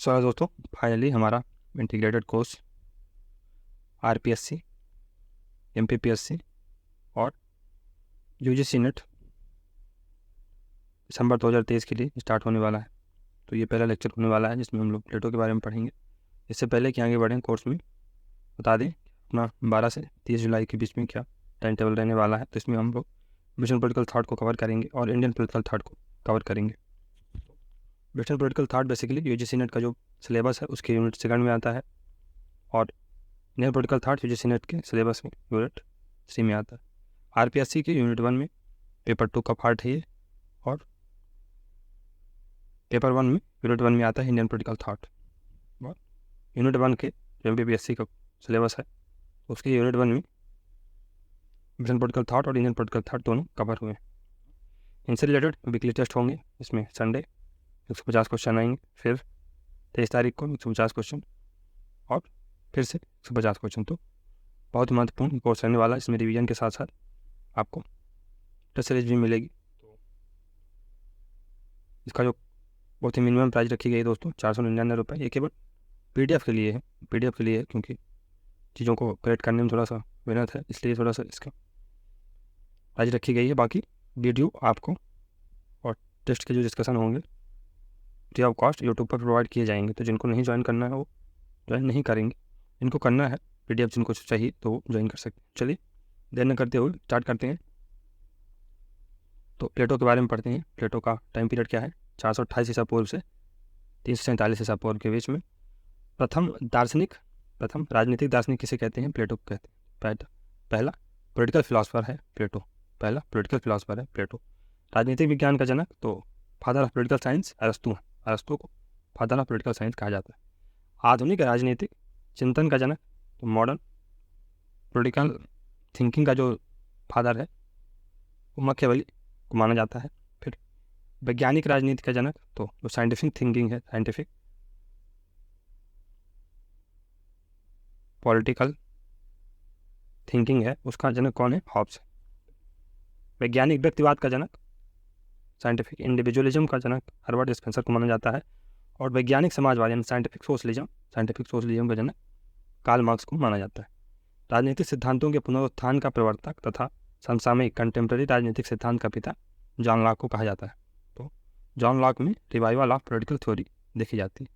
सो दोस्तों, फाइनली हमारा integrated course RPSC, MPPSC और यूजीसी नेट दिसंबर 2023 के लिए स्टार्ट होने वाला है। तो ये पहला लेक्चर होने वाला है जिसमें हम लोग प्लेटो के बारे में पढ़ेंगे। इससे पहले कि आगे बढ़ें कोर्स में, बता दें अपना 12 से 30 जुलाई के बीच में क्या टाइम टेबल रहने वाला है। तो इसमें हम लोग वेस्टर्न पॉलिटिकल थॉट को कवर करेंगे और इंडियन पॉलिटिकल थॉट को कवर करेंगे। Western political thought basically UGC net का जो सिलेबस है उसके यूनिट सेकंड में आता है और Indian political thought UGC net के सिलेबस में यूनिट 3 में आता है। आरपीएससी के यूनिट 1 में पेपर 2 का पार्ट है ये, और पेपर 1 में यूनिट 1 में आता है इंडियन पॉलिटिकल थॉट। और यूनिट 1 के जो एमपीपीएससी का सिलेबस है उसके यूनिट 1 में वेस्टर्न पॉलिटिकल थॉट और इंडियन पॉलिटिकल थॉट दोनों कवर हुए हैं। इनसे रिलेटेड वीकली टेस्ट होंगे, इसमें संडे 150 क्वेश्चन आएंगे, फिर 23 तारीख को 150 क्वेश्चन और फिर से 150 क्वेश्चन। तो बहुत ही महत्वपूर्ण कोर्स रहने वाला है। इसमें रिवीजन के साथ साथ आपको टेस्ट सीरीज भी मिलेगी। तो इसका जो बहुत ही मिनिमम प्राइस रखी गई है दोस्तों 499 रुपये। ये केवल पीडीएफ के लिए है, पीडीएफ के लिए है क्योंकि चीज़ों को करेक्ट करने में थोड़ा सा मेहनत है, इसलिए थोड़ा सा इसका प्राइस रखी गई है। बाकी वीडियो आपको और टेस्ट के जो डिस्कशन होंगे फ्री ऑफ कॉस्ट यूट्यूब पर प्रोवाइड किए जाएंगे। तो जिनको नहीं ज्वाइन करना है वो ज्वाइन नहीं करेंगे, इनको करना है पीडीएफ जिनको चाहिए तो वो ज्वाइन कर सकते हैं। चलिए देर न करते हुए स्टार्ट करते हैं। तो प्लेटो के बारे में पढ़ते हैं। प्लेटो का टाइम पीरियड क्या है? 428 ईसा पूर्व से 347 ईसा पूर्व के बीच में। प्रथम राजनीतिक दार्शनिक किसे कहते हैं? प्लेटो को कहते हैं। पहला पॉलिटिकल फिलासफर है प्लेटो, पहला पॉलिटिकल फिलासफर है प्लेटो। राजनीतिक विज्ञान का जनक तो फादर ऑफ पॉलिटिकल साइंस अरस्तु है। अरस्तु को फादर ऑफ पॉलिटिकल साइंस कहा जाता है। आधुनिक राजनीतिक चिंतन का जनक तो मॉडर्न पॉलिटिकल थिंकिंग का जो फादर है वो मैकियावेली को माना जाता है। फिर वैज्ञानिक राजनीति का जनक तो जो साइंटिफिक थिंकिंग है, साइंटिफिक पॉलिटिकल थिंकिंग है, उसका जनक कौन है? हॉब्स। वैज्ञानिक व्यक्तिवाद का जनक, साइंटिफिक इंडिविजुअलिज्म का जनक हर्बर्ट स्पेंसर को माना जाता है। और वैज्ञानिक समाजवाद यानी साइंटिफिक सोशलिज्म का जनक कार्ल मार्क्स को माना जाता है। राजनीतिक सिद्धांतों के पुनरुत्थान का प्रवर्तक तथा समसामयिक कंटेम्प्रेरी राजनीतिक सिद्धांत का पिता जॉन लॉक को कहा जाता है। तो जॉन लॉक में रिवाइवल ऑफ पॉलिटिकल थ्योरी देखी जाती है,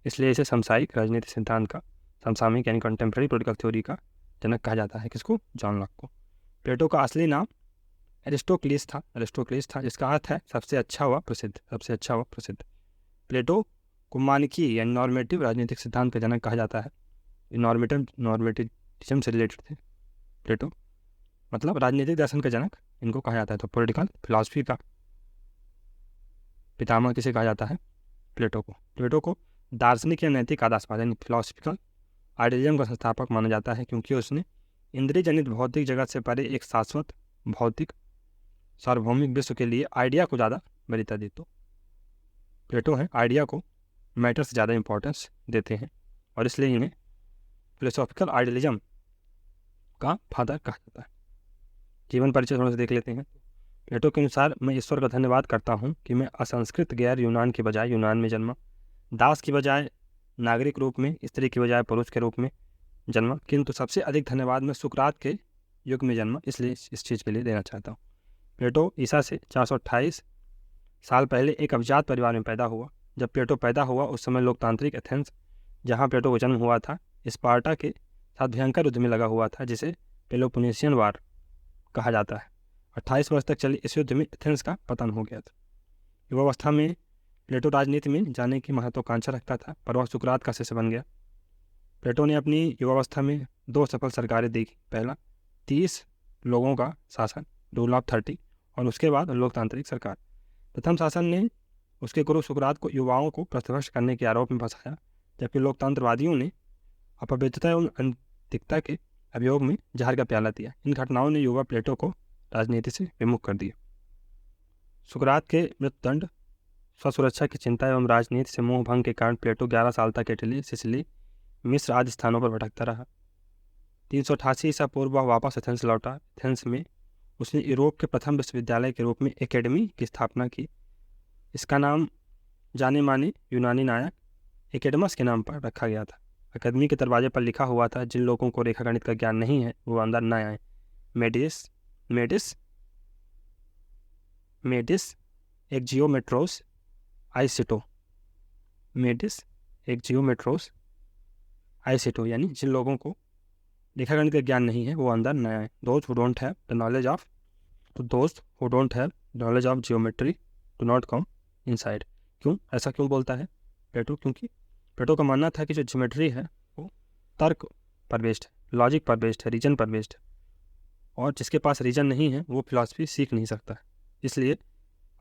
इसलिए इसे समसामयिक राजनीतिक सिद्धांत का, समसामयिक यानी कंटेम्प्रेरी पॉलिटिकल थ्योरी का जनक कहा जाता है। किसको? जॉन लॉक को। प्लेटो का असली नाम एरिस्टोक्लेस था, जिसका अर्थ है सबसे अच्छा हुआ प्रसिद्ध। प्लेटो को मानकीय यानी नॉर्मेटिव राजनीतिक सिद्धांत का जनक कहा जाता है। नॉर्मेटिज्म से रिलेटेड थे प्लेटो, मतलब राजनीतिक दर्शन का जनक इनको कहा जाता है। तो पॉलिटिकल फिलॉसफी का पितामह किसे कहा जाता है? प्लेटो को। प्लेटो को दार्शनिक या नैतिक आदर्शवाद यानी फिलोसफिकल आइडियलिज्म का संस्थापक माना जाता है, क्योंकि उसने इंद्रिय जनित भौतिक जगत से परे एक शाश्वत भौतिक सार्वभौमिक विश्व के लिए आइडिया को ज़्यादा वरीयता दी। तो प्लेटो है आइडिया को मैटर से ज़्यादा इंपॉर्टेंस देते हैं और इसलिए इन्हें फिलोसॉफिकल आइडियलिज्म का फादर कहा जाता है। जीवन परिचय थोड़ा सा देख लेते हैं। प्लेटो के अनुसार, मैं ईश्वर का धन्यवाद करता हूँ कि मैं असंस्कृत गैर यूनान के बजाय यूनान में जन्मा, दास की बजाय नागरिक रूप में, स्त्री की बजाय पुरुष के रूप में जन्मा, किंतु सबसे अधिक धन्यवाद मैं सुकरात के युग में जन्मा, इसलिए इस चीज़ के लिए देना चाहता हूँ। प्लेटो ईसा से 428 साल पहले एक अभिजात परिवार में पैदा हुआ। जब प्लेटो पैदा हुआ उस समय लोकतांत्रिक एथेंस, जहाँ प्लेटो का जन्म हुआ था, स्पार्टा के साथ भयंकर युद्ध में लगा हुआ था, जिसे पेलोपोनेशियन वार कहा जाता है। 28 वर्ष तक चली इस युद्ध में एथेंस का पतन हो गया था। युवावस्था में प्लेटो राजनीति में जाने की महत्वाकांक्षा रखता था, पर वह सुकरात का शिष्य बन गया। प्लेटो ने अपनी युवावस्था में 2 सफल सरकारें देखी। पहला 30 लोगों का शासन, रूल ऑफ 30, और उसके बाद लोकतांत्रिक सरकार। प्रथम शासन ने उसके गुरु सुकरात को युवाओं को पृष्ठभ्रष्ट करने के आरोप में फंसाया, जबकि लोकतंत्रवादियों ने अपवित्रता एवं अनैतिकता के अभियोग में जहर का प्याला दिया। इन घटनाओं ने युवा प्लेटो को राजनीति से विमुख कर दिया। सुकरात के मृत्युदंड, स्वसुरक्षा की चिंता एवं राजनीति से मोह भंग के कारण प्लेटो 11 साल तक इटली, सिसिली, मिस्र आदि स्थानों पर भटकता रहा। 388 ईसा पूर्व वह वापस एथेंस लौटा। एथेंस में उसने यूरोप के प्रथम विश्वविद्यालय के रूप में एकेडमी की स्थापना की। इसका नाम जाने माने यूनानी नायक एकेडमस के नाम पर रखा गया था। अकादमी के दरवाजे पर लिखा हुआ था, जिन लोगों को रेखागणित का ज्ञान नहीं है वो अंदर न आए। मेडिस मेडिस मेडिस एक जियोमेट्रोस आइसिटो। मेडिस एक जियोमेट्रोस आइसिटो, यानी जिन लोगों को रेखागणित का ज्ञान नहीं है वो अंदर न आए। दोस्त who don't have the knowledge of geometry do not come inside. क्यों, ऐसा क्यों बोलता है प्लेटो? क्योंकि प्लेटो का मानना था कि जो ज्योमेट्री है वो तर्क पर बेस्ड है, लॉजिक पर बेस्ड है, रीजन पर बेस्ड है, और जिसके पास रीजन नहीं है वो फिलॉसफी सीख नहीं सकता है। इसलिए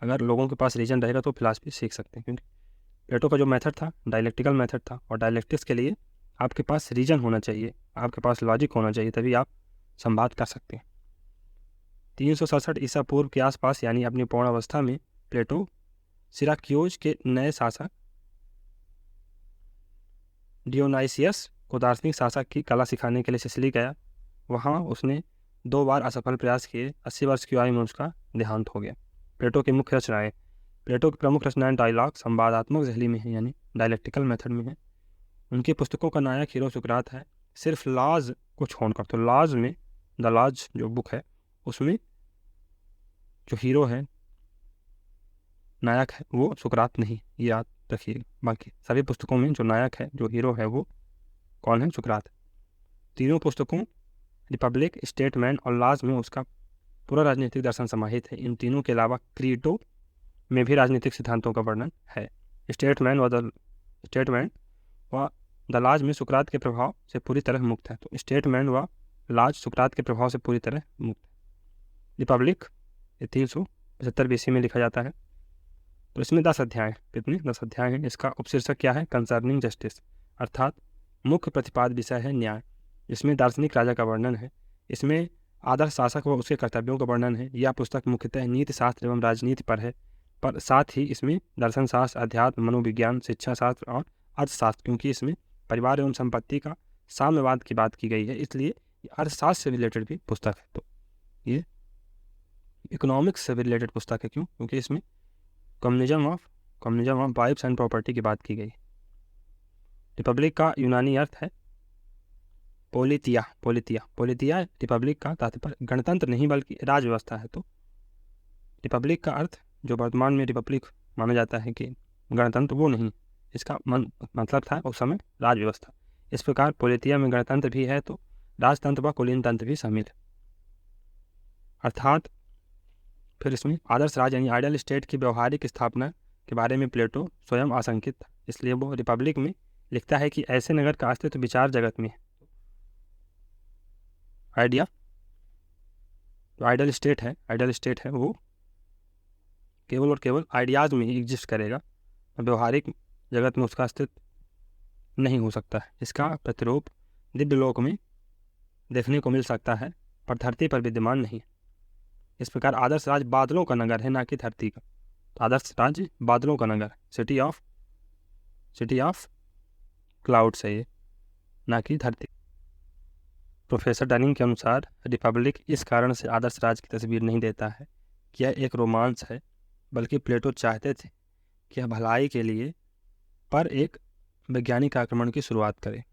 अगर लोगों के पास रीजन रहेगा तो फिलॉसफी सीख सकते हैं, क्योंकि प्लेटो का जो मेथड था डायलेक्टिकल मेथड था, और डायलेक्टिक्स के लिए आपके पास रीजन होना चाहिए, आपके पास लॉजिक होना चाहिए, तभी आप संवाद कर सकते हैं। 367 ईसा पूर्व के आसपास, यानी अपनी पूर्णावस्था में, प्लेटो सिराक्यूज के नए शासक डियोनाइसियस को दार्शनिक शासक की कला सिखाने के लिए सिसिली गया। वहाँ उसने 2 बार असफल प्रयास किए। 80 वर्ष की आयु में उसका देहांत हो गया। प्लेटो की मुख्य रचनाएं। प्लेटो की प्रमुख रचनाएं डायलॉग, संवादात्मक शैली में है, यानी डायलेक्टिकल मेथड में है। उनकी पुस्तकों का नायक हीरो सुकरात है। सिर्फ लॉज को छोड़कर, तो लॉज में, द लॉज जो बुक है उसमें जो हीरो है, नायक है, वो सुकरात नहीं, ये याद रखिए। बाकी सभी पुस्तकों में जो नायक है, जो हीरो है, वो कौन है? सुकरात। तीनों पुस्तकों रिपब्लिक, स्टेटमैन और लॉज में उसका पूरा राजनीतिक दर्शन समाहित है। इन तीनों के अलावा क्रीटो में भी राजनीतिक सिद्धांतों का वर्णन है। स्टेटमैन व द लॉज में सुकरात के प्रभाव से पूरी तरह मुक्त है। तो स्टेटमैन व लॉज सुकरात के प्रभाव से पूरी तरह मुक्त है। रिपब्लिक 375 BC में लिखा जाता है। तो इसमें 10 अध्याय, कितने? 10 अध्याय हैं। इसका उपशीर्षक क्या है? कंसर्निंग जस्टिस, अर्थात मुख्य प्रतिपाद्य विषय है न्याय। इसमें दार्शनिक राजा का वर्णन है। इसमें आदर्श शासक व उसके कर्तव्यों का वर्णन है। यह पुस्तक मुख्यतः नीति शास्त्र एवं राजनीति पर है, पर साथ ही इसमें दर्शन शास्त्र, अध्यात्म, मनोविज्ञान, शिक्षा शास्त्र और अर्थशास्त्र, क्योंकि इसमें परिवार एवं संपत्ति का साम्यवाद की बात की गई है, इसलिए ये अर्थशास्त्र से रिलेटेड भी पुस्तक है। तो ये इकोनॉमिक्स से भी रिलेटेड पुस्तक है। क्यों? क्योंकि इसमें communism of vibes and property की बात की गई। रिपब्लिक का यूनानी अर्थ है पोलितिया। रिपब्लिक का तात्पर्य गणतंत्र नहीं बल्कि राज व्यवस्था है। तो रिपब्लिक का अर्थ, जो वर्तमान में रिपब्लिक माना जाता है कि गणतंत्र, वो नहीं, इसका मतलब था उस समय राज व्यवस्था। इस प्रकार पोलितिया में गणतंत्र भी है तो राजतंत्र व कुलीन तंत्र भी शामिल है। अर्थात फिर इसमें आदर्श राज यानी आइडियल स्टेट की व्यवहारिक स्थापना के बारे में प्लेटो स्वयं आशंकित था, इसलिए वो रिपब्लिक में लिखता है कि ऐसे नगर का अस्तित्व विचार जगत में है। आइडियल स्टेट है वो केवल और केवल आइडियाज़ में ही एग्जिस्ट करेगा, व्यवहारिक जगत में उसका अस्तित्व नहीं हो सकता है। इसका प्रतिरूप दिव्य लोक में देखने को मिल सकता है, पर धरती पर विद्यमान नहीं। इस प्रकार आदर्श राज बादलों का नगर है, ना कि धरती का। तो आदर्श राज बादलों का नगर, सिटी ऑफ क्लाउड्स है ये, ना कि धरती। प्रोफेसर डनिंग के अनुसार रिपब्लिक इस कारण से आदर्श राज की तस्वीर नहीं देता है कि यह एक रोमांस है, बल्कि प्लेटो चाहते थे कि यह भलाई के लिए पर एक वैज्ञानिक आक्रमण की शुरुआत करे।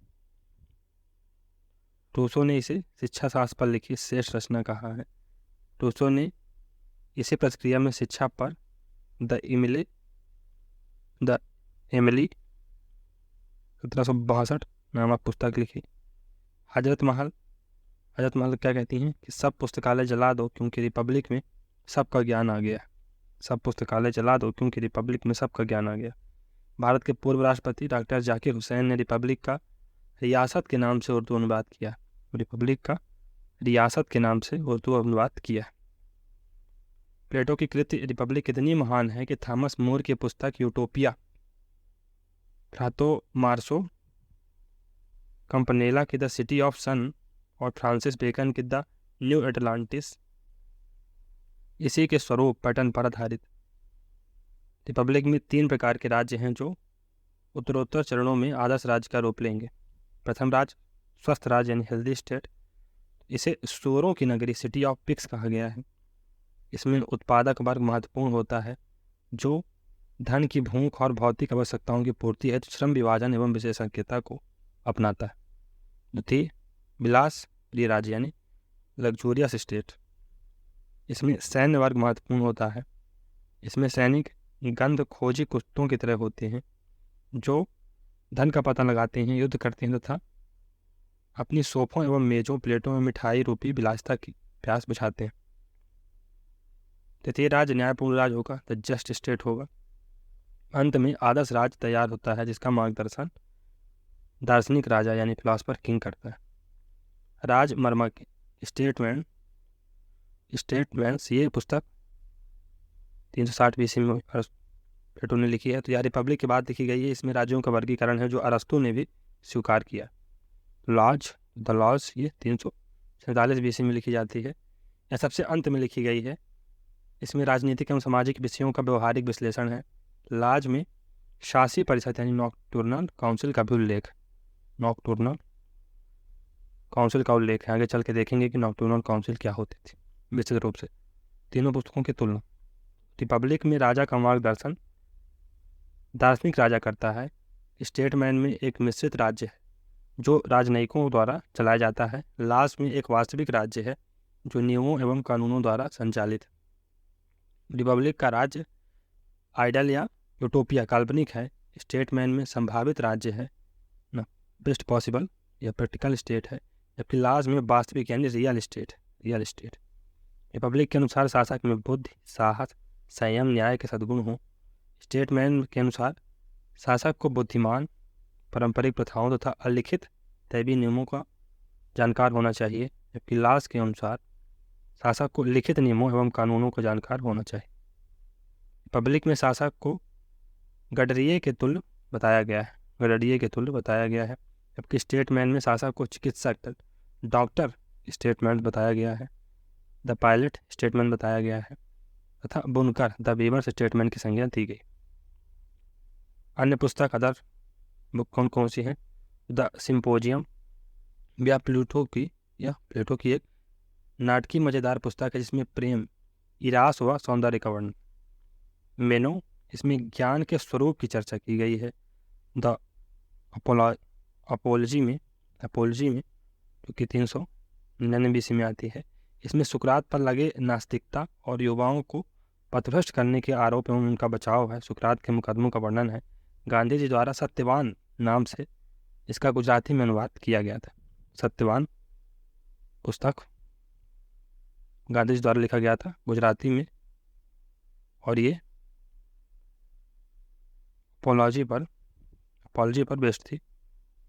रूसो ने इसे शिक्षा शास्त्र पर लिखी श्रेष्ठ रचना कहा है। रूसो ने इसी प्रतिक्रिया में शिक्षा पर द एमिली 1762 नामक पुस्तक लिखी। हजरत महल क्या कहती हैं कि सब पुस्तकालय जला दो क्योंकि रिपब्लिक में सबका ज्ञान आ गया। सब पुस्तकालय जला दो क्योंकि रिपब्लिक में सबका ज्ञान आ गया। भारत के पूर्व राष्ट्रपति डॉक्टर जाकिर हुसैन ने रिपब्लिक का रियासत के नाम से उर्दू अनुवाद किया। प्लेटो की कृति रिपब्लिक इतनी महान है कि थॉमस मोर की पुस्तक यूटोपिया, फ्रातो मार्सो कंपनेला की द सिटी ऑफ सन और फ्रांसिस बेकन की द न्यू एटलांटिस इसी के स्वरूप पैटर्न पर आधारित। रिपब्लिक में 3 प्रकार के राज्य हैं जो उत्तरोत्तर चरणों में आदर्श राज्य का रूप लेंगे। प्रथम राज्य स्वस्थ राज्य यानी हेल्दी स्टेट, इसे सूअरों की नगरी सिटी ऑफ पिग्स कहा गया है। इसमें उत्पादक वर्ग महत्वपूर्ण होता है जो धन की भूख और भौतिक आवश्यकताओं की पूर्ति हेतु श्रम विभाजन एवं विशेषज्ञता को अपनाता है। द्वितीय, विलास प्रिय राज्य यानी लग्जूरियस स्टेट। इसमें सैन्य वर्ग महत्वपूर्ण होता है। इसमें सैनिक गंध खोजी कुत्तों की तरह होते हैं जो धन का पता लगाते हैं, युद्ध करते हैं तथा अपनी सोफों एवं मेजों प्लेटों में मिठाई रूपी विलासिता की प्यास बुझाते हैं। तृतीय राज्य न्यायपूर्ण राज्य होगा, द जस्ट स्टेट होगा। अंत में आदर्श राज्य तैयार होता है जिसका मार्गदर्शन दार्शनिक राजा यानी फिलोसफर किंग करता है। राज मर्मज्ञ स्टेटमेंट्स, ये पुस्तक 360 BC में प्लेटो ने लिखी है। तो यह रिपब्लिक के बाद लिखी गई है। इसमें राज्यों का वर्गीकरण है जो अरस्तु ने भी स्वीकार किया। द लॉज ये 347 BC में लिखी जाती है। यह सबसे अंत में लिखी गई है। इसमें राजनीतिक एवं सामाजिक विषयों का व्यवहारिक विश्लेषण है। लॉज में शासी परिषद यानी नॉक्टर्नल काउंसिल का भी उल्लेख, नॉक्टर्नल काउंसिल का उल्लेख है। आगे चल के देखेंगे कि नॉक्टर्नल काउंसिल क्या होती थी विस्तृत रूप से। तीनों पुस्तकों की तुलना। रिपब्लिक में राजा का मार्गदर्शन दार्शनिक राजा करता है। स्टेटमैन में एक मिश्रित राज्य है जो राजनयिकों द्वारा चलाया जाता है। लॉज में एक वास्तविक राज्य है जो नियमों एवं कानूनों द्वारा संचालित है। रिपब्लिक का राज्य आइडल या यूटोपिया काल्पनिक है। स्टेटमैन में संभावित राज्य है ना, बेस्ट पॉसिबल या प्रैक्टिकल स्टेट है। जबकि लॉज में वास्तविक यानी रियल स्टेट। रिपब्लिक के अनुसार शासक में बुद्धि, साहस, संयम, न्याय के सद्गुण हों। स्टेटमैन के अनुसार शासक को बुद्धिमान, पारंपरिक प्रथाओं तथा अलिखित दैवीय नियमों का जानकार होना चाहिए। जबकि लॉज के अनुसार शासक को लिखित नियमों एवं कानूनों का जानकार होना चाहिए। रिपब्लिक में शासक को गडरिये के तुल्य बताया गया है। जबकि स्टेटमैन में शासक को चिकित्सक, डॉक्टर स्टेटमेंट बताया गया है। द पायलट स्टेटमेंट बताया गया है तथा बुनकर द वीवर स्टेटमेंट की संज्ञा दी गई। अन्य पुस्तक अदर बुक कौन कौन सी हैं? द सिंपोजियम या प्लेटो की एक नाटकीय मज़ेदार पुस्तक है जिसमें प्रेम, इरास व सौंदर्य का वर्णन। मेनो, इसमें ज्ञान के स्वरूप की चर्चा की गई है। द अपोलॉजी में जो कि 399 BC में आती है। इसमें सुकरात पर लगे नास्तिकता और युवाओं को पथभ्रष्ट करने के आरोप एवं उनका बचाव है। सुकरात के मुकदमों का वर्णन है। गांधी जी द्वारा सत्यवान नाम से इसका गुजराती में अनुवाद किया गया था। सत्यवान पुस्तक गांधी जी द्वारा लिखा गया था गुजराती में, और ये अपोलॉजी पर बेस्ड थी,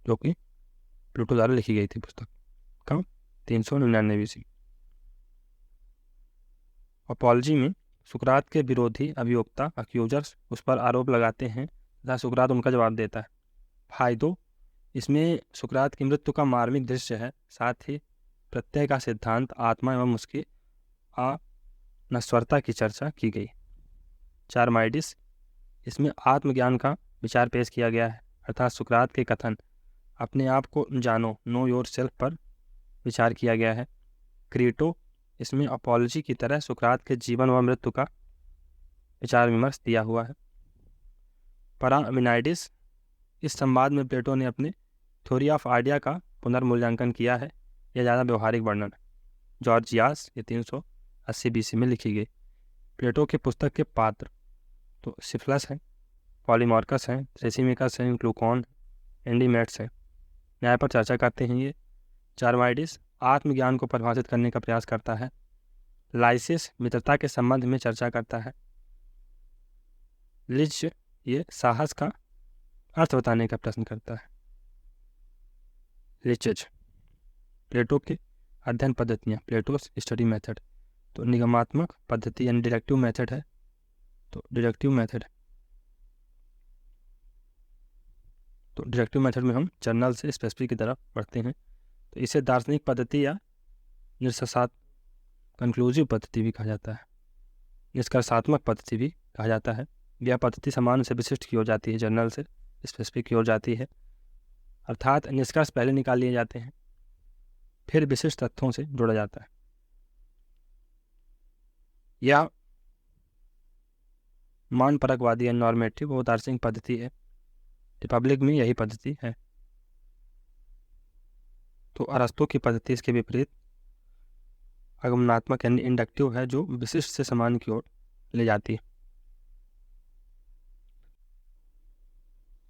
जो कि प्लेटो द्वारा लिखी गई थी पुस्तक। कब? 399 BC। अपोलॉजी में सुकरात के विरोधी अभियोक्ता अक्यूजर्स उस पर आरोप लगाते हैं तथा सुकरात उनका जवाब देता है। फायदों, इसमें सुकरात की मृत्यु का मार्मिक दृश्य है। साथ ही प्रत्यय का सिद्धांत, आत्मा एवं उसकी अनश्वरता की चर्चा की गई। चारमाइडिस, इसमें आत्मज्ञान का विचार पेश किया गया है, अर्थात सुकरात के कथन अपने आप को जानो, नो योर सेल्फ पर विचार किया गया है। क्रीटो, इसमें अपोलॉजी की तरह सुकरात के जीवन व मृत्यु का विचार विमर्श दिया हुआ है। पारामिनाइडिस, इस संवाद में प्लेटो ने अपने थ्योरी ऑफ आइडिया का पुनर्मूल्यांकन किया है। यह ज़्यादा व्यवहारिक वर्णन है। जॉर्जियास, ये 380 BC में लिखी गई। प्लेटो के पुस्तक के पात्र तो सिफिलस हैं, पॉलीमार्कस हैं, थ्रेसिमिकस हैं, ग्लूकॉन, एंडीमेट्स हैं। न्याय पर चर्चा करते हैं ये। चारमाइडिस आत्मज्ञान को परिभाषित करने का प्रयास करता है। लाइसिस मित्रता के संबंध में चर्चा करता है। लिच, ये साहस का अर्थ बताने का प्रश्न करता है। लिचज, प्लेटो के अध्ययन पद्धतियाँ, प्लेटोस स्टडी मेथड, तो निगमात्मक पद्धति यानी डिडक्टिव मेथड है। तो डिडक्टिव मेथड में हम जर्नल से स्पेसिफिक की तरफ बढ़ते हैं। तो इसे दार्शनिक पद्धति या कंक्लूसिव पद्धति भी कहा जाता है, निष्कर्षात्मक पद्धति भी कहा जाता है। यह पद्धति सामान्य से विशिष्ट की ओर जाती है, जर्नल से स्पेसिफिक की ओर जाती है, अर्थात निष्कर्ष पहले निकाल लिए जाते हैं फिर विशिष्ट तथ्यों से जोड़ा जाता है। यह मान परकवादी या नॉर्मेटिव वो दार्शनिक पद्धति है। रिपब्लिक में यही पद्धति है। तो अरस्तु की पद्धति इसके विपरीत आगमनात्मक यानी इंडक्टिव है, जो विशिष्ट से समान की ओर ले जाती है।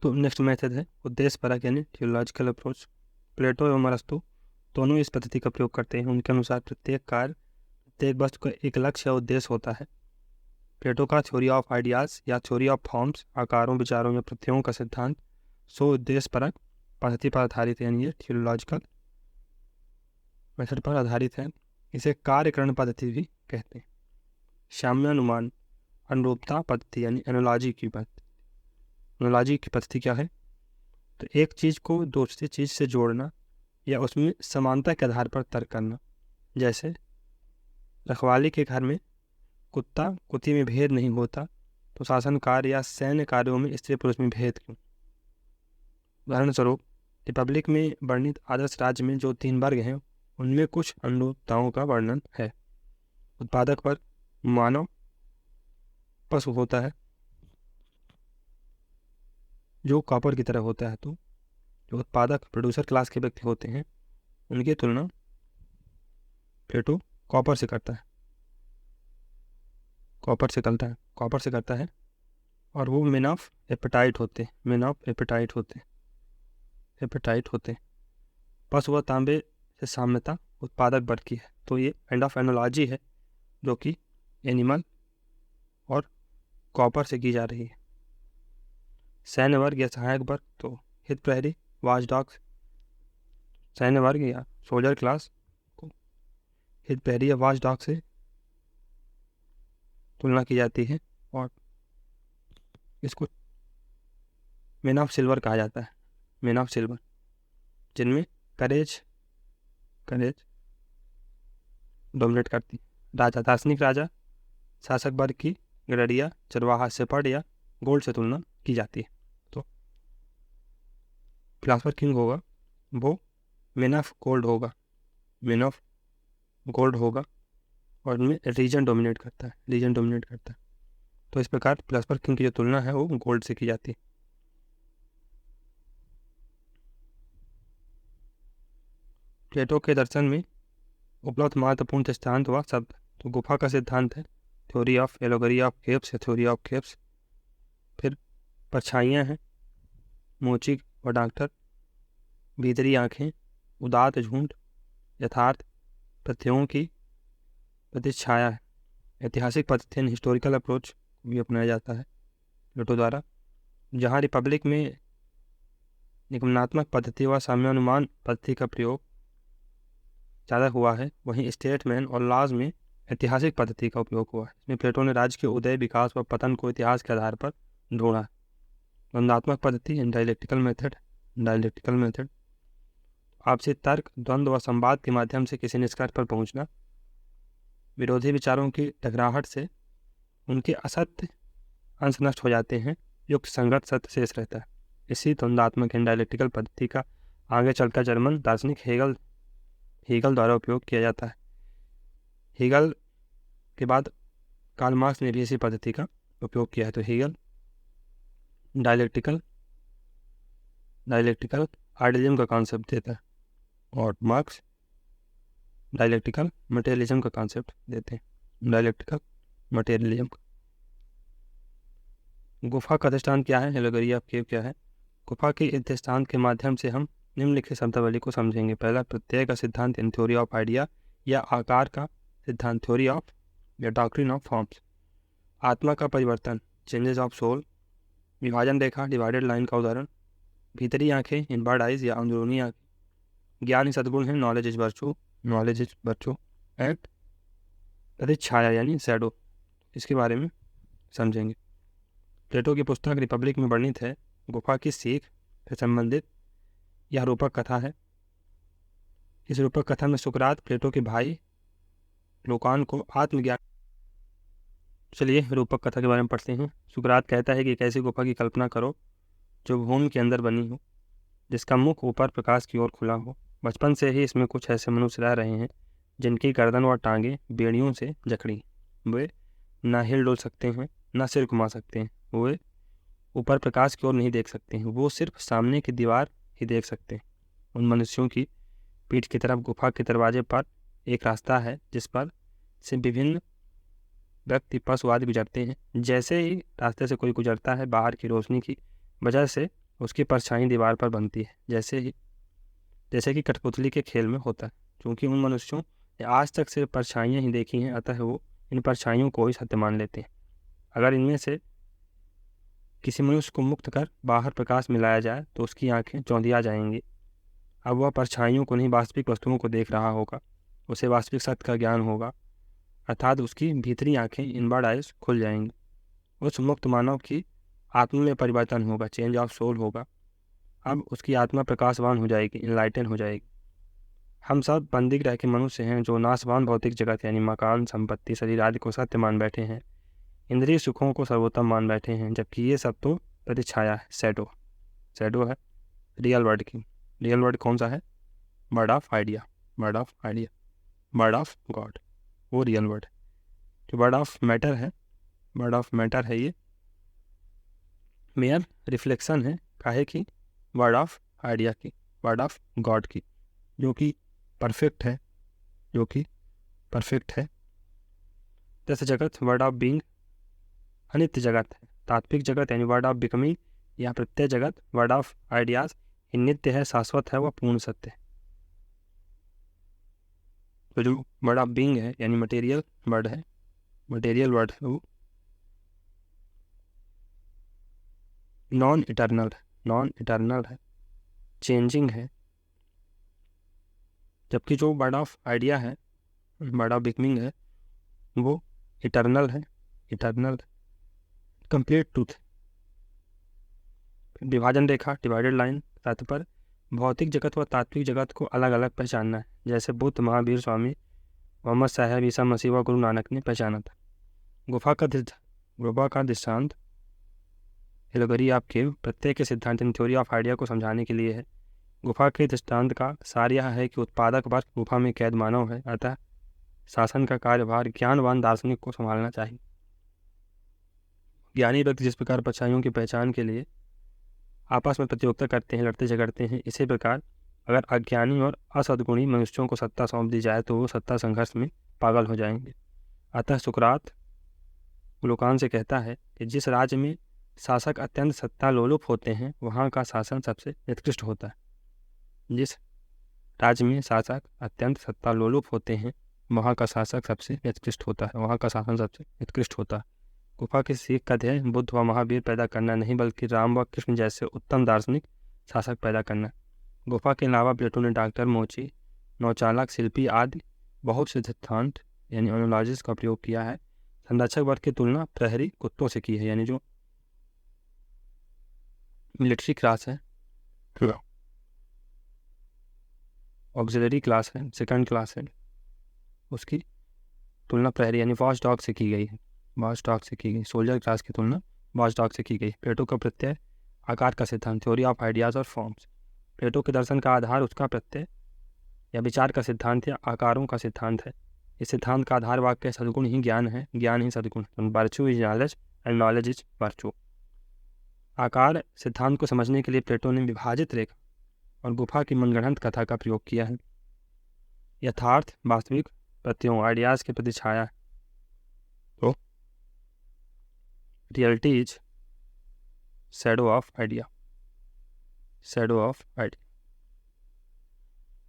तो नेक्स्ट मेथड है उद्देश्यपरक यानी थियोलॉजिकल अप्रोच। प्लेटो एवं अरस्तु दोनों इस पद्धति का प्रयोग करते हैं। उनके अनुसार प्रत्येक कार्य, प्रत्येक वस्तु का एक लक्ष्य या उद्देश्य होता है। प्लेटो का थ्योरी ऑफ आइडियाज या थ्योरी ऑफ फॉर्म्स, आकारों, विचारों या प्रत्ययों का सिद्धांत सो उद्देश्यपरक पद्धति पर आधारित है, यानी ये थियोलॉजिकल मेथड पर आधारित है। इसे कार्यकरण पद्धति भी कहते हैं। साम्यानुमान अनुरूपता पद्धति यानी एनोलॉजी की पद्धति। एनोलॉजी की पद्धति क्या है? तो एक चीज को दूसरी चीज से जोड़ना या उसमें समानता के आधार पर तर्क करना। जैसे रखवाली के घर में कुत्ता कुत्ती में भेद नहीं होता, तो शासन कार्य या सैन्य कार्यों में स्त्री पुरुष में भेद क्यों? उदाहरण स्वरूप रिपब्लिक में वर्णित आदर्श राज्य में जो 3 वर्ग हैं उनमें कुछ अनुरूपताओं का वर्णन है। उत्पादक वर्ग मानव पशु होता है जो कॉपर की तरह होता है। तो जो उत्पादक प्रोड्यूसर क्लास के व्यक्ति होते हैं उनकी तुलना प्लेटो कॉपर से करता है, कॉपर से करता है और वो मेन ऑफ एपेटाइट होते हैं। पशु व तांबे से साम्यता उत्पादक वर्ग की है। तो ये एंड ऑफ एनोलॉजी है जो कि एनिमल और कॉपर से की जा रही है। सैन्य वर्ग या सहायक वर्ग, तो हित प्रहरी वॉच डॉग्स, सैन्य वर्ग या सोल्जर क्लास को हित प्रहरी या वॉच डॉग से तुलना की जाती है और इसको मैन ऑफ सिल्वर कहा जाता है। मैन ऑफ सिल्वर जिनमें करेज डोमिनेट करती। राजा दार्शनिक राजा शासक वर्ग की गडरिया चरवाहा सेपर्ड या गोल्ड से तुलना की जाती है। तो फिलासफर किंग होगा वो मैन ऑफ गोल्ड होगा और इनमें रीजन डोमिनेट करता है। तो इस प्रकार फिलासफर किंग की जो तुलना है वो गोल्ड से की जाती है। प्लेटो के दर्शन में उपलब्ध महत्वपूर्ण दृष्टांत व शब्द, तो गुफा का सिद्धांत है, थ्योरी ऑफ एलोगरी ऑफ केव्स या थ्योरी ऑफ केव्स। फिर परछाइयाँ हैं, मोची व डॉक्टर, भीतरी आँखें, उदात्त झूठ, यथार्थ, तथ्यों की प्रतिच्छाया है। ऐतिहासिक पद्धति हिस्टोरिकल अप्रोच भी अपनाया जाता है प्लेटो द्वारा। जहाँ रिपब्लिक में निगमनात्मक पद्धति व साम्यानुमान पद्धति का प्रयोग ज़्यादा हुआ है, वहीं स्टेटमैन और लॉज में ऐतिहासिक पद्धति का उपयोग हुआ है। इसमें प्लेटो ने राज्य के उदय, विकास व पतन को इतिहास के आधार पर ढूंढा है। द्वंद्वात्मक पद्धति डायलेक्टिकल मेथड आपसी तर्क, द्वंद्व व संवाद के माध्यम से किसी निष्कर्ष पर पहुंचना। विरोधी विचारों की टकराहट से उनके असत्य अंश नष्ट हो जाते हैं, युक्त संगत सत्य शेष रहता है। इसी द्वंद्वात्मक डायलेक्टिकल पद्धति का आगे चलकर जर्मन दार्शनिक हेगल द्वारा उपयोग किया जाता है। हेगल के बाद कार्ल मार्क्स ने भी इसी पद्धति का उपयोग किया है। तो हेगल डायलेक्टिकल आइडियलिज्म का कॉन्सेप्ट देता है और मार्क्स डायलेक्टिकल मटेरियलिज्म का कॉन्सेप्ट देते हैं। Dialectical materialism. गुफा का दृष्टांत क्या है? एलोगरी ऑफ केव क्या है? गुफा के इस दृष्टांत के माध्यम से हम निम्नलिखित शब्दावली को समझेंगे। पहला, प्रत्यय का सिद्धांत इन थ्योरी ऑफ आइडिया या आकार का सिद्धांत, थ्योरी ऑफ या डॉक्ट्रिन ऑफ फॉर्म्स। आत्मा का परिवर्तन, चेंजेस ऑफ सोल। विभाजन रेखा, डिवाइडेड लाइन का उदाहरण। भीतरी आंखें, इनवर्ड आइज या अंदरूनी आंखें। ज्ञान ही सद्गुण है, नॉलेज इज वर्चू एंड प्रतिच्छाया यानी शैडो। इसके बारे में समझेंगे। प्लेटो की पुस्तक रिपब्लिक में वर्णित है गुफा की सीख से संबंधित यह रूपक कथा है। इस रूपक कथा में सुकरात प्लेटो के भाई लोकान को आत्मज्ञान। चलिए रूपक कथा के बारे में पढ़ते हैं। सुकरात कहता है कि एक ऐसी गुफा की कल्पना करो जो भूमि के अंदर बनी हो, जिसका मुख ऊपर प्रकाश की ओर खुला हो। बचपन से ही इसमें कुछ ऐसे मनुष्य रह रहे हैं जिनकी गर्दन व टांगें बेड़ियों से जकड़ी, वे ना हिल डुल सकते हैं न सिर घुमा सकते हैं, वे ऊपर प्रकाश की ओर नहीं देख सकते हैं, वो सिर्फ सामने की दीवार ही देख सकते हैं। उन मनुष्यों की पीठ की तरफ गुफा के दरवाजे पर एक रास्ता है जिस पर से विभिन्न व्यक्ति पशु आदि गुजरते हैं। जैसे ही रास्ते से कोई गुजरता है, बाहर की रोशनी की वजह से उसकी परछाई दीवार पर बनती है, जैसे कि कठपुतली के खेल में होता है। क्योंकि उन मनुष्यों ने आज तक सिर्फ परछाइयाँ ही देखी हैं, अतः वो इन परछाइयों को ही सत्य मान लेते हैं। अगर इनमें से किसी मनुष्य को मुक्त कर बाहर प्रकाश मिलाया जाए तो उसकी आंखें चौंधिया जाएंगी। अब वह परछाइयों को नहीं, वास्तविक वस्तुओं को देख रहा होगा, उसे वास्तविक सत्य का ज्ञान होगा, अर्थात उसकी भीतरी आंखें, इनवर्ड आइज, खुल जाएंगी। उस मुक्त मानव की आत्मा में परिवर्तन होगा, चेंज ऑफ सोल होगा। अब उसकी आत्मा प्रकाशवान हो जाएगी, इनलाइटन हो जाएगी। हम सब बंदी ग्रह के मनुष्य हैं जो नाशवान भौतिक जगत यानी मकान, संपत्ति, शरीर आदि को सत्य मान बैठे हैं, इंद्रिय सुखों को सर्वोत्तम मान बैठे हैं, जबकि ये सब तो प्रतिछाया है, शैडो है रियल वर्ड की। रियल वर्ड कौन सा है? Word of idea, word of idea, word of God, वो रियल वर्ड। जो वर्ड ऑफ मैटर है, वर्ड ऑफ मैटर है, ये मेयर रिफ्लेक्शन है काहे की? वर्ड ऑफ आइडिया की, वर्ड ऑफ गॉड की, जो कि परफेक्ट है, जो कि परफेक्ट है। जैसे जगत वर्ड ऑफ बीइंग अनित्य जगत है, तात्विक जगत यानी वर्ड ऑफ बिकमिंग या प्रत्यय जगत वर्ड ऑफ आइडियाज नित्य है, शाश्वत है, वह पूर्ण सत्य है। तो जो वर्ड ऑफ बीइंग है यानी मटेरियल वर्ड है, मटेरियल वर्ड है, वो नॉन इटर्नल है, चेंजिंग है। जबकि जो वर्ड ऑफ आइडिया है, वर्ड ऑफ बिकमिंग है, वो इटर्नल है, कंप्लीट ट्रूथ। विभाजन रेखा, डिवाइडेड लाइन, तात्पर्य भौतिक जगत व तात्विक जगत को अलग अलग पहचानना है, जैसे बुद्ध, महावीर, स्वामी मोहम्मद साहब, ईसा मसीह व गुरु नानक ने पहचाना था। गुफा का दृष्टांत एलगरी ऑफ केव प्रत्यय के सिद्धांत थ्योरी ऑफ आइडिया को समझाने के लिए है। गुफा के दृष्टांत का सार यह है कि उत्पादक वर्ग गुफा में कैद मानव है, अतः शासन का कार्यभार ज्ञानवान दार्शनिक को संभालना चाहिए। ज्ञानी व्यक्ति जिस प्रकार परछाइयों की पहचान के लिए आपस में प्रतियोगिता करते हैं, लड़ते झगड़ते हैं, इसी प्रकार अगर अज्ञानी और असद्गुणी मनुष्यों को सत्ता सौंप दी जाए तो वो सत्ता संघर्ष में पागल हो जाएंगे। अतः सुकरात ग्लूकान से कहता है कि जिस राज्य में शासक अत्यंत सत्ता लोलुप होते हैं वहाँ का शासन सबसे उत्कृष्ट होता है। जिस राज्य में शासक अत्यंत सत्ता लोलुप होते हैं वहाँ का शासक सबसे उत्कृष्ट होता है, वहाँ का शासन सबसे उत्कृष्ट होता है। गुफा की सीख का ध्येय बुद्ध व महावीर पैदा करना नहीं, बल्कि राम व कृष्ण जैसे उत्तम दार्शनिक शासक पैदा करना। गुफा के अलावा प्लेटो ने डॉक्टर, मोची, नौचालक, शिल्पी आदि बहुत से सिद्धांत यानी एनालॉजीज का प्रयोग किया है। संरक्षक वर्ग की तुलना प्रहरी कुत्तों से की है, यानी जो मिलिट्री क्लास है, ऑक्सिलरी क्लास है, सेकंड क्लास है, उसकी तुलना प्रहरी यानी वॉच डॉग से की गई है, वॉच डॉग से की गई। सोल्जर क्लास की तुलना वॉच डॉग से की गई। प्लेटो का प्रत्यय आकार का सिद्धांत, थ्योरी ऑफ आइडियाज और फॉर्म्स। प्लेटो के दर्शन का आधार उसका प्रत्यय या विचार का सिद्धांत या आकारों का सिद्धांत है। इस सिद्धांत का आधार वाक्य सद्गुण ही ज्ञान है, ज्ञान ही सद्गुण। Virtue is knowledge and knowledge is virtue. आकार सिद्धांत को समझने के लिए प्लेटो ने विभाजित रेखा और गुफा की मनगढ़ंत कथा का प्रयोग किया है। यथार्थ वास्तविक प्रत्ययों आइडियाज के प्रति छाया, तो reality is shadow of idea, shadow of idea.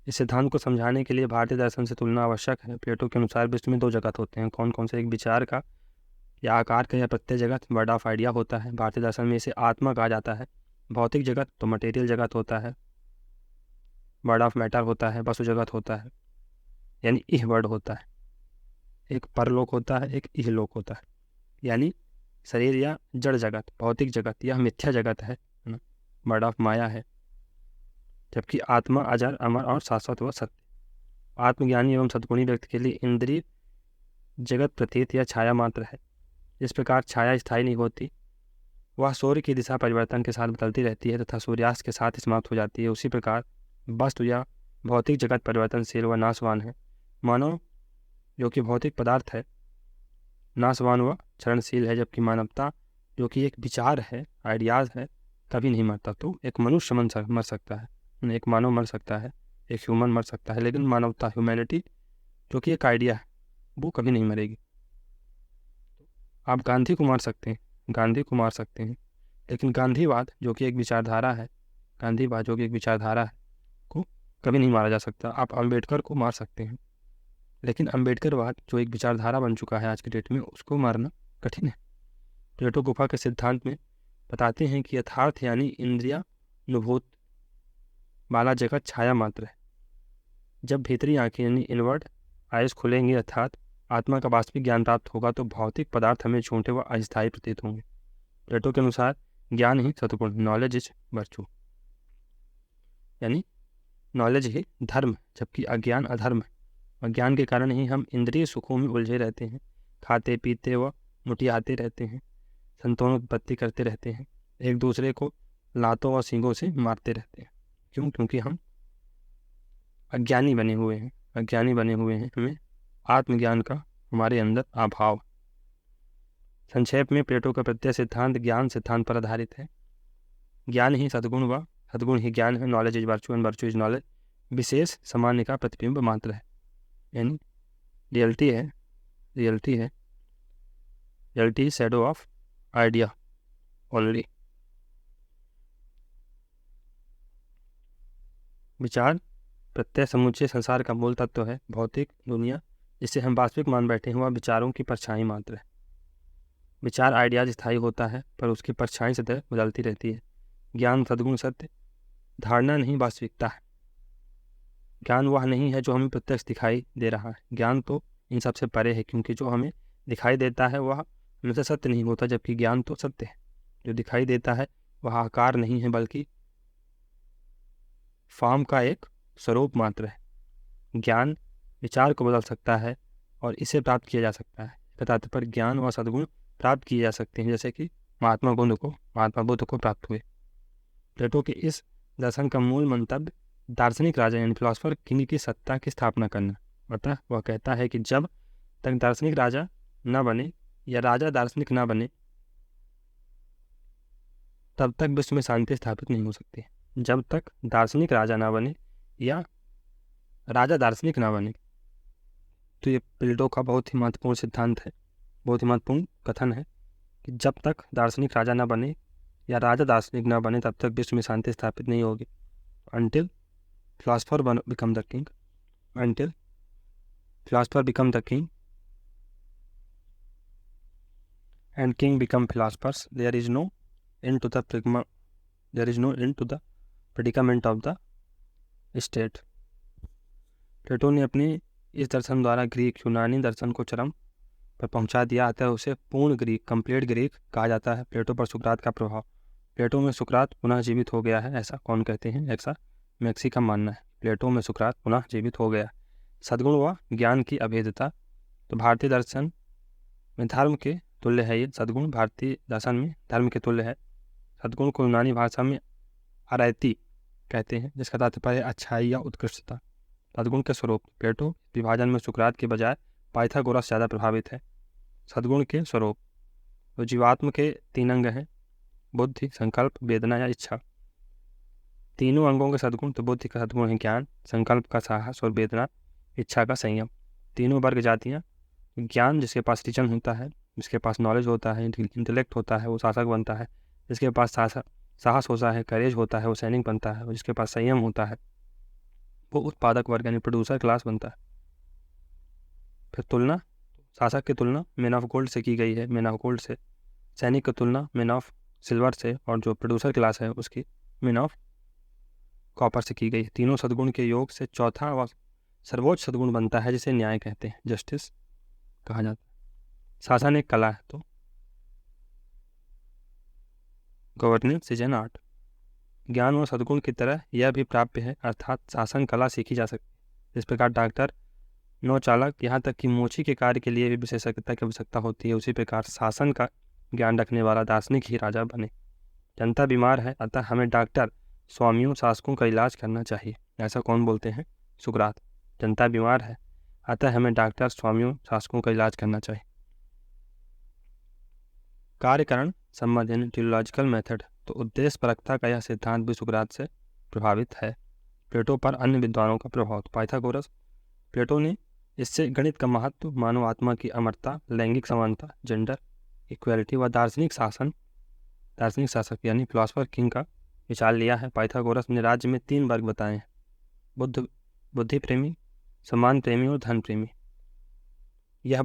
इस सिद्धांत को समझाने के लिए भारतीय दर्शन से तुलना आवश्यक है। प्लेटो के अनुसार विश्व में दो जगत होते हैं, कौन कौन से? एक विचार का या आकार का या प्रत्यय जगत वर्ड ऑफ आइडिया होता है, भारतीय दर्शन में इसे आत्मा कहा जाता है। भौतिक जगत तो मटेरियल जगत होता है, वर्ड ऑफ मैटर होता है। वसु जगत होता है यानी इह वर्ड होता है। एक परलोक होता है, एक इहलोक होता है, यानी शरीर या जड़ जगत। भौतिक जगत यह मिथ्या जगत है ना, वर्ड ऑफ माया है। जबकि आत्मा अजर, अमर और शाश्वत व सत्य। आत्मज्ञानी एवं सद्गुणी व्यक्ति के लिए इंद्रिय जगत प्रतीत या छाया मात्र है। जिस प्रकार छाया स्थायी नहीं होती, वह सूर्य की दिशा परिवर्तन के साथ बदलती रहती है तथा सूर्यास्त के साथ समाप्त हो जाती है, उसी प्रकार वस्तु या भौतिक जगत परिवर्तनशील व नाशवान है। मानव जो कि भौतिक पदार्थ है नाशवान व क्षरणशील है, जबकि मानवता जो कि एक विचार है, आइडियाज़ है, कभी नहीं मरता। तो एक मनुष्य मर सकता है, एक मानव मर सकता है, एक ह्यूमन मर सकता है, लेकिन मानवता, ह्यूमैनिटी जो कि एक आइडिया है, वो कभी नहीं मरेगी। आप गांधी को मार सकते हैं, गांधी को मार सकते हैं, लेकिन गांधीवाद जो कि एक विचारधारा है, गांधीवाद जो कि एक विचारधारा है को कभी नहीं मारा जा सकता। आप अम्बेडकर को मार सकते हैं, लेकिन अम्बेडकरवाद जो एक विचारधारा बन चुका है आज के डेट में, उसको मारना कठिन है। प्लेटो गुफा के सिद्धांत में बताते हैं कि यथार्थ यानी इंद्रियानुभूत वाला जगत छाया मात्र है। जब भीतरी आंखें यानी इनवर्ड आइज खुलेंगी, अर्थात आत्मा का वास्तविक ज्ञान प्राप्त होगा, तो भौतिक पदार्थ हमें झूठे व अस्थायी प्रतीत होंगे। प्लेटो के अनुसार ज्ञान ही सत्गुण, नॉलेज इज वर्चू, यानी नॉलेज ही धर्म, जबकि अज्ञान अधर्म है। अज्ञान के कारण ही हम इंद्रिय सुखों में उलझे रहते हैं, खाते पीते व मुटियाते रहते हैं, संतानोत्पत्ति करते रहते हैं, एक दूसरे को लातों व सींगों से मारते रहते हैं। क्यों? क्योंकि हम अज्ञानी बने हुए हैं, अज्ञानी बने हुए हैं। हमें आत्मज्ञान का हमारे अंदर अभाव। संक्षेप में प्लेटो का प्रत्यय सिद्धांत ज्ञान सिद्धांत पर आधारित है। ज्ञान ही सद्गुण व सद्गुण ही ज्ञान है। Knowledge is virtue and virtue is knowledge. विशेष सामान्य का प्रतिबिंब मात्र है, यानी रियलिटी है, रियलिटी है, reality shadow of idea only. विचार प्रत्यय समुच्चय संसार का मूल तत्व है। भौतिक दुनिया जिसे हम वास्तविक मान बैठे हैं वह विचारों की परछाई मात्र है। विचार आइडियाज स्थायी होता है, पर उसकी परछाई सदैव बदलती रहती है। ज्ञान सद्गुण सत्य धारणा नहीं, वास्तविकता है। ज्ञान वह नहीं है जो हमें प्रत्यक्ष दिखाई दे रहा है, ज्ञान तो इन सबसे परे है, क्योंकि जो हमें दिखाई देता है वह हमेशा सत्य नहीं होता, जबकि ज्ञान तो सत्य है। जो दिखाई देता है वह आकार नहीं है, बल्कि फॉर्म का एक स्वरूप मात्र है। ज्ञान विचार को बदल सकता है और इसे प्राप्त किया जा सकता है। तात्पर्य ज्ञान व सद्गुण प्राप्त किए जा सकते हैं, जैसे कि महात्मा बुद्ध को प्राप्त हुए। प्लेटो के इस दर्शन का मूल मंतव्य दार्शनिक राजा यानी फिलोसफर किंग की सत्ता की स्थापना करना। अतः वह कहता है कि जब तक दार्शनिक राजा न बने या राजा दार्शनिक न बने, तब तक विश्व में शांति स्थापित नहीं हो सकती। जब तक दार्शनिक राजा ना बने या राजा दार्शनिक ना बने। तो ये प्लेटो का बहुत ही महत्वपूर्ण सिद्धांत है, बहुत ही महत्वपूर्ण कथन है कि जब तक दार्शनिक राजा ना बने या राजा दार्शनिक ना बने, तब तक विश्व में शांति स्थापित नहीं होगी। until philosopher become the king, until philosopher become the king and king become philosophers, there is no end to the predicament of the state। प्लेटो ने अपने इस दर्शन द्वारा ग्रीक यूनानी दर्शन को चरम पर पहुंचा दिया, अतः उसे पूर्ण ग्रीक, कंप्लीट ग्रीक कहा जाता है। प्लेटो पर सुकरात का प्रभाव। प्लेटो में सुकरात पुनः जीवित हो गया है, ऐसा कौन कहते हैं? ऐसा मैक्सी का मानना है। प्लेटो में सुकरात पुनः जीवित हो गया। सद्गुण व ज्ञान की अभेदता। तो भारतीय दर्शन में धर्म के तुल्य है ये सद्गुण, भारतीय दर्शन में धर्म के तुल्य है। सद्गुण को यूनानी भाषा में अरैती कहते हैं, जिसका तात्पर्य अच्छाई या उत्कृष्टता। सद्गुण के स्वरूप। प्लेटो विभाजन में सुकरात के बजाय पाइथागोरस ज़्यादा प्रभावित है। सद्गुण के स्वरूप। तो जीवात्म के 3 अंग हैं, बुद्धि, संकल्प, वेदना या इच्छा। तीनों अंगों के सद्गुण। तो बुद्धि का सद्गुण है ज्ञान, संकल्प का साहस और वेदना, इच्छा का संयम। तीनों वर्ग जातियाँ। ज्ञान जिसके पास रीजन होता है, जिसके पास नॉलेज होता है, इंटेलेक्ट होता है, वो शासक बनता है। जिसके पास साहस होता है, करेज होता है, वो सैनिक बनता है। और जिसके पास संयम होता है वो उत्पादक वर्ग यानी प्रोड्यूसर क्लास बनता है। फिर तुलना। शासक की तुलना मैन ऑफ गोल्ड से की गई है, मैन ऑफ गोल्ड से। सैनिक की तुलना मैन ऑफ सिल्वर से, और जो प्रोड्यूसर क्लास है उसकी मैन ऑफ कॉपर से की गई है। तीनों सद्गुण के योग से चौथा व सर्वोच्च सद्गुण बनता है, जिसे न्याय कहते हैं, जस्टिस कहा जाता है। शासन एक कला है, तो गवर्नेंस इज एन आर्ट। ज्ञान और सद्गुण की तरह यह भी प्राप्य है, अर्थात शासन कला सीखी जा सकती है। जिस प्रकार डॉक्टर, नौचालक, यहाँ तक कि मोची के कार्य के लिए भी विशेषज्ञता की आवश्यकता होती है, उसी प्रकार शासन का ज्ञान रखने वाला दार्शनिक ही राजा बने। जनता बीमार है, अतः हमें डॉक्टर, स्वामियों, शासकों का इलाज करना चाहिए। ऐसा कौन बोलते हैं? सुकरात। जनता बीमार है, अतः हमें डॉक्टर, स्वामियों, शासकों का इलाज करना चाहिए। कार्यकरण संबंध यानी टियोलॉजिकल मेथड, तो उद्देश्य परकता का यह सिद्धांत भी सुकरात से प्रभावित है। प्लेटो पर अन्य विद्वानों का प्रभाव, तो पाइथागोरस, प्लेटो ने इससे गणित का महत्व, मानव आत्मा की अमरता, लैंगिक समानता, जेंडर इक्वालिटी व दार्शनिक शासक यानी फिलोसफर किंग का विचार लिया है। पाइथागोरस ने राज्य में 3 वर्ग बताए हैं: बुद्धि प्रेमी, सम्मान प्रेमी और धन प्रेमी। यह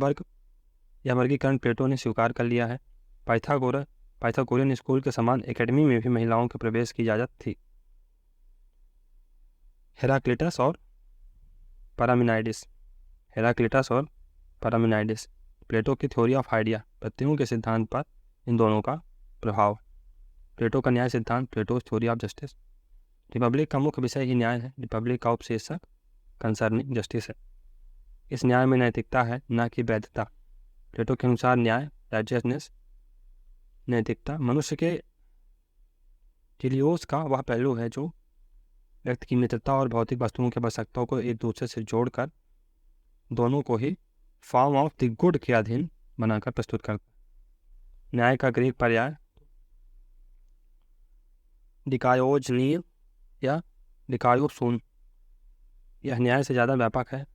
वर्गीकरण प्लेटो ने स्वीकार कर लिया है। पाइथागोरियन स्कूल के समान एकेडमी में भी महिलाओं के प्रवेश की इजाज़त थी। हेराक्लिटस और पारामिनाइडिस, प्लेटो की थ्योरी ऑफ आइडिया, प्रत्ययों के सिद्धांत पर इन दोनों का प्रभाव। प्लेटो का न्याय सिद्धांत, plateaus theory of justice. Republic का मुख्य विषय ही न्याय है। रिपब्लिक का उपशीर्षक कंसर्निंग जस्टिस है। इस न्याय में नैतिकता है, न कि वैधता। प्लेटो के अनुसार न्याय, राइटियसनेस, नैतिकता मनुष्य के टीलियोस का वह पहलू है जो व्यक्ति की मित्रता और भौतिक वस्तुओं की आवश्यकताओं को एक दूसरे से जोड़कर दोनों को ही फॉर्म ऑफ द गुड के अधीन बनाकर प्रस्तुत करता है। न्याय का ग्रीक पर्याय डिकायोजनीय या डिकायोसून, यह न्याय से ज़्यादा व्यापक है।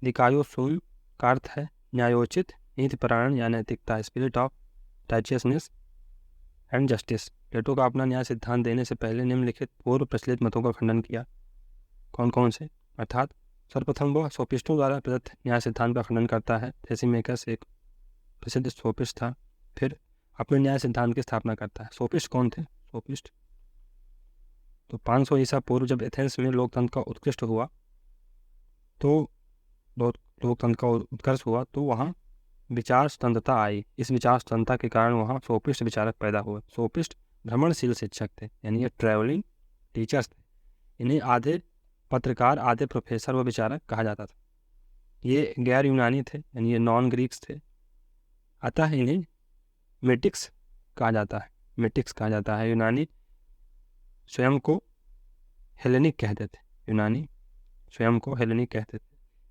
डिकायोसून का अर्थ है न्यायोचित, नीतिपरायण या नैतिकता, spirit of righteousness and justice. Plato का अपना न्याय सिद्धांत देने से पहले निम्नलिखित पूर्व प्रचलित मतों का खंडन किया। कौन कौन से? अर्थात सर्वप्रथम वह सोफिस्टों द्वारा प्रदत्त न्याय सिद्धांत का खंडन करता है। थ्रेसिमेकस एक प्रसिद्ध सोफिस्ट था। फिर अपने न्याय सिद्धांत की स्थापना करता है। सोफिस्ट कौन थे? तो 500 ईसा पूर्व जब एथेंस में लोकतंत्र का उत्कृष्ट हुआ तो लोकतंत्र का उत्कर्ष हुआ तो वहाँ विचार स्वतंत्रता आई। इस विचार स्वतंत्रता के कारण वहाँ सोफिस्ट विचारक पैदा हुए। सोफिस्ट भ्रमणशील शिक्षक थे, यानी ये ट्रैवलिंग टीचर्स थे। इन्हें आधे पत्रकार, आधे प्रोफेसर व विचारक कहा जाता था। ये गैर यूनानी थे, यानी ये नॉन ग्रीक्स थे। अतः इन्हें मेटिक्स कहा जाता है। यूनानी स्वयं को हेलेनिक कहते थे।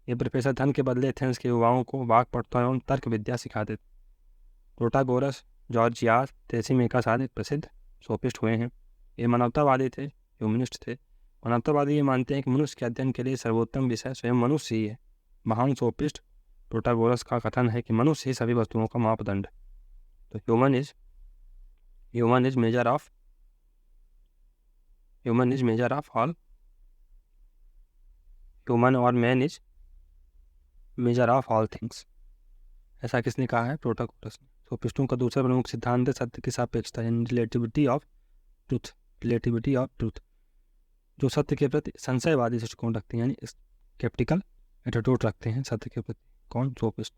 ये प्रोफेसर धन के बदले एथेंस के युवाओं को वाक पटुता एवं तर्क विद्या सिखाते थे। प्रोटागोरस, जॉर्जियास, थ्रेसिमेकस आदि प्रसिद्ध सोफिस्ट हुए हैं। ये मानवतावादी थे, ह्यूमनिस्ट थे। मानवतावादी ये मानते हैं कि मनुष्य के अध्ययन के लिए सर्वोत्तम विषय स्वयं मनुष्य ही है। महान सोफिस्ट प्रोटागोरस का कथन है कि मनुष्य ही सभी वस्तुओं का मापदंड है। तो human is measure of all. Human और man is measure of all things, ऐसा किसने कहा है? प्रोटागोरस ने। सोफिस्टों का दूसरा प्रमुख सिद्धांत है सत्य की सापेक्षता, यानी रिलेटिविटी ऑफ ट्रूथ, जो सत्य के प्रति संशयवादी दृष्टिकोण रखते हैं, यानी स्केप्टिकल एटीट्यूड रखते हैं सत्य के प्रति। कौन? सोफिस्ट।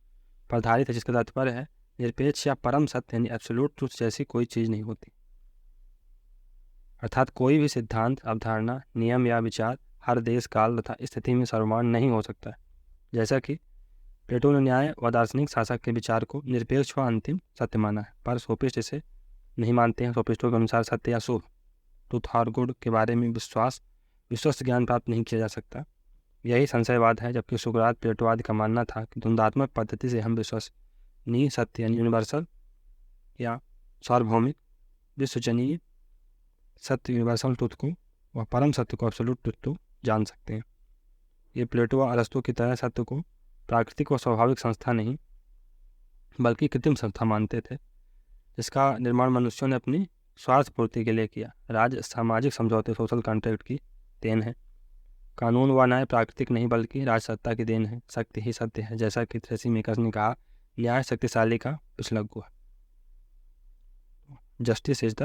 पर आधारित है, जिसका तात्पर्य है निरपेक्ष या परम सत्य, यानी एब्सोल्यूट ट्रूथ जैसी कोई चीज़ नहीं होती। अर्थात कोई भी सिद्धांत, अवधारणा, नियम या विचार हर देश, काल तथा स्थिति में सर्वमान्य नहीं हो सकता है। जैसा कि प्लेटो ने न्याय व दार्शनिक शासक के विचार को निरपेक्ष व अंतिम सत्य माना है, पर सोफिस्ट इसे नहीं मानते हैं। सोफिस्टों के अनुसार सत्य या शुभ, ट्रूथ और गुड के बारे में विश्वस्त ज्ञान प्राप्त नहीं किया जा सकता। यही संशयवाद है। जबकि सुकरात प्लेटोवाद का मानना था कि द्वंद्वात्मक पद्धति से हम विश्वसनीय सत्य, यानी यूनिवर्सल या सार्वभौमिक विश्वजनीय सत्य, यूनिवर्सल ट्रूथ को व परम सत्य को, एब्सोल्यूट ट्रूथ को जान सकते हैं। ये प्लेटो व अरस्तु की तरह सत्य को प्राकृतिक व स्वाभाविक संस्था नहीं बल्कि कृत्रिम संस्था मानते थे, जिसका निर्माण मनुष्यों ने अपनी स्वार्थ पूर्ति के लिए किया। राज सामाजिक समझौते, सोशल कॉन्ट्रैक्ट की देन है। कानून व न्याय प्राकृतिक नहीं बल्कि राजसत्ता की देन है। शक्ति ही सत्य है, जैसा कि थ्रेसिमेकस ने कहा, न्याय शक्तिशाली का पिछलग्गु है। Justice is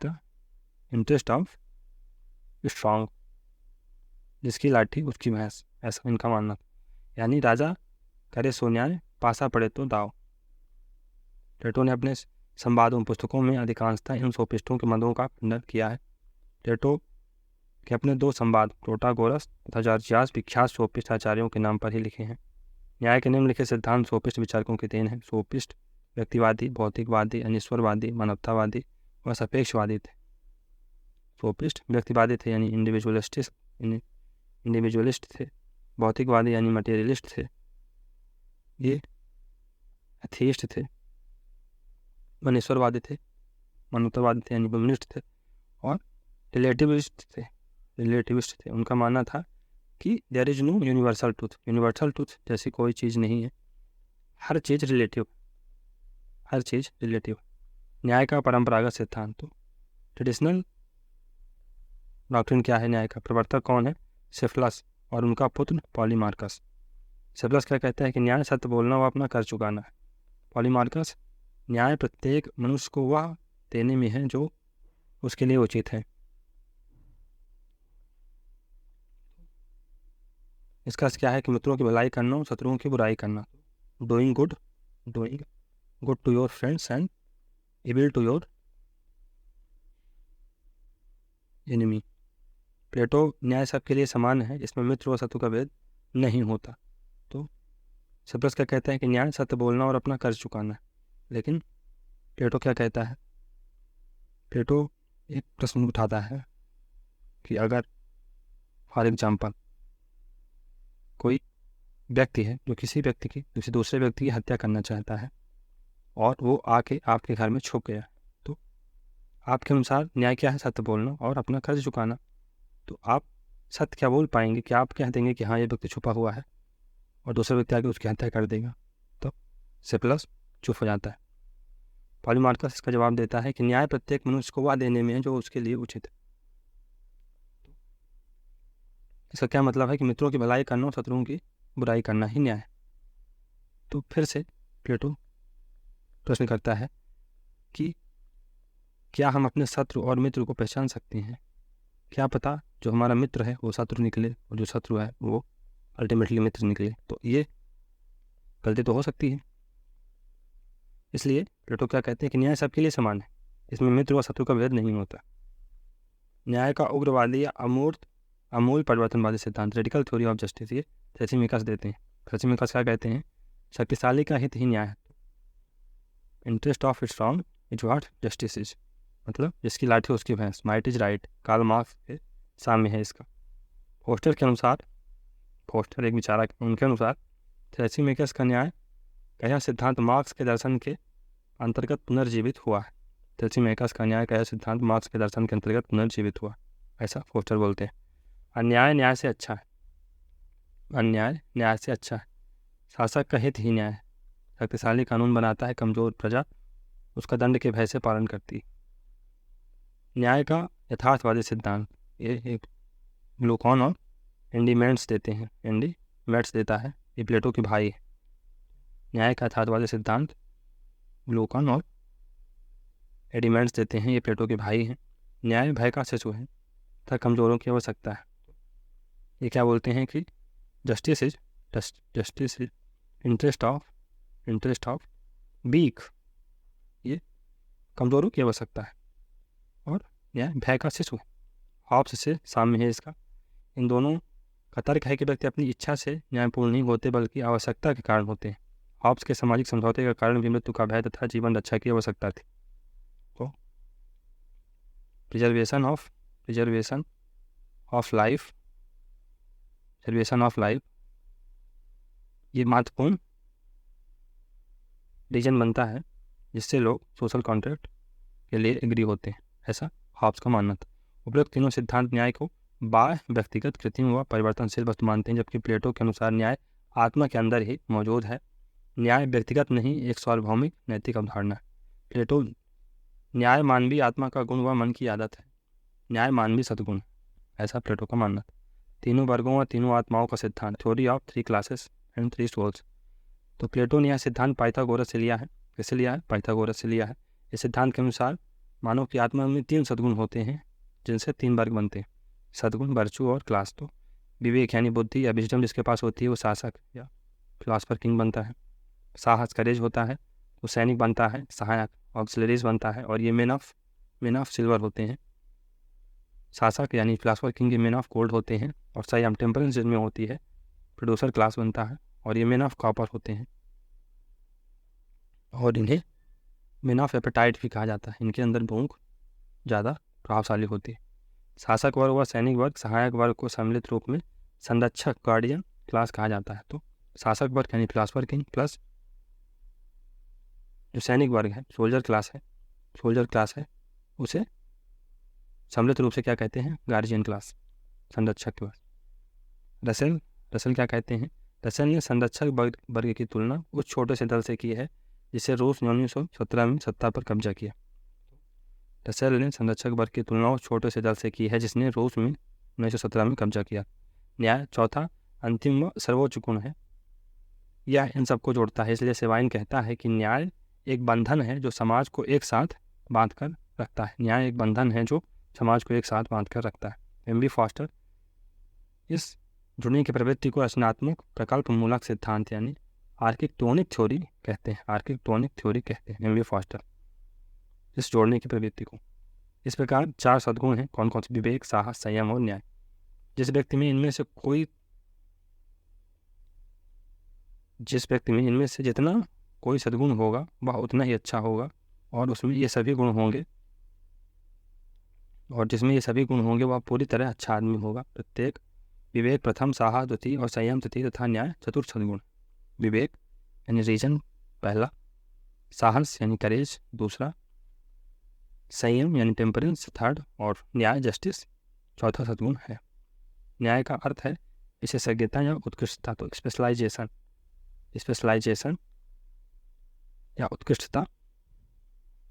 the interest of strong, जिसकी लाठी उसकी भैंस, ऐसा इनका मानना था। यानी राजा करे सो न्याय, पासा पड़े तो दाव। प्लेटो ने अपने संवादों पुस्तकों में अधिकांशतः इन सोफिस्टों के मतों का खंडन किया है। प्लेटो के अपने 2 संवाद प्रोटागोरस तथा जॉर्जियास विख्यात सोफिस्ट आचार्यों के नाम पर ही लिखे हैं। न्याय के निम्नलिखित सिद्धांत सोफिस्ट विचारकों की देन है। सोफिस्ट व्यक्तिवादी, भौतिकवादी, अनिश्वरवादी, मानवतावादी व सापेक्षवादी थे। सोफिस्ट व्यक्तिवादी थे, यानी इंडिविजुअलिस्ट थे। भौतिकवादी यानी मटेरियलिस्ट थे। ये एथीस्ट थे, मनेश्वरवादी थे, मानवतावादी थे यानी ह्यूमनिस्ट थे, और रिलेटिविस्ट थे। उनका मानना था कि there is no universal truth जैसी कोई चीज़ नहीं है, हर चीज़ रिलेटिव। न्याय का परंपरागत सिद्धांत, तो ट्रेडिशनल डॉक्ट्रिन क्या है न्याय का? प्रवर्तक कौन है? सिफिलस और उनका पुत्र पॉलीमार्कस। सिफिलस क्या कहता है कि न्याय सत्य बोलना व अपना कर चुकाना है। पॉलीमार्कस, न्याय प्रत्येक मनुष्य को वह देने में है जो उसके लिए उचित है। इसका अर्थ क्या है कि मित्रों की भलाई करना और शत्रुओं की बुराई करना। Doing good to your friends and evil to your enemy. Plato न्याय सबके लिए समान है, इसमें मित्र और शत्रु का भेद नहीं होता। तो सिफिलस क्या कहता है कि न्याय सत्य बोलना और अपना कर्ज चुकाना है। लेकिन प्लेटो क्या कहता है? प्लेटो एक प्रश्न उठाता है कि अगर फॉर एग्जाम्पल कोई व्यक्ति है जो किसी व्यक्ति की किसी दूसरे व्यक्ति की हत्या करना चाहता है और वो आके आपके घर में छुप गया, तो आपके अनुसार न्याय क्या है? सत्य बोलना और अपना कर्ज चुकाना। तो आप सत्य क्या बोल पाएंगे कि आप कह देंगे कि हाँ ये व्यक्ति छुपा हुआ है और दूसरा व्यक्ति आके उसकी हत्या कर देगा? तो सिफिलस चुप हो जाता है। पॉलीमार्कस इसका जवाब देता है कि न्याय प्रत्येक मनुष्य को वह देने में है जो उसके लिए उचित है। इसका क्या मतलब है कि मित्रों की भलाई करना और शत्रुओं की बुराई करना ही न्याय है। तो फिर से प्लेटो प्रश्न करता है कि क्या हम अपने शत्रु और मित्र को पहचान सकते हैं? क्या पता जो हमारा मित्र है वो शत्रु निकले और जो शत्रु है वो अल्टीमेटली मित्र निकले। तो ये गलती तो हो सकती है। इसलिए प्लेटो क्या कहते हैं कि न्याय सबके लिए समान है, इसमें मित्र और शत्रु का भेद नहीं होता। न्याय का उग्रवादी या अमूल परिवर्तनवादी सिद्धांत, रेडिकल थ्योरी ऑफ जस्टिस, ये थ्रेसिमिकस देते हैं। थ्रेसिमिकस क्या कहते हैं? शक्तिशाली का हित ही न्याय है, interest of its strong is what justice is. मतलब जिसकी लाठी उसकी भैंस, might is right, Karl Marx के सामने है इसका। फोस्टर के अनुसार, फोस्टर एक विचारक, उनके अनुसार थ्रेसिमिकस का न्याय का यह सिद्धांत मार्क्स के दर्शन के अंतर्गत पुनर्जीवित हुआ है। थ्रेसिमिकस का न्याय का यह सिद्धांत मार्क्स के दर्शन के अंतर्गत पुनर्जीवित हुआ, ऐसा फोस्टर बोलते हैं। अन्याय न्याय से अच्छा है, अन्याय न्याय से अच्छा है, शासक का हित ही न्याय है। शक्तिशाली कानून बनाता है, कमजोर प्रजा उसका दंड के भय से पालन करती है। न्याय का यथार्थवादी सिद्धांत, ये एक ग्लूकॉन और एंडीमेंट्स देते हैं, एंडीमेंट्स देता है, ये प्लेटो के भाई है। न्याय का यथार्थवादी सिद्धांत ग्लूकॉन और एडिमेंट्स देते हैं, ये प्लेटो के भाई हैं। न्याय भय का शिशु है तथा कमजोरों की आवश्यकता है। ये क्या बोलते हैं कि justice is interest of weak, ये कमजोरों की आवश्यकता है, और न्याय भय का शिशु है। हॉब्स से साम्य है इसका। इन दोनों का तर्क है कि व्यक्ति अपनी इच्छा से न्यायपूर्ण नहीं होते बल्कि आवश्यकता के कारण होते हैं। हॉब्स के सामाजिक समझौते का कारण भी मृत्यु का भय तथा जीवन रक्षा की आवश्यकता थी। तो प्रिजर्वेशन ऑफ लाइफ ये महत्वपूर्ण रीजन बनता है जिससे लोग सोशल कॉन्ट्रैक्ट के लिए एग्री होते हैं, ऐसा हॉब्स का मानना था। उपरोक्त तीनों सिद्धांत न्याय को बाह्य, व्यक्तिगत, कृत्रिम व परिवर्तनशील वस्तु मानते हैं, जबकि प्लेटो के अनुसार न्याय आत्मा के अंदर ही मौजूद है। न्याय व्यक्तिगत नहीं, एक सार्वभौमिक नैतिक अवधारणा है। प्लेटो न्याय मानवीय आत्मा का गुण व मन की आदत है, न्याय मानवीय सद्गुण, ऐसा प्लेटो का मानना था। तीनों वर्गों व तीनों आत्माओं का सिद्धांत, theory of 3 classes and 3 souls. तो प्लेटो ने यह सिद्धांत पाइथागोरस से लिया है। किससे लिया है? पाइथागोरस से लिया है। इस सिद्धांत के अनुसार मानव की आत्मा में 3 सद्गुण होते हैं जिनसे 3 वर्ग बनते हैं, सद्गुण, वर्चू और क्लास। तो विवेक यानी बुद्धि या विजडम जिसके पास होती है वो शासक या फिलासफर किंग बनता है। साहस, करेज होता है वो सैनिक बनता है, सहायक ऑक्सिलरीज बनता है, और ये मैन ऑफ सिल्वर होते हैं। शासक यानी फिलासफर किंग ये मैन ऑफ गोल्ड होते हैं, और संयम टेम्परेंस जिनमें होती है प्रोड्यूसर क्लास बनता है, और ये मैन ऑफ कॉपर होते हैं, और इन्हें मैन ऑफ एपेटाइट भी कहा जाता है। इनके अंदर भूख ज़्यादा प्रभावशाली होती है। शासक वर्ग व सैनिक वर्ग, सहायक वर्ग को सम्मिलित रूप में संरक्षक गार्डियन क्लास कहा जाता है। तो शासक वर्ग यानी फिलासफर किंग प्लस जो सैनिक वर्ग है, सोल्जर क्लास है, उसे सम्मिलित रूप से क्या कहते हैं? गार्जियन क्लास, संरक्षक क्लास। रसेल क्या कहते हैं? रसेल ने संरक्षक वर्ग की तुलना उस छोटे से दल से की है जिसे रूस ने 1917 में सत्ता पर कब्जा किया। रसेल ने संरक्षक वर्ग की तुलना उस छोटे से दल से की है जिसने रूस में 1917 में कब्जा किया। न्याय चौथा अंतिम व सर्वोच्च गुण है, यह इन सबको जोड़ता है। इसलिए सेवाइन कहता है कि न्याय एक बंधन है जो समाज को एक साथ बांध कर रखता है। न्याय एक बंधन है जो समाज को एक साथ बांध कर रखता है। एम बी फॉस्टर इस जुड़ने की प्रवृत्ति को रचनात्मक प्रकल्प मूलक सिद्धांत यानी आर्किटेक्टोनिक थ्योरी कहते हैं। एम बी फॉस्टर इस जोड़ने की प्रवृत्ति को। इस प्रकार 4 सद्गुण हैं। कौन कौन से? विवेक, साहस, संयम और न्याय। जिस व्यक्ति में इनमें से जितना कोई सद्गुण होगा वह उतना ही अच्छा होगा, और उसमें ये सभी गुण होंगे, और जिसमें ये सभी गुण होंगे वह पूरी तरह अच्छा आदमी होगा। प्रत्येक विवेक प्रथम, साहस द्वितीय और संयम तृतीय तथा न्याय चतुर्थ सद्गुण। विवेक यानी रीजन पहला, साहस यानी करेज दूसरा, संयम यानी टेम्परेंस थर्ड, और न्याय जस्टिस चौथा सद्गुण है। न्याय का अर्थ है विशेषज्ञता या उत्कृष्टता, तो स्पेशलाइजेशन या उत्कृष्टता,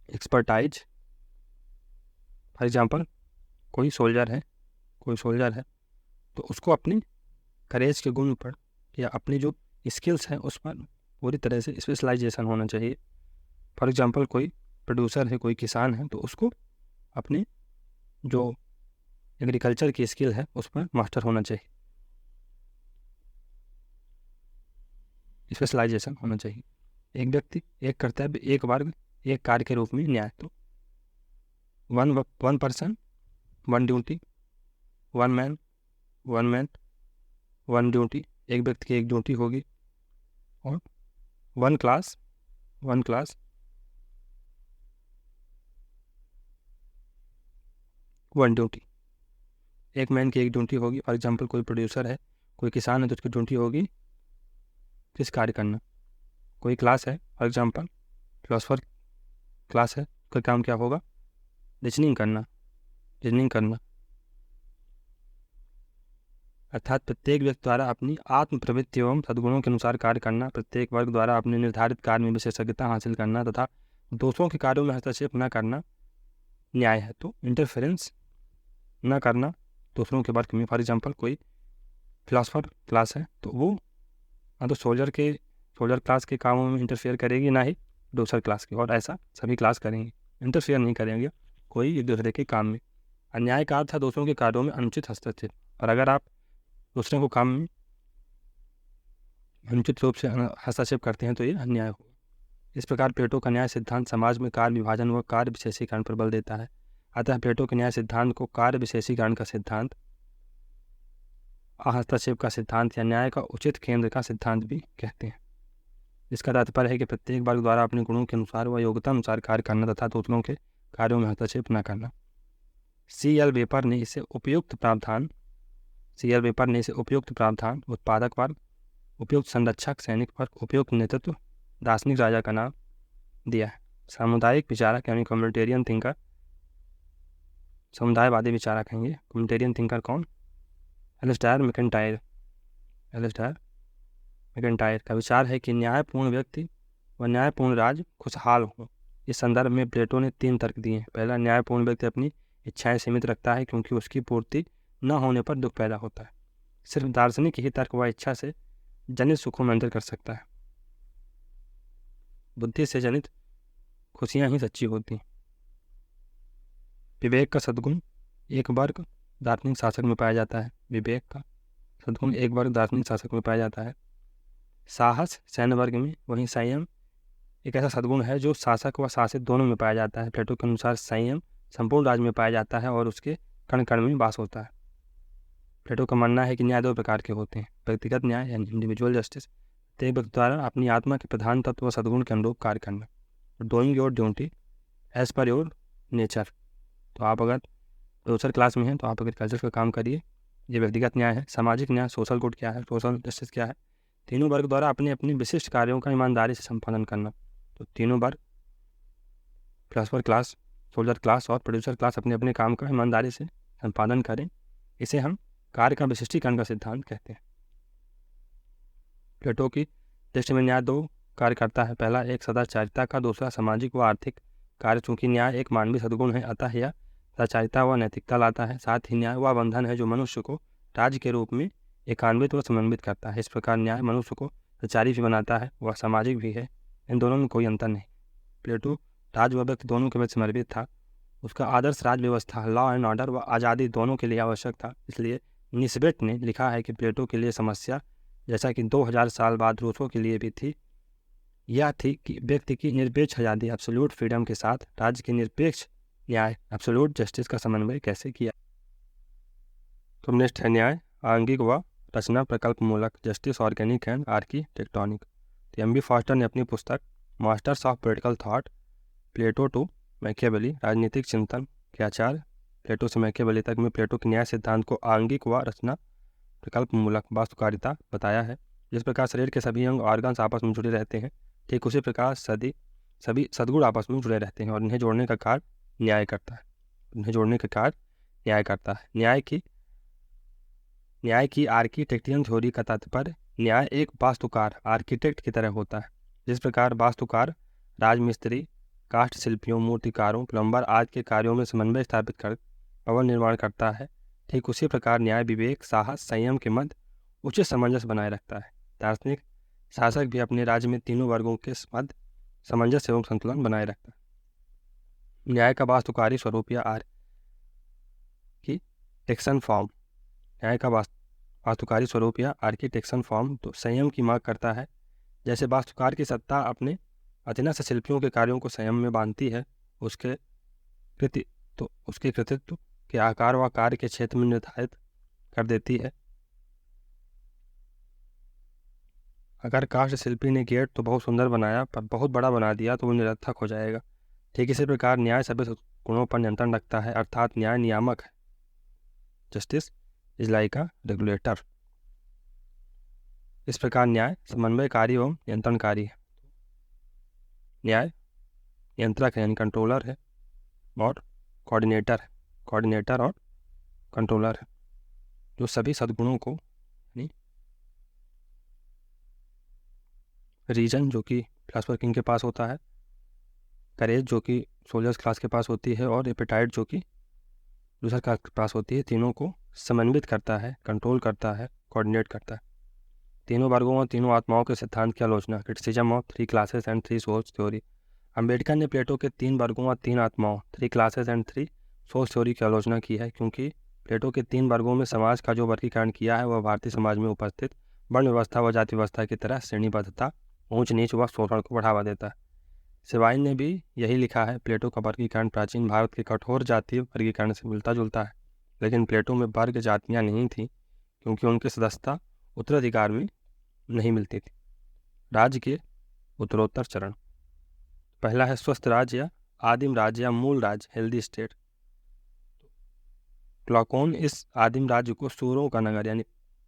एक्सपर्टाइज। फॉर एग्जाम्पल कोई सोल्जर है तो उसको अपनी करेज के गुण पर या अपनी जो स्किल्स हैं उस पर पूरी तरह से स्पेशलाइजेशन होना चाहिए। फॉर एग्जांपल कोई प्रोड्यूसर है, कोई किसान है, तो उसको अपनी जो एग्रीकल्चर की स्किल है उस पर मास्टर होना चाहिए, स्पेशलाइजेशन होना चाहिए। एक व्यक्ति, एक कर्तव्य, एक वर्ग, एक कार्य के रूप में न्याय, तो one person one duty, one man one duty, एक व्यक्ति की एक ड्यूटी होगी, और वन क्लास वन ड्यूटी, एक मैन की एक ड्यूटी होगी। फॉर एग्जांपल कोई प्रोड्यूसर है, कोई किसान है, तो उसकी ड्यूटी होगी किस कार्य करना। कोई क्लास है, फॉर एग्जांपल फिलोसफर क्लास है, उसका काम क्या होगा? रीजनिंग करना। अर्थात प्रत्येक व्यक्ति द्वारा अपनी आत्म प्रवृत्ति एवं सद्गुणों के अनुसार कार्य करना, प्रत्येक वर्ग द्वारा अपने निर्धारित कार्य में विशेषज्ञता हासिल करना तथा दूसरों के कार्यों में हस्तक्षेप न करना न्याय है। तो इंटरफेरेंस न करना दूसरों के वर्क में। फॉर एग्जांपल कोई फिलोसफर क्लास है तो वो ना तो सोल्जर क्लास के कामों में इंटरफेयर करेगी, ना ही दूसर क्लास के, और ऐसा सभी क्लास करेंगे, इंटरफेयर नहीं करेंगे कोई एक दूसरे के काम में। अन्याय का अर्थ है दूसरों के कार्यों में अनुचित हस्तक्षेप, और अगर आप दूसरे को काम में अनुचित रूप से हस्तक्षेप करते हैं तो ये अन्याय होगा। इस प्रकार प्लेटो का न्याय सिद्धांत समाज में कार्य विभाजन व कार्य विशेषीकरण पर बल देता है। अतः प्लेटो के न्याय सिद्धांत को कार्य विशेषीकरण का सिद्धांत, हस्तक्षेप का सिद्धांत या न्याय का उचित केंद्र का सिद्धांत भी कहते हैं। इसका तात्पर्य है कि प्रत्येक वर्ग द्वारा अपने गुणों के अनुसार व योग्यता अनुसार कार्य करना तथा दूसरों के कार्यों में हस्तक्षेप न करना। C.L. वेपर ने इसे उपयुक्त प्रावधान, उत्पादक वर्ग, उपयुक्त संरक्षक सैनिक वर्ग, उपयुक्त नेतृत्व दार्शनिक राजा का नाम दिया है। सामुदायिक विचारक यानी कम्युनिटेरियन थिंकर, समुदायवादी विचारक हैं ये। कम्युनिटेरियन थिंकर कौन? एलिस्टायर मैकेंटायर का विचार है कि न्यायपूर्ण व्यक्ति व न्यायपूर्ण राज्य खुशहाल हो। इस संदर्भ में प्लेटो ने 3 तर्क दिए हैं। पहला, न्यायपूर्ण व्यक्ति अपनी इच्छाएं सीमित रखता है क्योंकि उसकी पूर्ति न होने पर दुख पैदा होता है। सिर्फ दार्शनिक ही तर्क व इच्छा से जनित सुखों में अंतर कर सकता है। बुद्धि से जनित खुशियां ही सच्ची होती हैं। विवेक का सद्गुण एक वर्ग दार्शनिक शासक में पाया जाता है। विवेक का सद्गुण एक वर्ग दार्शनिक शासक में पाया जाता है। साहस सैन्य वर्ग में, वहीं संयम एक ऐसा सद्गुण है जो शासक व शासित दोनों में पाया जाता है। प्लेटो के अनुसार संयम संपूर्ण राज्य में पाया जाता है और उसके कण कण में वास होता है। प्लेटो का मानना है कि न्याय 2 प्रकार के होते हैं, व्यक्तिगत न्याय यानी इंडिविजुअल जस्टिस, प्रत्येक व्यक्ति द्वारा अपनी आत्मा के प्रधान तत्व व सद्गुण के अनुरूप कार्य करना, doing your duty as per your nature. तो आप अगर दूसर क्लास में हैं तो आप एग्रीकल्चर का काम करिए, ये व्यक्तिगत न्याय है। सामाजिक न्याय, सोशल गुड क्या है, सोशल जस्टिस क्या है? तीनों वर्ग द्वारा अपने अपने विशिष्ट कार्यों का ईमानदारी से संपादन करना, तो तीनों वर्ग फिलोसफर क्लास, सोल्जर क्लास और प्रोड्यूसर क्लास अपने अपने काम का ईमानदारी से संपादन करें। इसे हम कार्य का विशिष्टीकरण का सिद्धांत कहते हैं। प्लेटो की दृष्टि में न्याय दो कार्य करता है। पहला एक सदाचारिता का, दूसरा सामाजिक व आर्थिक कार्य। चूंकि न्याय एक मानवीय सद्गुण है, अतः यह सदाचारिता व नैतिकता लाता है। साथ ही न्याय वह बंधन है जो मनुष्य को राज्य के रूप में एकान्वित व समन्वित करता है। इस प्रकार न्याय मनुष्य को सदाचारी भी बनाता है, वह सामाजिक भी है। इन दोनों में कोई अंतर नहीं। प्लेटो राज व व्यक्ति दोनों के बीच समर्पित था। उसका आदर्श राज व्यवस्था, लॉ एंड ऑर्डर व आज़ादी दोनों के लिए आवश्यक था। इसलिए निस्बेट ने लिखा है कि प्लेटो के लिए समस्या, जैसा कि 2000 साल बाद रूसो के लिए भी थी, यह थी कि व्यक्ति की निरपेक्ष आज़ादी, एब्सोल्यूट फ्रीडम के साथ राज्य की निरपेक्ष न्याय, एब्सोल्यूट जस्टिस का समन्वय कैसे किया। तो नेक्स्ट है न्याय आंगिक व रचना प्रकल्प मूलक, जस्टिस ऑर्गेनिक एंड आर्किटेक्टोनिक। तो एम बी फॉस्टर ने अपनी पुस्तक masters of political thought, Plato to Machiavelli, राजनीतिक चिंतन के आचार्य प्लेटो से मैकियावेली तक में प्लेटो के न्याय सिद्धांत को आंगिक व रचना प्रकल्प मूलक वास्तुकारिता बताया है। जिस प्रकार शरीर के सभी अंग ऑर्गन्स आपस में जुड़े रहते हैं, ठीक उसी प्रकार सभी सद्गुण आपस में जुड़े रहते हैं और इन्हें जोड़ने का कार्य न्याय करता है। न्याय की आर्किटेक्टियन थ्योरी का तात्पर्य न्याय एक वास्तुकार, आर्किटेक्ट की तरह होता है। जिस प्रकार वास्तुकार राजमिस्त्री, काष्ठ शिल्पियों, मूर्तिकारों, प्लम्बर आदि के कार्यों में समन्वय स्थापित कर भवन निर्माण करता है, ठीक उसी प्रकार न्याय विवेक, साहस, संयम के मध्य उचित सामंजस्य बनाए रखता है। दार्शनिक शासक भी अपने राज्य में तीनों वर्गों के मध्य सामंजस्य एवं संतुलन बनाए रखता है। न्याय का वास्तुकारी स्वरूप या आर्किटेक्शन फॉर्म तो संयम की मांग करता है। जैसे वास्तुकार की सत्ता अपने अधीनस्थ शिल्पियों के कार्यों को संयम में बांधती है, उसके कृतित्व के आकार व कार्य के क्षेत्र में निर्धारित कर देती है। अगर काष्ठ शिल्पी ने गेट तो बहुत सुंदर बनाया पर बहुत बड़ा बना दिया तो वो निरर्थक हो जाएगा। ठीक इसी प्रकार न्याय सभी गुणों पर नियंत्रण रखता है, अर्थात न्याय नियामक है। Justice is like a regulator. इस प्रकार न्याय समन्वयकारी एवं नियंत्रणकारी है। न्याय नियंत्रक है यानी कंट्रोलर है और कोऑर्डिनेटर और कंट्रोलर है, जो सभी सद्गुणों को रीजन जो कि फिलोसफर किंग के पास होता है, करेज जो कि सोल्जर्स क्लास के पास होती है और एपेटाइट जो कि दूसरा क्लास के पास होती है, तीनों को समन्वित करता है, कंट्रोल करता है, कोऑर्डिनेट करता है। तीनों वर्गों और तीनों आत्माओं के सिद्धांत की आलोचना, criticism of 3 classes and 3 souls theory. Ambedkar ने प्लेटो के 3 वर्गों और 3 आत्माओं, 3 क्लासेस एंड 3 सोल्स थ्योरी की आलोचना की है, क्योंकि प्लेटो के 3 वर्गों में समाज का जो वर्गीकरण किया है वह भारतीय समाज में उपस्थित वर्ण व्यवस्था व जाति व्यवस्था की तरह श्रेणीबद्धता, ऊंच नीच व शोषण को बढ़ावा देता है। सिवाइन ने भी यही लिखा है। प्लेटो का वर्गीकरण प्राचीन भारत के कठोर जातीय वर्गीकरण से मिलता जुलता है, लेकिन प्लेटो में वर्ग जातियाँ नहीं थीं, क्योंकि उनकी सदस्यता उत्तराधिकार में नहीं मिलती थी। राज्य के उत्तरोत्तर चरण, पहला है स्वस्थ राज्य या आदिम राज्य या मूल राज्य, हेल्दी स्टेट। क्लॉकोन इस आदिम राज्य को सूरों का नगर यानी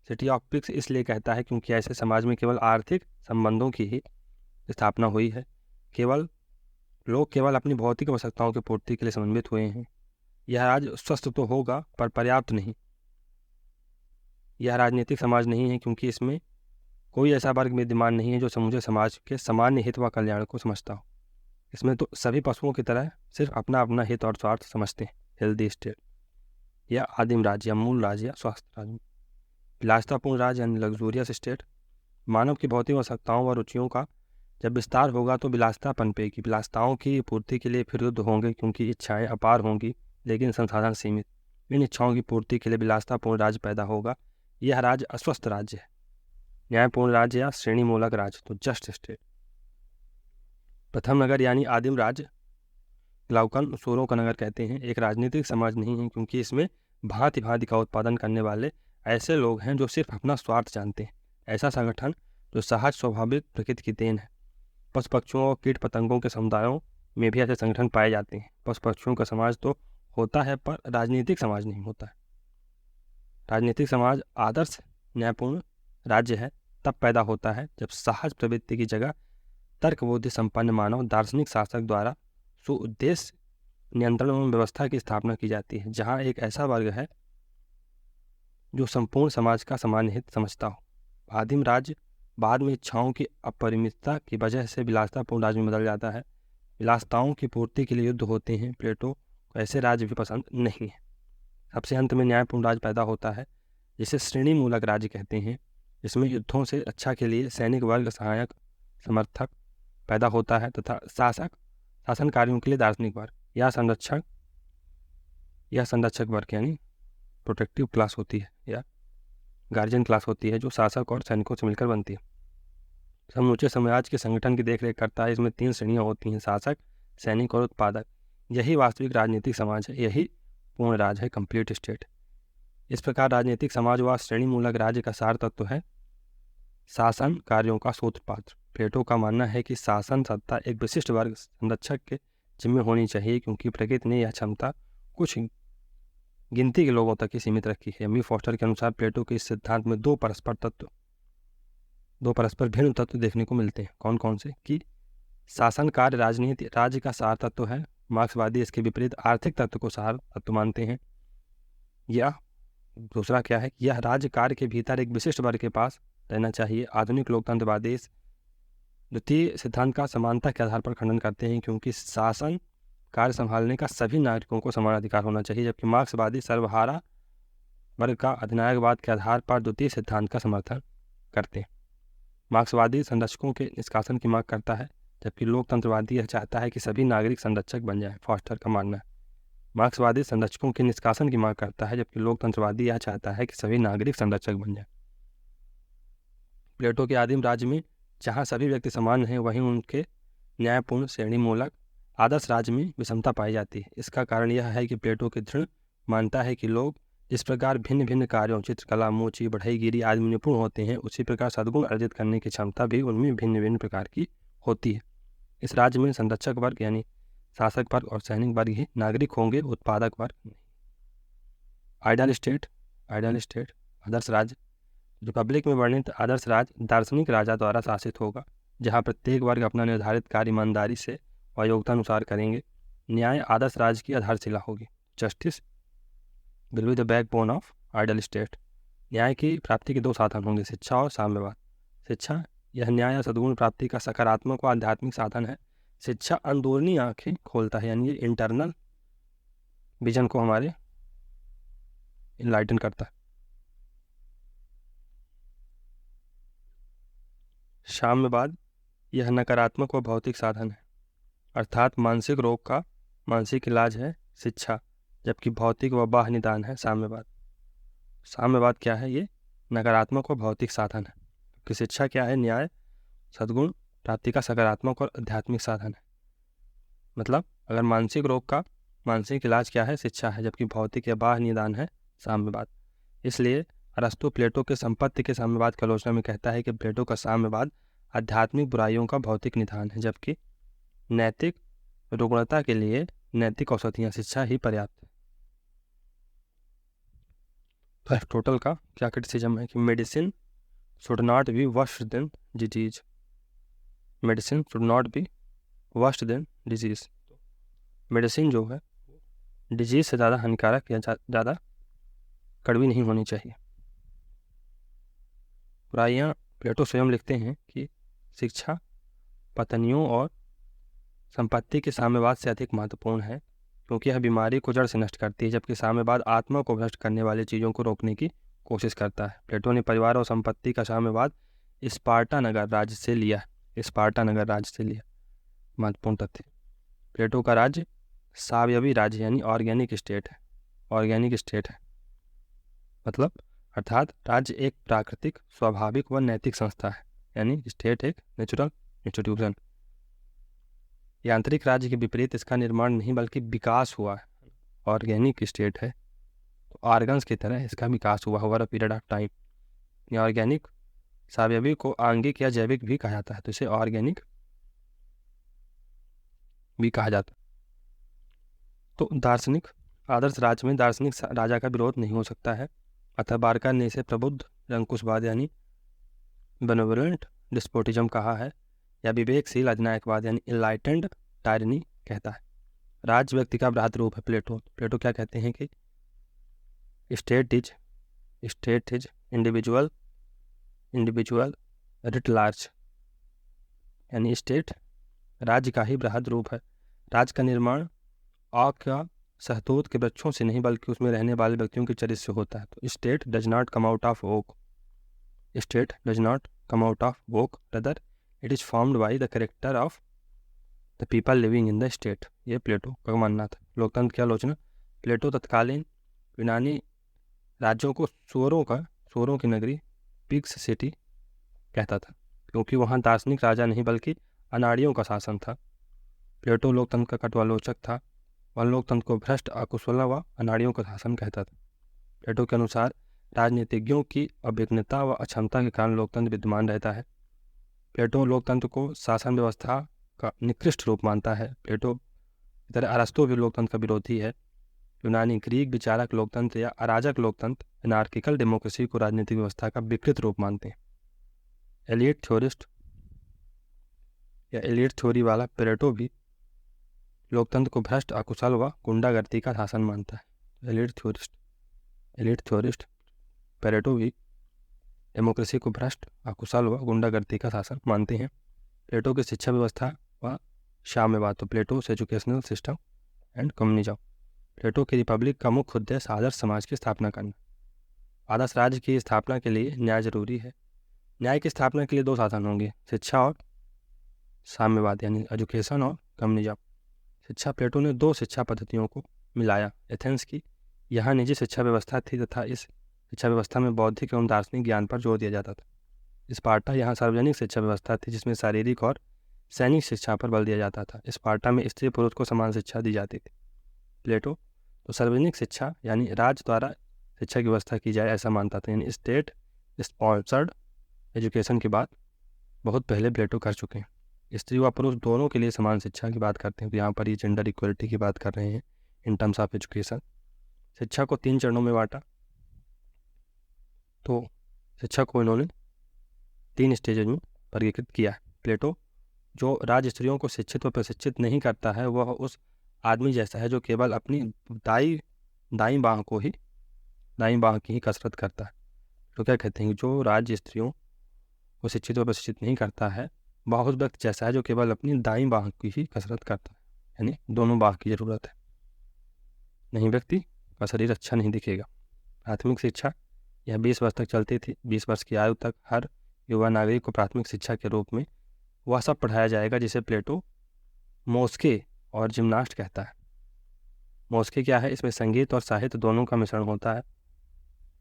सिटी ऑफ पिग्स इसलिए कहता है क्योंकि ऐसे समाज में केवल आर्थिक संबंधों की ही स्थापना हुई है। लोग केवल अपनी भौतिक आवश्यकताओं की पूर्ति के लिए समन्वित हुए हैं। यह राज्य स्वस्थ तो होगा पर पर्याप्त नहीं। यह राजनीतिक समाज नहीं है, क्योंकि इसमें कोई ऐसा वर्ग विद्यमान नहीं है जो समूचे समाज के सामान्य हित व कल्याण को समझता हो। इसमें तो सभी पशुओं की तरह सिर्फ अपना अपना हित और स्वार्थ समझते हैं। हेल्दी स्टेट या आदिम राज्य या मूल राज्य या स्वास्थ्य राज्य। विलासितापूर्ण राज्य यानी लग्जूरियस स्टेट, मानव की भौतिक आवश्यकताओं व रुचियों का जब विस्तार होगा तो विलासिता पनपेगी। विलासिताओं की पूर्ति के लिए फिर युद्ध होंगे, क्योंकि इच्छाएं अपार होंगी लेकिन संसाधन सीमित। इन इच्छाओं की पूर्ति के लिए विलासितापूर्ण राज्य पैदा होगा। यह राज्य अस्वस्थ राज्य है। न्यायपूर्ण राज्य या श्रेणी मूलक राज्य तो जस्ट स्टेट। प्रथम नगर यानी आदिम राज्य, ग्लाउकन सूरों का नगर कहते हैं, एक राजनीतिक समाज नहीं है, क्योंकि इसमें भांति भांति का उत्पादन करने वाले ऐसे लोग हैं जो सिर्फ अपना स्वार्थ जानते हैं। ऐसा संगठन जो सहज स्वाभाविक प्रकृति की देन है। पशु पक्षियों और कीट पतंगों के समुदायों में भी ऐसे संगठन पाए जाते हैं। पशु पक्षियों का समाज तो होता है पर राजनीतिक समाज नहीं होता है। राजनीतिक समाज आदर्श न्यायपूर्ण राज्य है तब पैदा होता है जब सहज प्रवृत्ति की जगह तर्क बुद्धि संपन्न मानव दार्शनिक शासक द्वारा सुउद्देश्य नियंत्रण एवं व्यवस्था की स्थापना की जाती है, जहाँ एक ऐसा वर्ग है जो संपूर्ण समाज का सामान्य हित समझता हो। आदिम राज्य बाद में इच्छाओं की अपरिमितता की वजह से विलासितापूर्ण राज्य में बदल जाता है। विलासिताओं की पूर्ति के लिए युद्ध होते हैं। प्लेटो को ऐसे राज्य भी पसंद नहीं है। सबसे अंत में न्यायपूर्ण राज्य पैदा होता है, जिसे श्रेणी मूलक राज्य कहते हैं, जिसमें युद्धों से रक्षा के लिए सैनिक वर्ग सहायक समर्थक पैदा होता है तथा शासन कार्यों के लिए दार्शनिक वर्ग या संरक्षक वर्ग यानी प्रोटेक्टिव क्लास होती है या गार्जियन क्लास होती है, जो शासक और सैनिकों से मिलकर बनती है। समूचे समाज के संगठन की देखरेख करता है। इसमें 3 श्रेणियां होती हैं, शासक, सैनिक और उत्पादक। यही वास्तविक राजनीतिक समाज है, यही पूर्ण राज है, कंप्लीट स्टेट। इस प्रकार राजनीतिक समाज व श्रेणी मूलक राज्य का सार तत्व है शासन कार्यों का सूत्रपात्र। प्लेटो का मानना है कि शासन सत्ता एक विशिष्ट वर्ग संरक्षक के जिम्मे होनी चाहिए, क्योंकि प्रकृति ने यह क्षमता कुछ गिनती के लोगों तक ही सीमित रखी है। एमी फॉस्टर के अनुसार प्लेटो के इस सिद्धांत में दो परस्पर भिन्न तत्व देखने को मिलते हैं। कौन कौन से? कि शासन कार्य राजनीति राज्य का सार तत्व है। मार्क्सवादी इसके विपरीत आर्थिक तत्व को सार तत्व मानते हैं। यह दूसरा क्या है? यह राज्य कार्य के भीतर एक विशिष्ट वर्ग के पास रहना चाहिए। आधुनिक लोकतंत्रवादी इस द्वितीय सिद्धांत का समानता के आधार पर खंडन करते हैं, क्योंकि शासन कार्य संभालने का सभी नागरिकों को समान अधिकार होना चाहिए, जबकि मार्क्सवादी सर्वहारा वर्ग का अधिनायकवाद के आधार पर द्वितीय सिद्धांत का समर्थन करते हैं। मार्क्सवादी संरक्षकों के निष्कासन की मांग करता है, जबकि लोकतंत्रवादी यह चाहता है कि सभी नागरिक संरक्षक बन जाएं। फॉस्टर का मानना है मार्क्सवादी संरक्षकों के निष्कासन की मांग करता है, जबकि लोकतंत्रवादी यह चाहता है कि सभी नागरिक संरक्षक बन जाएं। प्लेटो के आदिम राज्य में जहाँ सभी व्यक्ति समान हैं, वहीं उनके न्यायपूर्ण श्रेणी मूलक आदर्श राज्य में विषमता पाई जाती है। इसका कारण यह है कि प्लेटो की दृढ़ मानता है कि लोग जिस प्रकार भिन्न भिन्न कार्यों चित्रकला, मोची, बढ़ईगिरी आदि में निपुण होते हैं, उसी प्रकार सद्गुण अर्जित करने की क्षमता भी उनमें भिन्न भिन्न प्रकार की होती है। इस राज्य में संरक्षक वर्ग यानी शासक वर्ग और सैनिक वर्ग ही नागरिक होंगे, उत्पादक वर्ग नहीं। आइडियल स्टेट आदर्श राज्य। रिपब्लिक में वर्णित आदर्श राज्य दार्शनिक राजा द्वारा शासित होगा, जहाँ प्रत्येक वर्ग अपना निर्धारित कार्य ईमानदारी से और योग्यता अनुसार करेंगे। न्याय आदर्श राज्य की आधारशिला होगी। Justice will be the backbone of ideal state. न्याय की प्राप्ति के 2 साधन होंगे, शिक्षा और साम्यवाद। शिक्षा यह न्याय और सद्गुण प्राप्ति का सकारात्मक व आध्यात्मिक साधन है। शिक्षा अंदरूनी आंखें खोलता है, यानी ये इंटरनल विजन को हमारे इनलाइटन करता है। साम्यवाद यह नकारात्मक व भौतिक साधन है, अर्थात मानसिक रोग का मानसिक इलाज है शिक्षा, जबकि भौतिक व बाह्य निदान है साम्यवाद। साम्यवाद क्या है? ये नकारात्मक व भौतिक साधन है, कि शिक्षा क्या है? न्याय सद्गुण प्राप्ति का सकारात्मक और आध्यात्मिक साधन है। मतलब अगर मानसिक रोग का मानसिक इलाज क्या है? शिक्षा है, जबकि भौतिक या बाह्य निदान है साम्यवाद। इसलिए अरस्तु प्लेटो के संपत्ति के साम्यवाद की आलोचना में कहता है कि प्लेटो का साम्यवाद आध्यात्मिक बुराइयों का भौतिक निदान है, जबकि नैतिक रुग्णता के लिए नैतिक औषधियाँ शिक्षा ही पर्याप्त है। टोटल का क्या क्रिटिसिज्म है कि medicine should not be worst then disease. Medicine should not be worst then disease. Medicine जो है डिजीज से ज़्यादा हानिकारक या ज़्यादा कड़वी नहीं होनी चाहिए। बुराइयाँ प्लेटो स्वयं लिखते हैं कि शिक्षा पत्नियों और संपत्ति के साम्यवाद से अधिक महत्वपूर्ण है, क्योंकि यह बीमारी को जड़ से नष्ट करती है, जबकि साम्यवाद आत्मा को भ्रष्ट करने वाली चीज़ों को रोकने की कोशिश करता है। प्लेटो ने परिवार और संपत्ति का साम्यवाद स्पार्टा नगर राज्य से लिया। महत्वपूर्ण तथ्य, प्लेटो का राज्य सावयवी राज्य यानी ऑर्गेनिक स्टेट है। मतलब अर्थात राज्य एक प्राकृतिक, स्वाभाविक व नैतिक संस्था है, यानी स्टेट एक नेचुरल इंस्टीट्यूशन। यांत्रिक राज्य के विपरीत इसका निर्माण नहीं बल्कि विकास हुआ है। ऑर्गेनिक स्टेट है तो ऑर्गन्स की तरह इसका विकास हुआ over a period of time. या ऑर्गेनिक सावयवी को आंगिक या जैविक भी कहा जाता है, तो इसे ऑर्गेनिक भी कहा जाता है। तो दार्शनिक आदर्श राज्य में दार्शनिक राजा का विरोध नहीं हो सकता है, अतः बारकर ने इसे प्रबुद्ध निरंकुशवाद यानी बेनेवोलेंट डिस्पोटिज्म कहा है, या विवेकशील अधिनायकवाद यानी इनलाइटेंड टायरनी कहता है। राज्य व्यक्ति का बृहद रूप है प्लेटो। प्लेटो क्या कहते हैं कि state is individual writ large, यानी स्टेट राज्य का ही बृहद रूप है। राज्य का निर्माण आक या सहतूत के वृक्षों से नहीं बल्कि उसमें रहने वाले व्यक्तियों के चरित्र से होता है। तो state does not come out of oak, state does not come out of oak, rather it is formed by the character of the people living in the state. ये प्लेटो का मानना था। लोकतंत्र की आलोचना। प्लेटो तत्कालीन यूनानी राज्यों को सुअरों की नगरी पिग्स सिटी कहता था, क्योंकि वहाँ दार्शनिक राजा नहीं बल्कि अनाड़ियों का शासन था। प्लेटो लोकतंत्र का कटुआलोचक था। वह लोकतंत्र को भ्रष्ट, अकुशल व अनाड़ियों का शासन कहता था। प्लेटो के अनुसार राजनीतिज्ञों की अभिज्ञता व अक्षमता के कारण लोकतंत्र विद्यमान रहता है। प्लेटो लोकतंत्र को शासन व्यवस्था का निकृष्ट रूप मानता है। प्लेटो की तरह अरस्तु भी लोकतंत्र का विरोधी है। यूनानी ग्रीक विचारक लोकतंत्र या अराजक लोकतंत्र एनार्किकल डेमोक्रेसी को राजनीतिक व्यवस्था का विकृत रूप मानते हैं। एलियट थ्योरिस्ट या एलियट थ्योरी वाला प्लेटो भी लोकतंत्र को भ्रष्ट, अकुशल व गुंडागर्दी का शासन मानता है। एलियट थ्योरिस्ट प्लेटो भी डेमोक्रेसी को भ्रष्ट, अकुशल व गुंडागर्दी का शासन मानते हैं। प्लेटो की शिक्षा व्यवस्था व साम्यवाद। तो Plato's educational system and communism. Plato की रिपब्लिक का मुख्य उद्देश्य आदर्श समाज की स्थापना करना। आदर्श राज्य की स्थापना के लिए न्याय जरूरी है। न्याय की स्थापना के लिए दो साधन होंगे, शिक्षा और साम्यवाद, यानी एजुकेशन और कम्युनिज्म। शिक्षा। प्लेटो ने दो शिक्षा पद्धतियों को मिलाया। एथेंस की यहाँ निजी शिक्षा व्यवस्था थी तथा इस शिक्षा व्यवस्था में बौद्धिक एवं दार्शनिक ज्ञान पर जोर दिया जाता था। स्पार्टा यहाँ सार्वजनिक शिक्षा व्यवस्था थी जिसमें शारीरिक और सैनिक शिक्षा पर बल दिया जाता था। स्पार्टा में स्त्री पुरुष को समान शिक्षा दी जाती थी। प्लेटो तो सार्वजनिक शिक्षा यानी राज्य द्वारा शिक्षा की व्यवस्था की जाए ऐसा मानता था, यानी स्टेट स्पॉन्सर्ड एजुकेशन की बात बहुत पहले प्लेटो कर चुके हैं। स्त्री व पुरुष दोनों के लिए समान शिक्षा की बात करते हैं। तो यहाँ पर ये जेंडर इक्वलिटी की बात कर रहे हैं इन टर्म्स ऑफ एजुकेशन। शिक्षा को 3 चरणों में बांटा। तो शिक्षा को इन्होंने 3 स्टेजेज में वर्गीकृत किया है। प्लेटो जो राज स्त्रियों को शिक्षित व प्रशिक्षित नहीं करता है वह उस आदमी जैसा है जो केवल अपनी दाई बाह की ही कसरत करता है। तो क्या कहते हैं, जो राज्य स्त्रियों को शिक्षित व प्रशिक्षित नहीं करता है वह उस व्यक्ति जैसा है जो केवल अपनी दाई बाह की ही कसरत करता है, यानी दोनों बाह की जरूरत है, नहीं व्यक्ति का शरीर अच्छा नहीं दिखेगा। प्राथमिक शिक्षा यह 20 वर्ष तक चलती थी। 20 वर्ष की आयु तक हर युवा नागरिक को प्राथमिक शिक्षा के रूप में वह सब पढ़ाया जाएगा जिसे प्लेटो मोस्के और जिम्नास्ट कहता है। मोस्के क्या है, इसमें संगीत और साहित्य दोनों का मिश्रण होता है।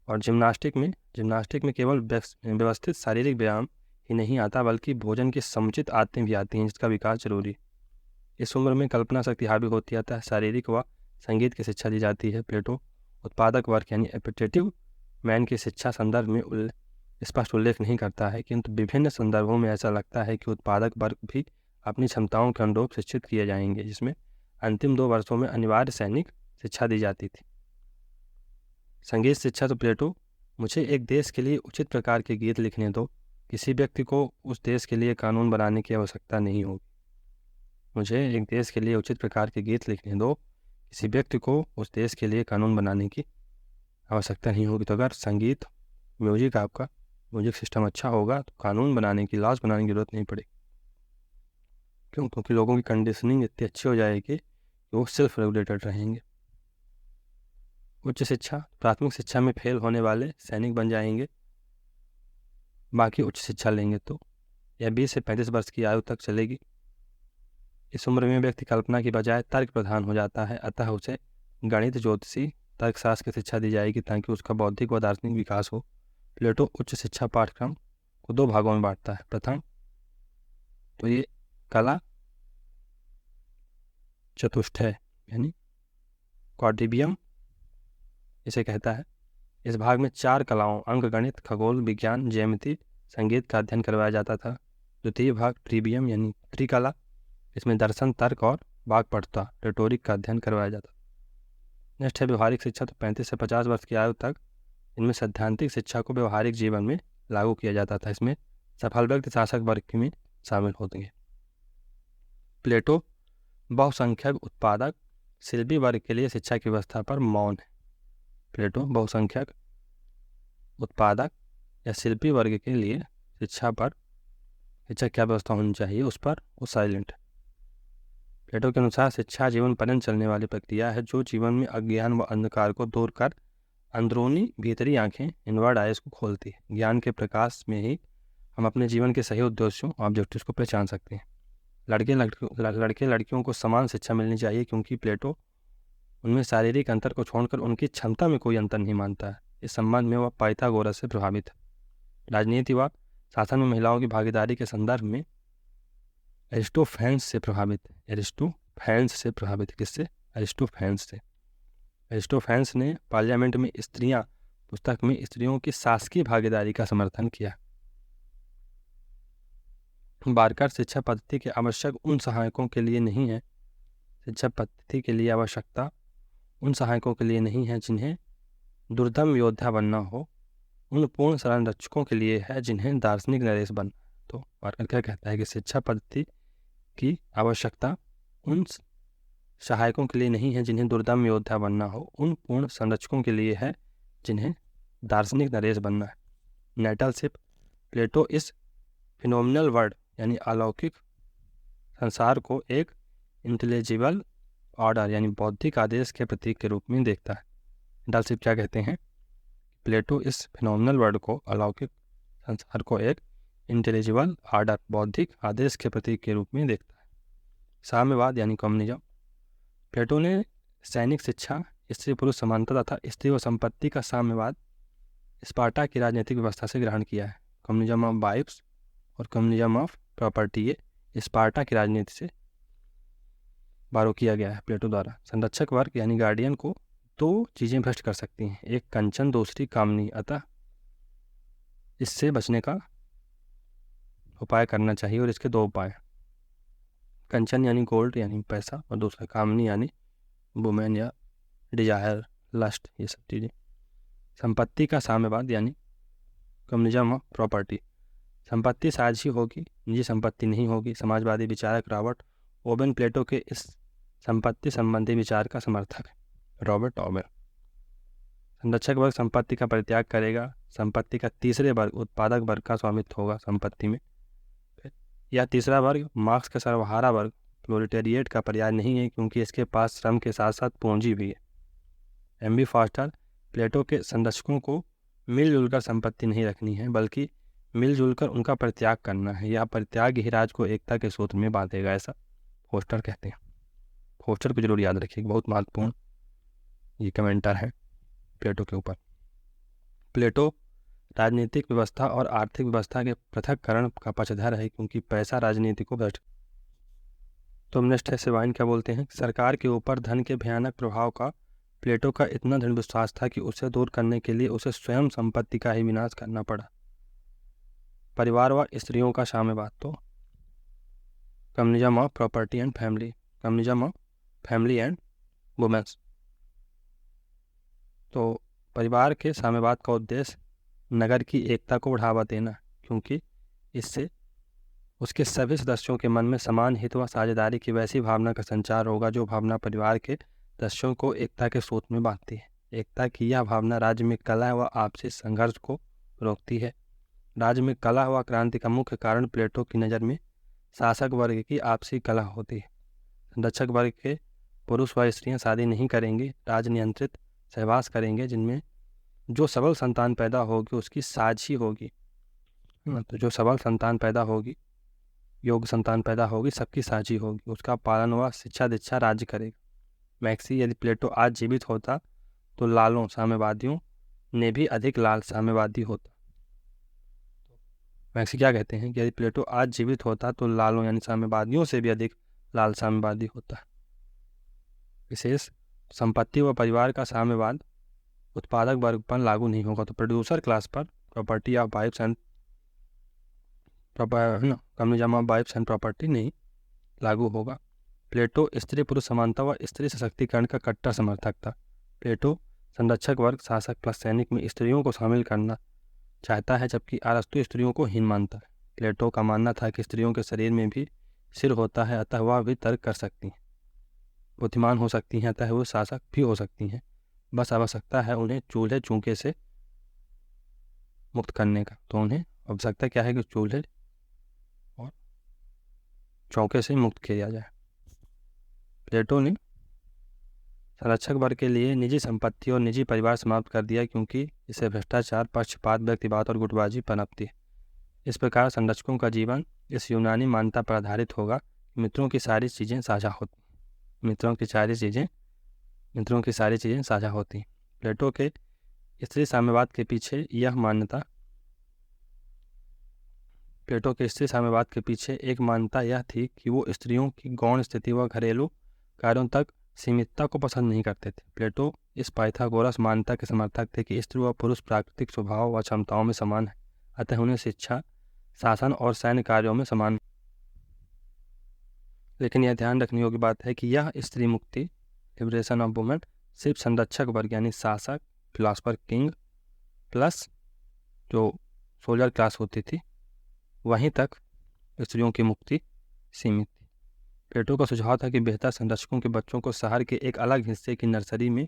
और जिम्नास्टिक में केवल व्यवस्थित शारीरिक व्यायाम ही नहीं आता बल्कि भोजन की समुचित आदतें भी आती हैं जिसका विकास जरूरी है। इस उम्र में कल्पना शक्ति हावी होती आता है। शारीरिक व संगीत की शिक्षा दी जाती है। प्लेटो उत्पादक वर्ग यानी एपिटेटिव मैन की शिक्षा संदर्भ में स्पष्ट उल्लेख नहीं करता है, किंतु विभिन्न संदर्भों में ऐसा लगता है कि उत्पादक वर्ग भी अपनी क्षमताओं के अनुरूप शिक्षित किए जाएंगे, जिसमें अंतिम 2 वर्षों में अनिवार्य सैनिक शिक्षा दी जाती थी। संगीत शिक्षा। तो प्लेटो मुझे एक देश के लिए उचित प्रकार के गीत लिखने दो, किसी व्यक्ति को उस देश के लिए कानून बनाने की आवश्यकता नहीं होगी। मुझे एक देश के लिए उचित प्रकार के गीत लिखने दो, किसी व्यक्ति को उस देश के लिए कानून बनाने की आवश्यकता नहीं होगी। तो अगर संगीत म्यूजिक सिस्टम अच्छा होगा तो कानून बनाने की, लॉज बनाने की जरूरत नहीं पड़ेगी। क्यों? क्योंकि लोगों की कंडीशनिंग इतनी अच्छी हो जाएगी कि वो सेल्फ रेगुलेटेड रहेंगे। उच्च शिक्षा। प्राथमिक शिक्षा में फेल होने वाले सैनिक बन जाएंगे, बाकी उच्च शिक्षा लेंगे तो यह 20 से 35 वर्ष की आयु तक चलेगी। इस उम्र में व्यक्ति कल्पना की बजाय तर्क प्रधान हो जाता है, अतः उसे गणित, ज्योतिषी, तर्कशास्त्र की शिक्षा दी जाएगी ताकि उसका बौद्धिक व दार्शनिक विकास हो। प्लेटो उच्च शिक्षा पाठ्यक्रम को 2 भागों में बांटता है। प्रथम तो ये कला चतुष्टय यानी क्वाड्रिबियम इसे कहता है। इस भाग में 4 कलाओं अंक, गणित, खगोल विज्ञान, ज्यामिति, संगीत का अध्ययन करवाया जाता था। द्वितीय भाग ट्रिबियम यानी त्रिकला, इसमें दर्शन, तर्क और वाक्पटुता, रेटोरिक का अध्ययन करवाया जाता। नेक्स्ट है व्यवहारिक शिक्षा। तो 35 से 50 वर्ष की आयु तक इनमें सैद्धांतिक शिक्षा को व्यवहारिक जीवन में लागू किया जाता था। इसमें सफल व्यक्ति शासक वर्ग में शामिल होते हैं। प्लेटो बहुसंख्यक उत्पादक शिल्पी वर्ग के लिए शिक्षा की व्यवस्था पर मौन है। प्लेटो बहुसंख्यक, उत्पादक या शिल्पी वर्ग के लिए शिक्षा क्या व्यवस्था होनी चाहिए उस पर वो साइलेंट है। प्लेटो के अनुसार शिक्षा जीवन पर्यंत चलने वाली प्रक्रिया है जो जीवन में अज्ञान व अंधकार को दूर कर अंदरूनी भीतरी आंखें इनवर्ड आइज को खोलती है। ज्ञान के प्रकाश में ही हम अपने जीवन के सही उद्देश्यों ऑब्जेक्टिव्स को पहचान सकते हैं। लड़के लड़कियों को समान शिक्षा मिलनी चाहिए क्योंकि प्लेटो उनमें शारीरिक अंतर को छोड़कर उनकी क्षमता में कोई अंतर नहीं मानता है। इस संबंध में वह पाइथागोरस से प्रभावित है। राजनीति व शासन में महिलाओं की भागीदारी के संदर्भ में एरिस्टोफेंस से प्रभावित किससे? एरिस्टोफेंस ने पार्लियामेंट में स्त्रियां पुस्तक में स्त्रियों की शासकीय भागीदारी का समर्थन किया। बारकर शिक्षा पद्धति के आवश्यक उन सहायकों के लिए नहीं है शिक्षा पद्धति के लिए आवश्यकता उन सहायकों के लिए नहीं है जिन्हें दुर्दम योद्धा बनना हो, उन पूर्ण संरक्षकों के लिए है जिन्हें दार्शनिक नरेश बनना। तो बारकर क्या कहता है कि शिक्षा पद्धति की आवश्यकता उन सहायकों के लिए नहीं है जिन्हें दुर्दम योद्धा बनना हो, उन पूर्ण संरक्षकों के लिए है जिन्हें दार्शनिक नरेश बनना है। नेटलशिप प्लेटो इस फिनोमिनल वर्ड यानी अलौकिक संसार को एक इंटेलिजिबल ऑर्डर यानी बौद्धिक आदेश के प्रतीक के रूप में देखता है। नेटलशिप क्या कहते हैं? प्लेटो इस फिनोमिनल वर्ड को अलौकिक संसार को एक इंटेलिजिबल ऑर्डर बौद्धिक आदेश के प्रतीक के रूप में देखता है। साम्यवाद यानी कम्युनिज्म प्लेटो ने सैनिक शिक्षा, स्त्री पुरुष समानता तथा स्त्री व संपत्ति का साम्यवाद स्पार्टा की राजनीतिक व्यवस्था से ग्रहण किया है। कम्युनिज्म ऑफ वाइफ्स और कम्युनिज्म ऑफ प्रॉपर्टी ये स्पार्टा की राजनीति से बारो किया गया है प्लेटो द्वारा। संरक्षक वर्ग यानी गार्डियन को दो चीज़ें भ्रष्ट कर सकती हैं, एक कंचन दूसरी कामनी, अतः इससे बचने का उपाय करना चाहिए और इसके दो उपाय, कंचन यानी गोल्ड यानी पैसा और दूसरा कामनी यानी वुमेन या डिजायर लस्ट ये सब चीज़ें। संपत्ति का साम्यवाद यानी कम्युनिज्म ऑफ प्रॉपर्टी संपत्ति साझी होगी, निजी संपत्ति नहीं होगी। समाजवादी विचारक रॉबर्ट ओवेन प्लेटो के इस संपत्ति संबंधी विचार का समर्थक है। रॉबर्ट ओवेन संरक्षक वर्ग संपत्ति का परित्याग करेगा, संपत्ति का तीसरे वर्ग उत्पादक वर्ग का स्वामित्व होगा संपत्ति में। यह तीसरा वर्ग मार्क्स का सर्वहारा वर्ग प्रोलेटेरिएट का पर्याय नहीं है क्योंकि इसके पास श्रम के साथ साथ पूंजी भी है। एम.बी. फॉस्टर प्लेटो के संरक्षकों को मिलजुल कर संपत्ति नहीं रखनी है बल्कि मिलजुल कर उनका परित्याग करना है। यह परित्याग ही राज को एकता के सूत्र में बांधेगा, ऐसा फोस्टर कहते हैं। फोस्टर को जरूर याद रखिए, बहुत महत्वपूर्ण ये कमेंटर है प्लेटो के ऊपर। प्लेटो राजनीतिक व्यवस्था और आर्थिक व्यवस्था के पृथक्करण का पक्षधर है क्योंकि पैसा राजनीति को भ्रष्ट। तो नेक्स्ट है सेवाइन क्या बोलते हैं? सरकार के ऊपर धन के भयानक प्रभाव का प्लेटो का इतना दृढ़ विश्वास था कि उसे दूर करने के लिए उसे स्वयं संपत्ति का ही विनाश करना पड़ा। परिवार व स्त्रियों का साम्यवाद तो communism of property and family, communism of family and women's. तो परिवार के साम्यवाद का उद्देश्य नगर की एकता को बढ़ावा देना क्योंकि इससे उसके सभी सदस्यों के मन में समान हित व साझेदारी की वैसी भावना का संचार होगा जो भावना परिवार के सदस्यों को एकता के सूत्र में बांधती है। एकता की यह भावना राज्य में कलह व आपसी संघर्ष को रोकती है। राज्य में कलह व क्रांति का मुख्य कारण प्लेटो की नज़र में शासक वर्ग की आपसी कलह होती है। संरक्षक वर्ग के पुरुष व स्त्रियां शादी नहीं करेंगे, राज नियंत्रित सहवास करेंगे जिनमें जो सबल संतान पैदा होगी उसकी साझी होगी। तो जो सबल संतान पैदा होगी, योग्य संतान पैदा होगी, सबकी साझी होगी, उसका पालन व शिक्षा दीक्षा राज्य करेगा। मैक्सी यदि प्लेटो आज जीवित होता तो लालों साम्यवादियों ने भी अधिक लाल साम्यवादी होता। मैक्सी क्या कहते हैं कि यदि प्लेटो आज जीवित होता तो लालों यानी साम्यवादियों से भी अधिक लाल साम्यवादी होता। विशेष संपत्ति व परिवार का साम्यवाद उत्पादक वर्ग पर लागू नहीं होगा तो प्रोड्यूसर क्लास पर property of wives and communism of wives and property नहीं लागू होगा। प्लेटो स्त्री पुरुष समानता व स्त्री सशक्तिकरण का कट्टर समर्थक था। प्लेटो संरक्षक वर्ग शासक प्लस सैनिक में स्त्रियों को शामिल करना चाहता है जबकि अरस्तु स्त्रियों को हीन मानता है। प्लेटो का मानना था कि स्त्रियों के शरीर में भी सिर होता है अतः वह भी तर्क कर सकती हैं। बुद्धिमान हो सकती हैं, अतः वो शासक भी हो सकती हैं। बस आवश्यकता है उन्हें चूल्हे चौके से मुक्त करने का। तो उन्हें आवश्यकता क्या है कि चूल्हे और चौके से मुक्त किया जाए। प्लेटो ने संरक्षक वर्ग के लिए निजी संपत्ति और निजी परिवार समाप्त कर दिया, क्योंकि इससे भ्रष्टाचार, पक्षपात, व्यक्तिवाद और गुटबाजी पनपती है। इस प्रकार संरक्षकों का जीवन इस यूनानी मान्यता पर आधारित होगा कि मित्रों की सारी चीज़ें साझा होती, मित्रों की सारी चीज़ें साझा होती। प्लेटो के स्त्री साम्यवाद के पीछे एक मान्यता यह थी कि वो स्त्रियों की गौण स्थिति व घरेलू कार्यों तक सीमितता को पसंद नहीं करते थे। प्लेटो इस पाइथागोरस मान्यता के समर्थक थे कि स्त्री व पुरुष प्राकृतिक स्वभाव व क्षमताओं में समान है, अतः उन्हें शिक्षा, शासन और सैन्य कार्यों में समान। लेकिन यह ध्यान रखने योग्य बात है कि यह स्त्री मुक्ति, लिबरेशन ऑफ वुमेन, सिर्फ संरक्षक वर्ग यानी शासक, फिलासफर किंग प्लस जो सोलर क्लास होती थी वहीं तक स्त्रियों की मुक्ति सीमित थी। प्लेटो का सुझाव था कि बेहतर संरक्षकों के बच्चों को शहर के एक अलग हिस्से की नर्सरी में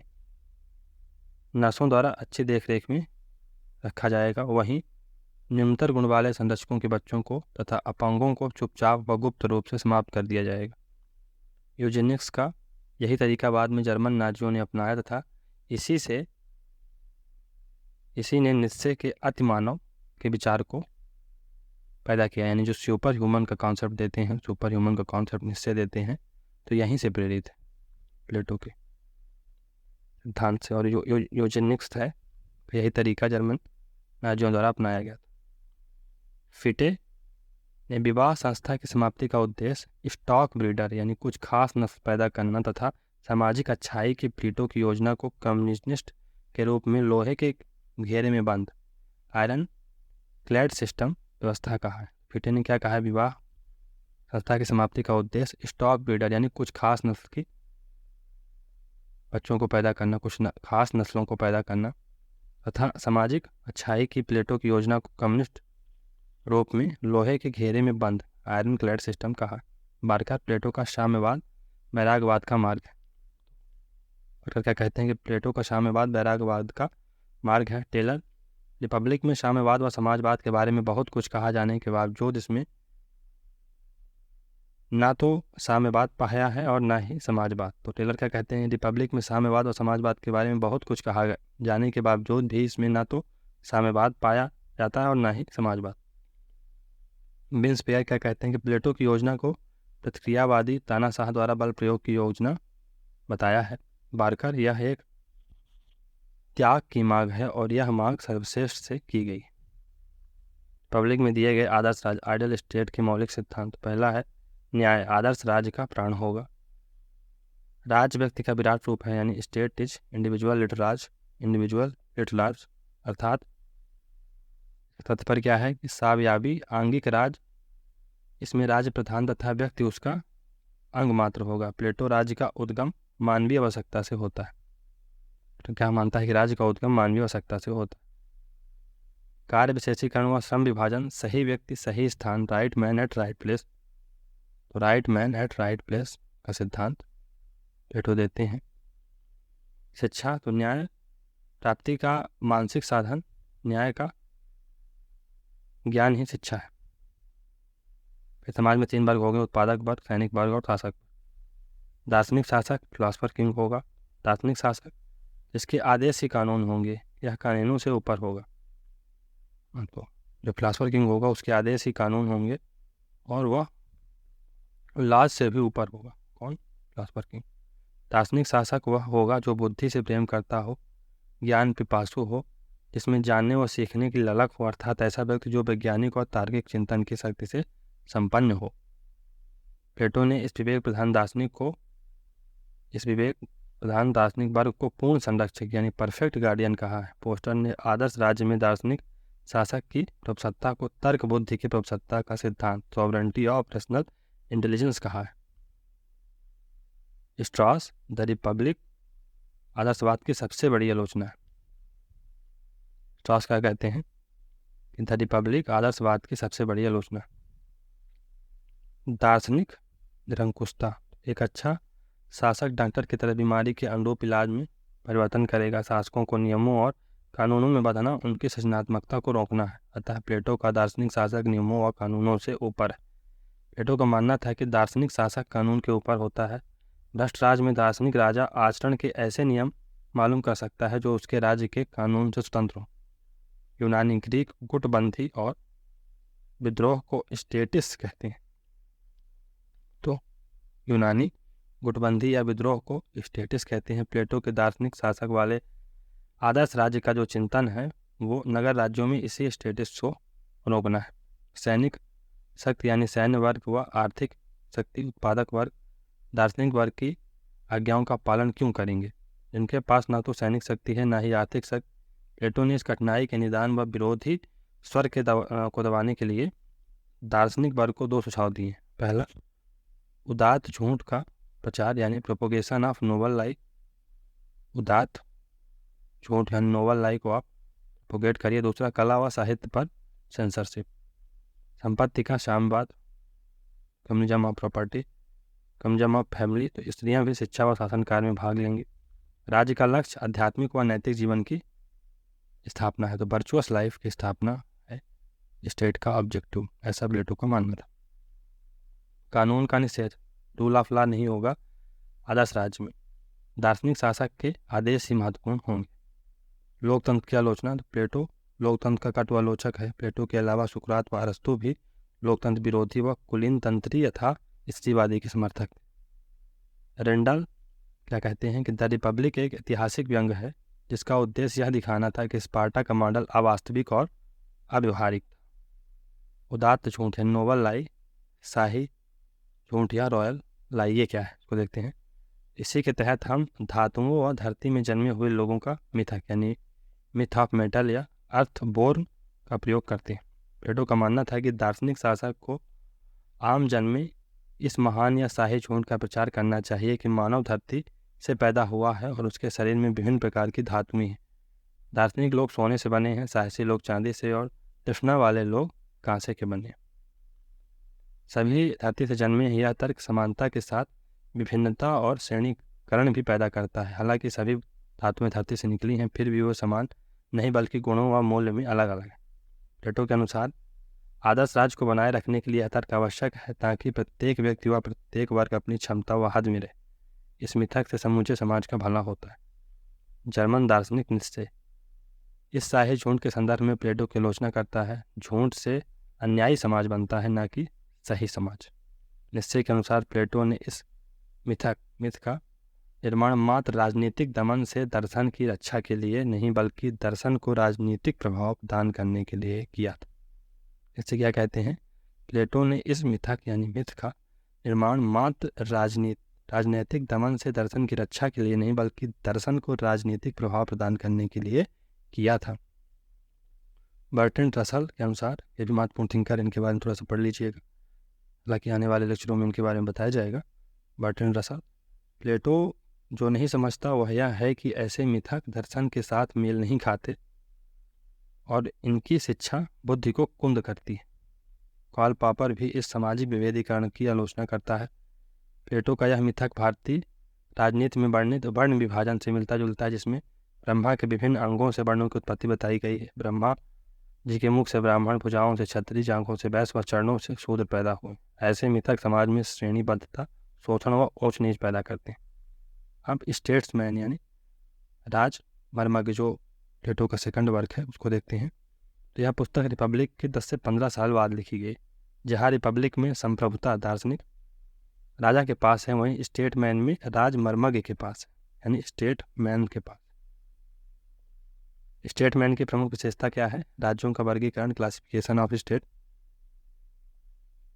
नर्सों द्वारा अच्छी देखरेख में रखा जाएगा। वहीं निम्नतर गुण वाले संरक्षकों के बच्चों को तथा अपांगों को चुपचाप व गुप्त रूप से समाप्त कर दिया जाएगा। यूजेनिक्स का यही तरीका बाद में जर्मन नाजियों ने अपनाया तथा इसी ने निश्चय के अतिमानव के विचार को पैदा किया, यानी जो सुपर ह्यूमन का कॉन्सेप्ट देते हैं, सुपर ह्यूमन का कॉन्सेप्ट निश्चय देते हैं, तो यहीं से प्रेरित है प्लेटो के सिद्धांत से। और यूजेनिक्स है यही तरीका जर्मन नाजियों द्वारा अपनाया गया था। फिटे ने विवाह संस्था की समाप्ति का उद्देश्य स्टॉक ब्रीडर यानी कुछ खास नस्ल पैदा करना तथा सामाजिक अच्छाई की प्लेटो की योजना को कम्युनिस्ट के रूप में लोहे के घेरे में बंद आयरन क्लैड सिस्टम व्यवस्था कहा है। फिटे ने क्या कहा है? विवाह संस्था की समाप्ति का उद्देश्य स्टॉक ब्रीडर यानी कुछ खास नस्ल की बच्चों को पैदा करना, खास नस्लों को पैदा करना तथा सामाजिक अच्छाई की प्लेटो की योजना को कम्युनिस्ट रूप में लोहे के घेरे में बंद आयरन क्लैड सिस्टम कहा। बारकर प्लेटो का साम्यवाद वैराग्यवाद का मार्ग है। बारकर क्या कहते हैं कि प्लेटो का साम्यवाद वैराग्यवाद का मार्ग है। टेलर रिपब्लिक में साम्यवाद व समाजवाद के बारे में बहुत कुछ कहा जाने के बावजूद इसमें ना तो साम्यवाद पाया है और ना ही समाजवाद। तो टेलर क्या कहते हैं? रिपब्लिक में साम्यवाद और समाजवाद के बारे में बहुत कुछ कहा जाने के बावजूद भी इसमें ना तो साम्यवाद पाया जाता है और ना ही समाजवाद। बिन्सपेयर क्या कहते हैं कि प्लेटो की योजना को प्रतिक्रियावादी तानाशाह द्वारा बल प्रयोग की योजना बताया है। बारकर यह एक त्याग की मांग है और यह मांग सर्वश्रेष्ठ से की गई। पब्लिक में दिए गए आदर्श राज्य आइडियल स्टेट के मौलिक सिद्धांत। पहला है न्याय, आदर्श राज्य का प्राण होगा। राज्य व्यक्ति का विराट रूप है, यानी state is individual writ large, अर्थात तात्पर्य क्या है कि सावयवी आंगिक राज्य, इसमें राज्य प्रधान तथा व्यक्ति उसका अंग मात्र होगा। प्लेटो राज्य का उद्गम मानवीय आवश्यकता से होता है। तो क्या मानता है कि राज्य का उद्गम मानवीय आवश्यकता से होता है। कार्य विशेषीकरण व श्रम विभाजन, सही व्यक्ति सही स्थान, right man at right place. तो right man at right place का सिद्धांत प्लेटो देते हैं। शिक्षा, तो न्याय प्राप्ति का मानसिक साधन, न्याय का ज्ञान ही शिक्षा है। फिर समाज में 3 वर्ग हो गए, उत्पादक वर्ग, सैनिक वर्ग और शासक। दार्शनिक शासक फिलासफर किंग होगा। दार्शनिक शासक जिसके आदेश ही कानून होंगे, यह कानूनों से ऊपर होगा। तो जो फिलासफर किंग होगा उसके आदेश ही कानून होंगे और वह लाज से भी ऊपर होगा। कौन? Philosopher king. दार्शनिक शासक वह होगा जो बुद्धि से प्रेम करता हो, ज्ञान पिपासु हो, जिसमें जानने व सीखने की ललक हो, अर्थात ऐसा व्यक्ति जो वैज्ञानिक और तार्किक चिंतन की शक्ति से संपन्न हो। प्लेटो ने इस विवेक प्रधान दार्शनिक वर्ग को पूर्ण संरक्षक यानी परफेक्ट गार्डियन कहा है। पोस्टर ने आदर्श राज्य में दार्शनिक शासक की प्रभुसत्ता को तर्क बुद्धि की प्रभुसत्ता का सिद्धांत, सॉवरेंटी ऑफ रैशनल इंटेलिजेंस कहा है। स्ट्रॉस द रिपब्लिक आदर्शवाद की सबसे बड़ी आलोचना है। स्ट्रॉस क्या कहते हैं कि द रिपब्लिक आदर्शवाद की सबसे बड़ी आलोचना। दार्शनिक निरंकुशता, एक अच्छा शासक डॉक्टर की तरह बीमारी के अनुरूप इलाज में परिवर्तन करेगा। शासकों को नियमों और कानूनों में बंधना उनकी सृजनात्मकता को रोकना है। अतः प्लेटो का दार्शनिक शासक नियमों और कानूनों से ऊपर है। प्लेटो का मानना था कि दार्शनिक शासक कानून के ऊपर होता है। भ्रष्ट राज्य में दार्शनिक राजा आचरण के ऐसे नियम मालूम कर सकता है जो उसके राज्य के कानून से स्वतंत्र हो। यूनानी ग्रीक गुटबंदी और विद्रोह को स्टेटिस कहते हैं। तो यूनानी गुटबंदी या विद्रोह को स्टेटिस कहते हैं। प्लेटो के दार्शनिक शासक वाले आदर्श राज्य का जो चिंतन है वो नगर राज्यों में इसी स्टेटिस को रोकना है। सैनिक शक्ति यानी सैन्य वर्ग व आर्थिक शक्ति उत्पादक वर्ग दार्शनिक वर्ग की आज्ञाओं का पालन क्यों करेंगे, जिनके पास ना तो सैनिक शक्ति है ना ही आर्थिक शक्ति। प्लेटो ने इस कठिनाई के निदान व विरोधी स्वर के को दबाने के लिए दार्शनिक वर्ग को 2 सुझाव दिए। पहला, उदात्त झूठ का प्रचार यानी प्रोपोगेशन ऑफ नोबल लाई। उदात्त झूठ यानी नोबल लाई को आप प्रोपोगेट करिए। दूसरा, कला व साहित्य पर सेंसरशिप। संपत्ति का साम्यवाद, communism of property, communism of family. तो स्त्रियां भी शिक्षा व शासन कार्य में भाग लेंगी। राज्य का लक्ष्य आध्यात्मिक व नैतिक जीवन की स्थापना है। तो वर्चुअस लाइफ की स्थापना है स्टेट का ऑब्जेक्टिव, ऐसा प्लेटो का मानना था। कानून का निषेध, रूल ऑफ लॉ नहीं होगा आदर्श राज्य में। दार्शनिक शासक के आदेश ही महत्वपूर्ण होंगे। लोकतंत्र की आलोचना, तो प्लेटो लोकतंत्र का कटु आलोचक है। प्लेटो के अलावा सुकरात व अरस्तु भी लोकतंत्र विरोधी व कुलीन तंत्री तथा स्त्रीवादी के समर्थक थे। रेंडल क्या कहते हैं कि द रिपब्लिक एक ऐतिहासिक व्यंग है जिसका उद्देश्य यह दिखाना था कि स्पार्टा का मॉडल अवास्तविक और अव्यवहारिक था। उदात्त झूठ है नोबल लाई, शाही झूठ या रॉयल लाई, ये क्या है इसको देखते हैं। इसी के तहत हम धातुओं व धरती में जन्मे हुए लोगों का मिथक यानी मिथ ऑफ मेटल या अर्थबोर्न का प्रयोग करते हैं। प्लेटो का मानना था कि दार्शनिक शासक को आम जन में इस महान या शाही झूठ का प्रचार करना चाहिए कि मानव धरती से पैदा हुआ है और उसके शरीर में विभिन्न प्रकार की धातुएं हैं। दार्शनिक लोग सोने से बने हैं, साहसी लोग चांदी से और तृष्णा वाले लोग कांसे के बने। सभी धरती से जन्मे हैं। यह तर्क समानता के साथ विभिन्नता और श्रेणीकरण भी पैदा करता है। हालांकि सभी धातुएं धरती से निकली हैं, फिर भी वो समान नहीं बल्कि गुणों व मूल्य में अलग अलग है। प्लेटो के अनुसार आदर्श राज्य को बनाए रखने के लिए यह तर्क आवश्यक है ताकि प्रत्येक व्यक्ति व प्रत्येक वर्ग अपनी क्षमता व हद में रहे। इस मिथक से समूचे समाज का भला होता है। जर्मन दार्शनिक निश्चय इस शाही झूठ के संदर्भ में प्लेटो की आलोचना करता है। झूठ से अन्यायी समाज बनता है, न कि सही समाज। निश्चय के अनुसार प्लेटो ने इस मिथ का निर्माण मात्र राजनीतिक दमन से दर्शन की रक्षा के लिए नहीं बल्कि दर्शन को राजनीतिक प्रभाव प्रदान करने के लिए किया था। इससे क्या कहते हैं, प्लेटो ने इस मिथक यानी मिथ का निर्माण मात्र राजनीतिक दमन से दर्शन की रक्षा के लिए नहीं बल्कि दर्शन को राजनीतिक प्रभाव प्रदान करने के लिए किया था। बर्ट्रैंड रसल के अनुसार, ये भी महत्वपूर्ण थिंकर, इनके बारे में थोड़ा सा पढ़ लीजिएगा, हालांकि आने वाले लेक्चरों में इनके बारे में बताया जाएगा। बर्ट्रैंड रसल, प्लेटो जो नहीं समझता वह यह है कि ऐसे मिथक दर्शन के साथ मेल नहीं खाते और इनकी शिक्षा बुद्धि को कुंद करती है। कार्ल पॉपर भी इस सामाजिक विभेदीकरण की आलोचना करता है। प्लेटो का यह मिथक भारतीय राजनीति में वर्ण विभाजन से मिलता जुलता है, जिसमें ब्रह्मा के विभिन्न अंगों से वर्णों की उत्पत्ति बताई गई है। ब्रह्मा जी के मुख से ब्राह्मण, भुजाओं से क्षत्रिय, जांघों से वैश्य व चरणों से शूद्र पैदा हुए। ऐसे मिथक समाज में श्रेणीबद्धता, शोषण व ऊंच नीच पैदा करते हैं। अब स्टेट्समैन यानी राज मर्मज्ञ, जो प्लेटो का सेकंड वर्क है, उसको देखते हैं। तो यह पुस्तक रिपब्लिक के 10 से 15 साल बाद लिखी गई। जहाँ रिपब्लिक में संप्रभुता दार्शनिक राजा के पास है, वहीं स्टेटमैन में राज मर्मज्ञ के पास है, यानी स्टेटमैन के पास। स्टेटमैन की प्रमुख विशेषता क्या है? राज्यों का वर्गीकरण, क्लासिफिकेशन ऑफ स्टेट,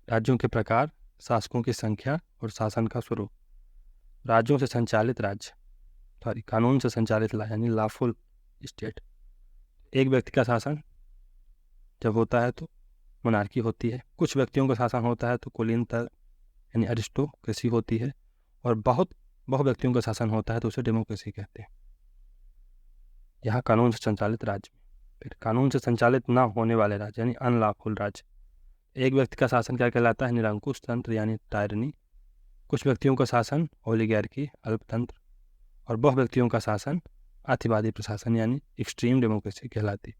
राज्यों के प्रकार, शासकों की संख्या और शासन का स्वरूप। राज्यों से संचालित राज्य, कानून से संचालित यानी लॉफुल स्टेट। एक व्यक्ति का शासन जब होता है तो मोनार्की होती है, कुछ व्यक्तियों का शासन होता है तो कुलीनता यानी अरिस्टोक्रेसी होती है, और बहुत व्यक्तियों का शासन होता है तो उसे डेमोक्रेसी कहते हैं। यहाँ कानून से संचालित राज्य। फिर कानून से संचालित ना होने वाले राज्य यानी अनलॉफुल राज्य। एक व्यक्ति का शासन क्या कहलाता है? निरंकुश तंत्र यानी टायरनी। कुछ व्यक्तियों का शासन ओलिगार्की अल्पतंत्र और बहु व्यक्तियों का शासन अतिवादी प्रशासन यानी एक्सट्रीम डेमोक्रेसी कहलाती।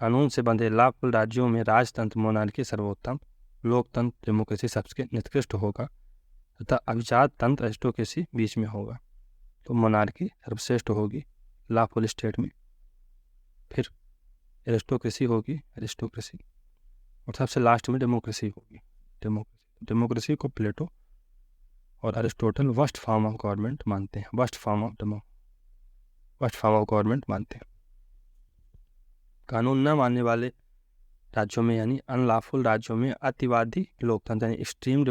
कानून से बंधे लाभफुल राज्यों में राजतंत्र मोनार्की सर्वोत्तम, लोकतंत्र डेमोक्रेसी सबसे निकृष्ट होगा तथा अभिजात तंत्र एरिस्टोक्रेसी बीच में होगा। तो मोनार्की सर्वश्रेष्ठ होगी लाभफुल स्टेट में, फिर एरिस्टोक्रेसी होगी एरिस्टोक्रेसी, और सबसे लास्ट में डेमोक्रेसी होगी डेमोक्रेसी। डेमोक्रेसी को प्लेटो और Aristotle worst form of government मानते हैं, वर्स्ट फॉर्म ऑफ गवर्नमेंट मानते हैं। कानून न मानने वाले राज्यों में यानी अनलॉफुल राज्यों में अतिवादी लोकतंत्र यानी एक्सट्रीम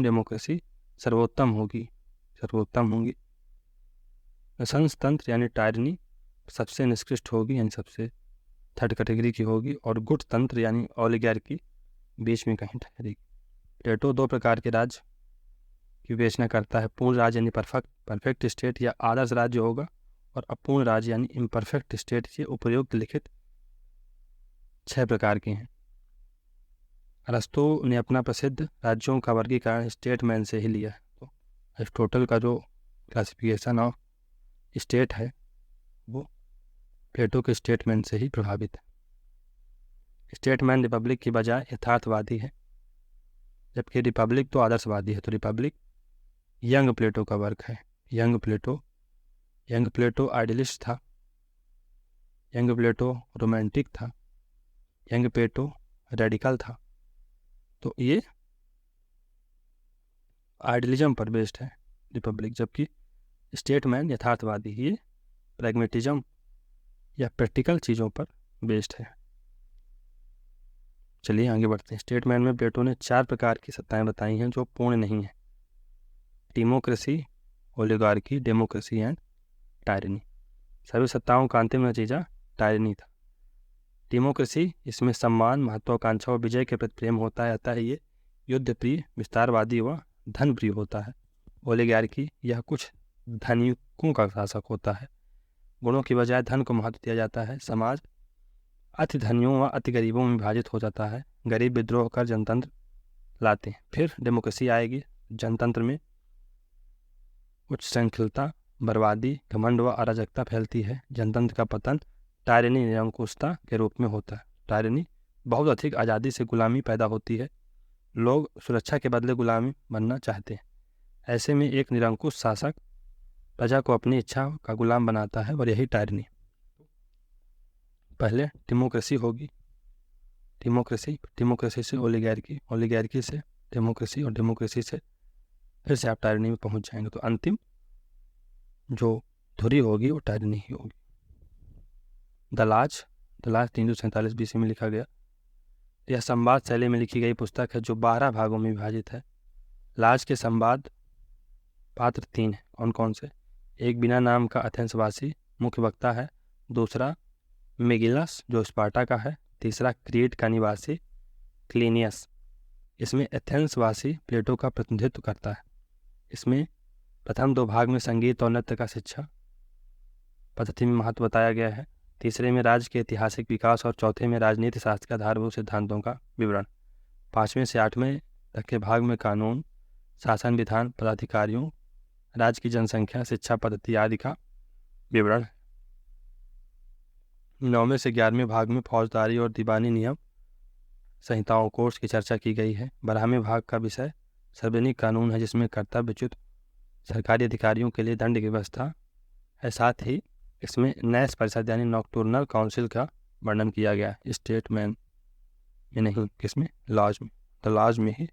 डेमोक्रेसी सर्वोत्तम होगी। संसतंत्र यानी टायरनी सबसे निकृष्ट होगी यानी सबसे थर्ड कैटेगरी की होगी, और गुट तंत्र यानी ओलिगार्की बीच में कहीं ठहरेगी। प्लेटो दो प्रकार के राज्य की विवेचना करता है, पूर्ण राज्य यानी परफेक्ट स्टेट या आदर्श राज्य होगा, और अपूर्ण राज्य यानी इम्परफेक्ट स्टेट। ये उपयुक्त लिखित 6 प्रकार के हैं। अरस्तु ने अपना प्रसिद्ध राज्यों का वर्गीकरण स्टेटमैन से ही लिया है। तो अरिस्टोटल का जो क्लासिफिकेशन ऑफ स्टेट है वो प्लेटो के स्टेटमैन से ही प्रभावित है। स्टेटमैन रिपब्लिक की बजाय यथार्थवादी है, जबकि रिपब्लिक तो आदर्शवादी है। तो रिपब्लिक यंग प्लेटो का वर्क है। यंग प्लेटो आइडियलिस्ट था, यंग प्लेटो रोमांटिक था, यंग प्लेटो रेडिकल था। तो ये आइडियलिज्म पर बेस्ड है रिपब्लिक, जबकि स्टेटमैन यथार्थवादी, ये प्रैग्मेटिज्म या प्रैक्टिकल चीज़ों पर बेस्ड है। चलिए आगे बढ़ते हैं। स्टेटमैन में प्लेटो ने 4 प्रकार की सत्ताएं बताई हैं जो पूर्ण नहीं है: democracy, oligarchy, democracy and tyranny. सभी सत्ताओं का अंतिम नतीजा टायरनी था। डेमोक्रेसी, इसमें सम्मान, महत्वाकांक्षा और विजय के प्रति प्रेम होता है, अतः ये युद्ध प्रिय, विस्तारवादी व धन प्रिय होता है। ओलिगार्की, यह कुछ धनिकों का शासक होता है, गुणों की बजाय धन को महत्व दिया जाता है। समाज अति धनियों व अति गरीबों में विभाजित हो जाता है, गरीब विद्रोह कर जनतंत्र लाते हैं। फिर डेमोक्रेसी आएगी, जनतंत्र में उच्च श्रृंखलता, बर्बादी, घमंड व अराजकता फैलती है। जनतंत्र का पतन टायरनी, निरंकुशता के रूप में होता है। टायरनी, बहुत अधिक आज़ादी से गुलामी पैदा होती है, लोग सुरक्षा के बदले गुलामी बनना चाहते हैं। ऐसे में एक निरंकुश शासक प्रजा को अपनी इच्छा का गुलाम बनाता है, और यही टायरनी। पहले डेमोक्रेसी होगी, डेमोक्रेसी से ओलिगार्की, ओलिगार्की से डेमोक्रेसी, और डेमोक्रेसी से फिर से आप टायरनी में पहुंच जाएंगे। तो अंतिम जो धुरी होगी वो टायरनी ही होगी। दलाज 347 BC में लिखा गया। यह संवाद शैली में लिखी गई पुस्तक है जो 12 भागों में विभाजित है। लाज के संवाद पात्र 3 हैं। कौन कौन से? एक बिना नाम का एथेंसवासी मुख्य वक्ता है, दूसरा मेगिलस जो स्पार्टा का है, तीसरा क्रीट का निवासी क्लीनियस। इसमें एथेंसवासी प्लेटो का प्रतिनिधित्व करता है। इसमें प्रथम 2 भाग में संगीत और नृत्य का शिक्षा पद्धति में महत्व बताया गया है, तीसरे में राज्य के ऐतिहासिक विकास और चौथे में राजनीति शास्त्र के आधारभूत सिद्धांतों का विवरण। 5वें से 8वें तक के भाग में कानून, शासन विधान, पदाधिकारियों, राज्य की जनसंख्या, शिक्षा पद्धति आदि का विवरण। 9वें से 11वें भाग में फौजदारी और दीवानी नियम संहिताओं कोर्स की चर्चा की गई है। 12वें भाग का विषय सार्वजनिक कानून है, जिसमें कर्तव्यच्युत सरकारी अधिकारियों के लिए दंड की व्यवस्था है। साथ ही इसमें न्याय परिषद यानी नॉक्टर्नल काउंसिल का वर्णन किया गया है। स्टेटमैन में नहीं, किसमें? लॉज में। तो लॉज में ही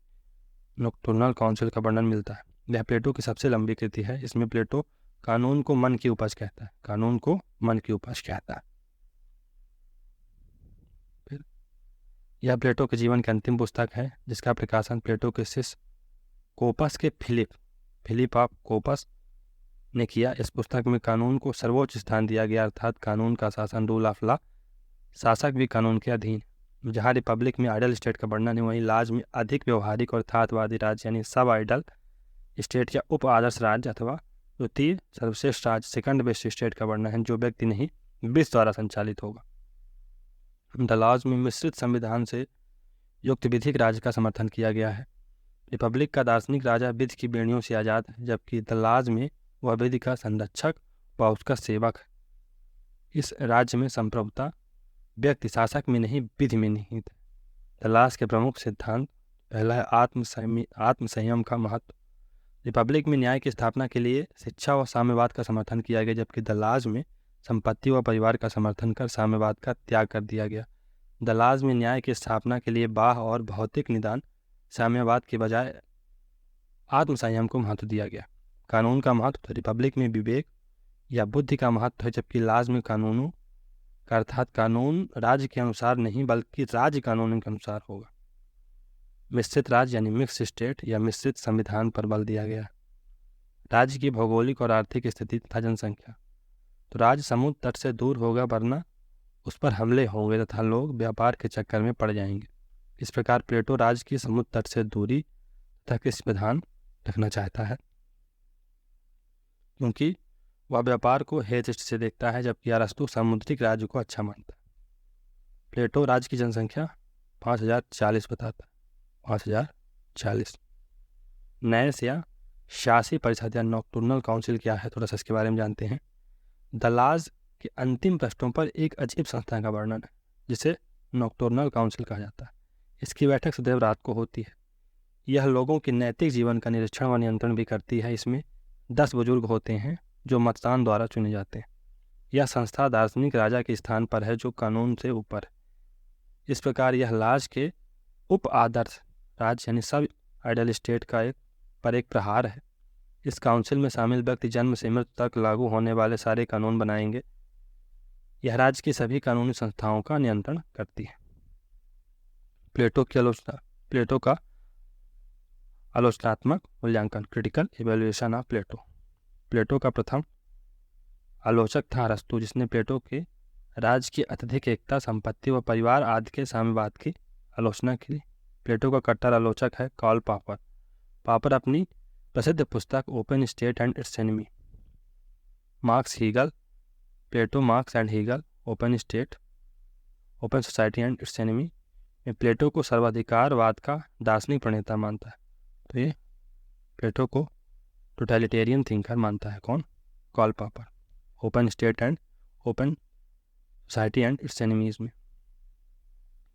नॉक्टर्नल काउंसिल का वर्णन मिलता है। यह प्लेटो की सबसे लंबी कृति है। इसमें प्लेटो कानून को मन की उपज कहता है, कानून को मन की उपज कहता है। फिर यह प्लेटो के जीवन की अंतिम पुस्तक है, जिसका प्रकाशन प्लेटो के शिष्य कोपस के फिलिप ऑफ कोपस ने किया। इस पुस्तक में कानून को सर्वोच्च स्थान दिया गया, अर्थात कानून का शासन, रूल ऑफ लॉ, शासक भी कानून के अधीन। जहाँ रिपब्लिक में आइडल स्टेट का वर्णन है, वहीं लाज में अधिक व्यवहारिक और यथार्थवादी राज्य यानी सब आइडल स्टेट या उप आदर्श राज्य अथवा द्वितीय सर्वश्रेष्ठ राज्य, सेकंड बेस्ट स्टेट का वर्णन है, जो व्यक्ति नहीं विश्व द्वारा संचालित होगा। द लॉज में मिश्रित संविधान से युक्त विधिक राज्य का समर्थन किया गया है। रिपब्लिक का दार्शनिक राजा विधि की बेड़ियों से आज़ाद है, जबकि द लाज में वह विधि का संरक्षक व उसका सेवक है। इस राज्य में संप्रभुता व्यक्ति शासक में नहीं विधि में निहित है। द लाज के प्रमुख सिद्धांत पहला है आत्मसंयम का महत्व। रिपब्लिक में न्याय की स्थापना के लिए शिक्षा व साम्यवाद का समर्थन किया गया, जबकि द लाज में संपत्ति व परिवार का समर्थन कर साम्यवाद का त्याग कर दिया गया। द लाज में न्याय की स्थापना के लिए बाह्य और भौतिक निदान, साम्यवाद के बजाय आत्मसंयम को महत्व दिया गया। कानून का महत्व तो रिपब्लिक में विवेक या बुद्धि का महत्व है, जबकि लाज में कानूनों का अर्थात कानून राज्य के अनुसार नहीं बल्कि राज्य कानून के अनुसार होगा। मिश्रित राज्य यानी मिक्स स्टेट या मिश्रित संविधान पर बल दिया गया। राज्य की भौगोलिक और आर्थिक स्थिति तथा जनसंख्या, तो राज्य समुद्र तट से दूर होगा वरना उस पर हमले होंगे तथा लोग व्यापार के चक्कर में पड़ जाएंगे। इस प्रकार प्लेटो राज्य की समुद्र तट से दूरी तथा कृषि प्रधान रखना चाहता है, क्योंकि वह व्यापार को हेय दृष्टि से देखता है, जबकि अरस्तु सामुद्रिक राज्य को अच्छा मानता है। प्लेटो राज्य की जनसंख्या 5040 बताता है, 5040। नैस या शासी परिषद या नॉक्टर्नल काउंसिल क्या है, थोड़ा सा इसके बारे में जानते हैं। द लाज के अंतिम पृष्ठों पर एक अजीब संस्था का वर्णन है जिसे नॉक्टर्नल काउंसिल कहा जाता है। इसकी बैठक सदैव रात को होती है। यह लोगों के नैतिक जीवन का निरीक्षण व नियंत्रण भी करती है। इसमें 10 बुजुर्ग होते हैं जो मतदान द्वारा चुने जाते हैं। यह संस्था दार्शनिक राजा के स्थान पर है जो कानून से ऊपर है। इस प्रकार यह लाज के उप आदर्श राज्य यानी सब आइडल स्टेट का एक प्रहार है। इस काउंसिल में शामिल व्यक्ति जन्म से मृत्यु तक लागू होने वाले सारे कानून बनाएंगे। यह राज्य की सभी कानूनी संस्थाओं का नियंत्रण करती है। प्लेटो का आलोचनात्मक मूल्यांकन, क्रिटिकल इवेल्युएशन ऑफ प्लेटो का प्रथम आलोचक था अरस्तु, जिसने प्लेटो के राज्य की अत्यधिक एकता, संपत्ति व परिवार आदि के साम्यवाद की आलोचना की। प्लेटो का कट्टर आलोचक है कार्ल पॉपर। पॉपर अपनी प्रसिद्ध पुस्तक open state and its enemy, Marx Hegel, Plato Marx and Hegel, open society and its enemy में प्लेटो को सर्वाधिकारवाद का दार्शनिक प्रणेता मानता है। तो ये प्लेटो को टोटलिटेरियन थिंकर मानता है। कौन? Karl Popper. Open state and open society and its enemies में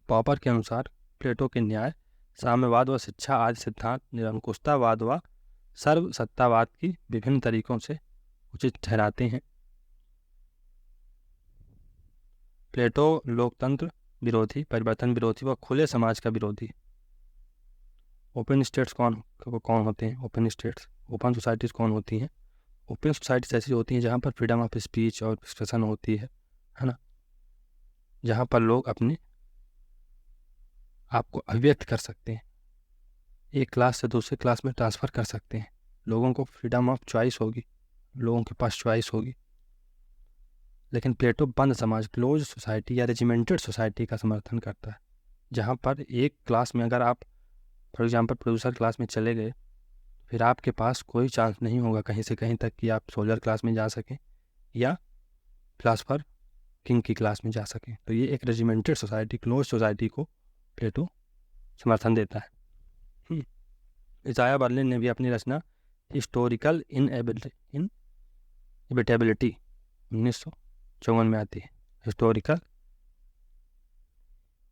पॉपर के अनुसार प्लेटो के न्याय, साम्यवाद व शिक्षा आदि सिद्धांत निरंकुशतावाद व सर्वसत्तावाद की विभिन्न तरीकों से उचित ठहराते हैं। प्लेटो लोकतंत्र विरोधी, परिवर्तन विरोधी व खुले समाज का विरोधी। ओपन स्टेट्स कौन होते हैं? ओपन स्टेट्स, ओपन सोसाइटीज़ कौन होती हैं? ओपन सोसाइटीज ऐसी होती हैं जहाँ पर फ्रीडम ऑफ स्पीच और एक्सप्रेशन होती है ना, जहाँ पर लोग अपने आप को अभिव्यक्त कर सकते हैं, एक क्लास से दूसरे क्लास में ट्रांसफ़र कर सकते हैं, लोगों को फ्रीडम ऑफ चॉइस होगी, लोगों के पास चॉइस होगी। लेकिन प्लेटो बंद समाज, क्लोज सोसाइटी या रेजिमेंटेड सोसाइटी का समर्थन करता है, जहाँ पर एक क्लास में अगर आप फॉर एग्जांपल प्रोड्यूसर क्लास में चले गए, फिर आपके पास कोई चांस नहीं होगा कहीं से कहीं तक कि आप सोल्जर क्लास में जा सकें या फिलासफर किंग की क्लास में जा सकें। तो ये एक रेजिमेंटेड सोसाइटी, क्लोज सोसाइटी को प्लेटो समर्थन देता है। इजाया बर्लिन ने भी अपनी रचना हिस्टोरिकल इनएबिटेबिलिटी 1954 में आती है। हिस्टोरिकल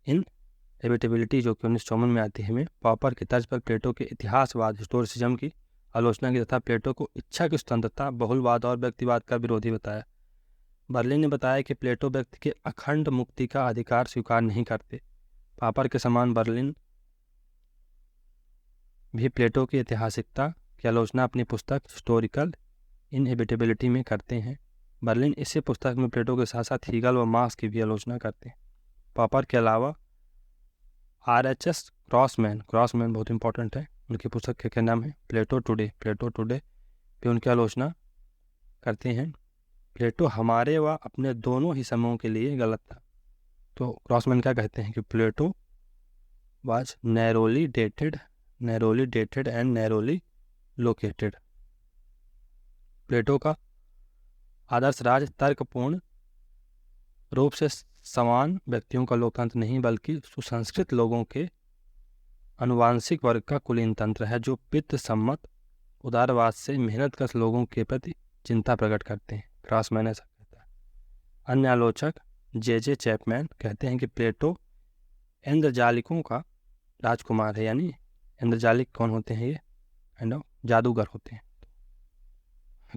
इनएबिटेबिलिटी जो कि 1954 में आती है में पॉपर की तर्ज पर प्लेटो के इतिहासवाद, हिस्टोरिसिज्म की आलोचना की तथा प्लेटो को इच्छा की स्वतंत्रता, बहुलवाद और व्यक्तिवाद का विरोधी बताया। बर्लिन ने बताया कि प्लेटो व्यक्ति के अखंड मुक्ति का अधिकार स्वीकार नहीं करते। पॉपर के समान बर्लिन भी प्लेटो की ऐतिहासिकता की आलोचना अपनी पुस्तक हिस्टोरिकल इनएबिटेबिलिटी में करते हैं। बर्लिन इसी पुस्तक में प्लेटो के साथ साथ हीगल व मार्क्स की भी आलोचना करते हैं। पॉपर के अलावा RHS क्रॉसमैन बहुत इंपॉर्टेंट है, उनकी पुस्तक के क्या नाम है? प्लेटो टुडे भी उनकी आलोचना करते हैं। प्लेटो हमारे व अपने दोनों ही समूहों के लिए गलत था। तो क्रॉसमैन क्या कहते हैं कि Plato was narrowly dated and narrowly located. Plato का आदर्श राज तर्कपूर्ण रूप से समान व्यक्तियों का लोकतंत्र नहीं बल्कि सुसंस्कृत लोगों के अनुवांशिक वर्ग का कुलीन तंत्र है जो पित्त सम्मत उदारवाद से मेहनतकश लोगों के प्रति चिंता प्रकट करते हैं। क्रॉसमैन ऐसा कहता है। अन्य आलोचक जे चैपमैन कहते हैं कि प्लेटो इंद्रजालिकों का राजकुमार है। यानी इंद्रजालिक कौन होते हैं? ये जादूगर होते हैं।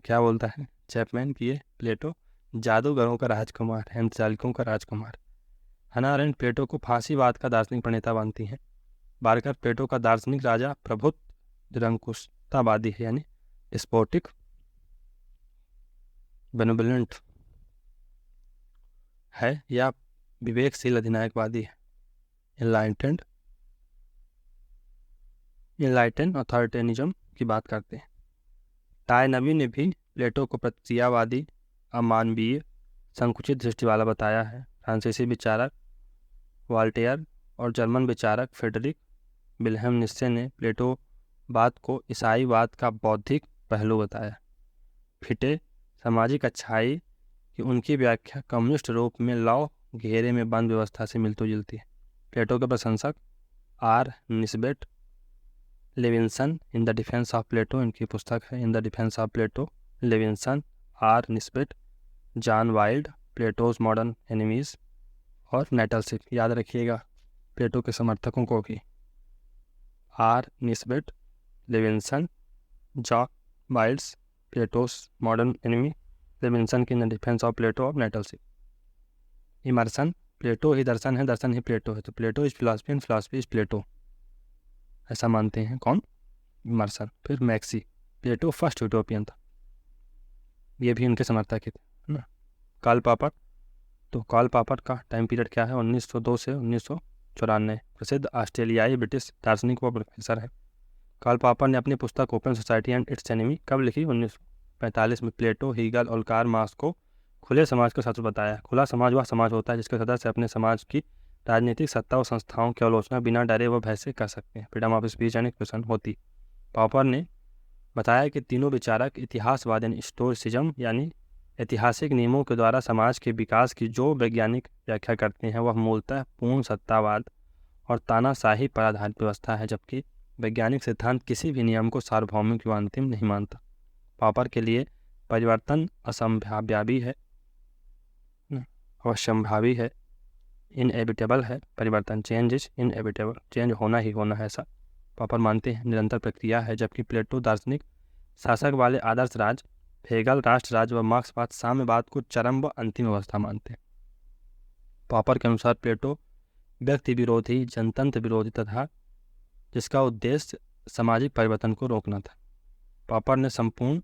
क्या बोलता है चैपमैन कि ये प्लेटो जादूगरों का राजकुमार है, इंद्रजालिकों का राजकुमार। हन्ना अरेंट प्लेटो को फांसीवाद का दार्शनिक प्रणेता मानती हैं। बार्कर प्लेटो का दार्शनिक राजा प्रभुत्व निरंकुशतावादी है, यानी डिस्पोटिक बेनेवोलेंट है या विवेकशील अधिनायकवादी है। इनलाइटेंड अथॉरिटेनिज्म की बात करते हैं। टायनबी ने भी प्लेटो को प्रतिक्रियावादी, अमानवीय, संकुचित दृष्टि वाला बताया है। फ्रांसीसी विचारक वॉल्टेयर और जर्मन विचारक फ्रेडरिक विल्हेम नीत्शे ने प्लेटोवाद को ईसाईवाद का बौद्धिक पहलू बताया। फिटे सामाजिक अच्छाई की उनकी व्याख्या कम्युनिस्ट रूप में लौ घेरे में बंद व्यवस्था से मिलती जुलती है। प्लेटो के प्रशंसक R Nisbet Levinson in the defence of Plato, इनकी पुस्तक है in the defence of Plato. Levinson, R Nisbet, John Wild, Plato's modern enemies और नेटलशिप। याद रखिएगा प्लेटो के समर्थकों को भी। R Nisbet, Levinson, John Wild's, Plato's modern enemy, Levinson की in the defence of Plato और नेटलशिप। इमर्सन, प्लेटो ही दर्शन है, दर्शन ही प्लेटो है, तो Plato is philosophy and philosophy is Plato, ऐसा मानते हैं कौन? इमर्सन। फिर मैक्सी, प्लेटो फर्स्ट यूटोपियन था, ये भी उनके समर्थक ही थे, है ना। कार्ल पॉपर, तो कार्ल पॉपर का टाइम पीरियड क्या है? 1902 से 1994। प्रसिद्ध ऑस्ट्रेलियाई ब्रिटिश दार्शनिक व प्रोफेसर है। कार्ल पॉपर ने अपनी पुस्तक open society and its enemy कब लिखी? 1945 में। प्लेटो, हीगल और कार्ल मार्क्स को खुले समाज का शास्त्र बताया। खुला समाज वह समाज होता है जिसके सदस्य अपने समाज की राजनीतिक सत्ता और संस्थाओं की आलोचना बिना डरे व भय से कर सकते हैं। Freedom of speech and expression होती। पॉपर ने बताया कि तीनों विचारक इतिहासवाद यानी स्टोइसिज्म यानी ऐतिहासिक नियमों के द्वारा समाज के विकास की जो वैज्ञानिक व्याख्या करते हैं वह मूलतः पूर्ण सत्तावाद और तानाशाही पर आधारित व्यवस्था है, जबकि वैज्ञानिक सिद्धांत किसी भी नियम को सार्वभौमिक व अंतिम नहीं मानता। पॉपर के लिए परिवर्तन असंभाव्य है, अवश्यंभावी है, इनएविटेबल है। परिवर्तन, चेंज इज इनएविटेबल, चेंज होना ही होना है, ऐसा पॉपर मानते हैं, निरंतर प्रक्रिया है। जबकि प्लेटो दार्शनिक शासक वाले आदर्श राज, हेगल राष्ट्रराज व मार्क्सवाद साम्यवाद को चरम व अंतिम अवस्था मानते हैं। पॉपर के अनुसार प्लेटो व्यक्ति विरोधी, जनतंत्र विरोधी तथा जिसका उद्देश्य सामाजिक परिवर्तन को रोकना था। पॉपर ने संपूर्ण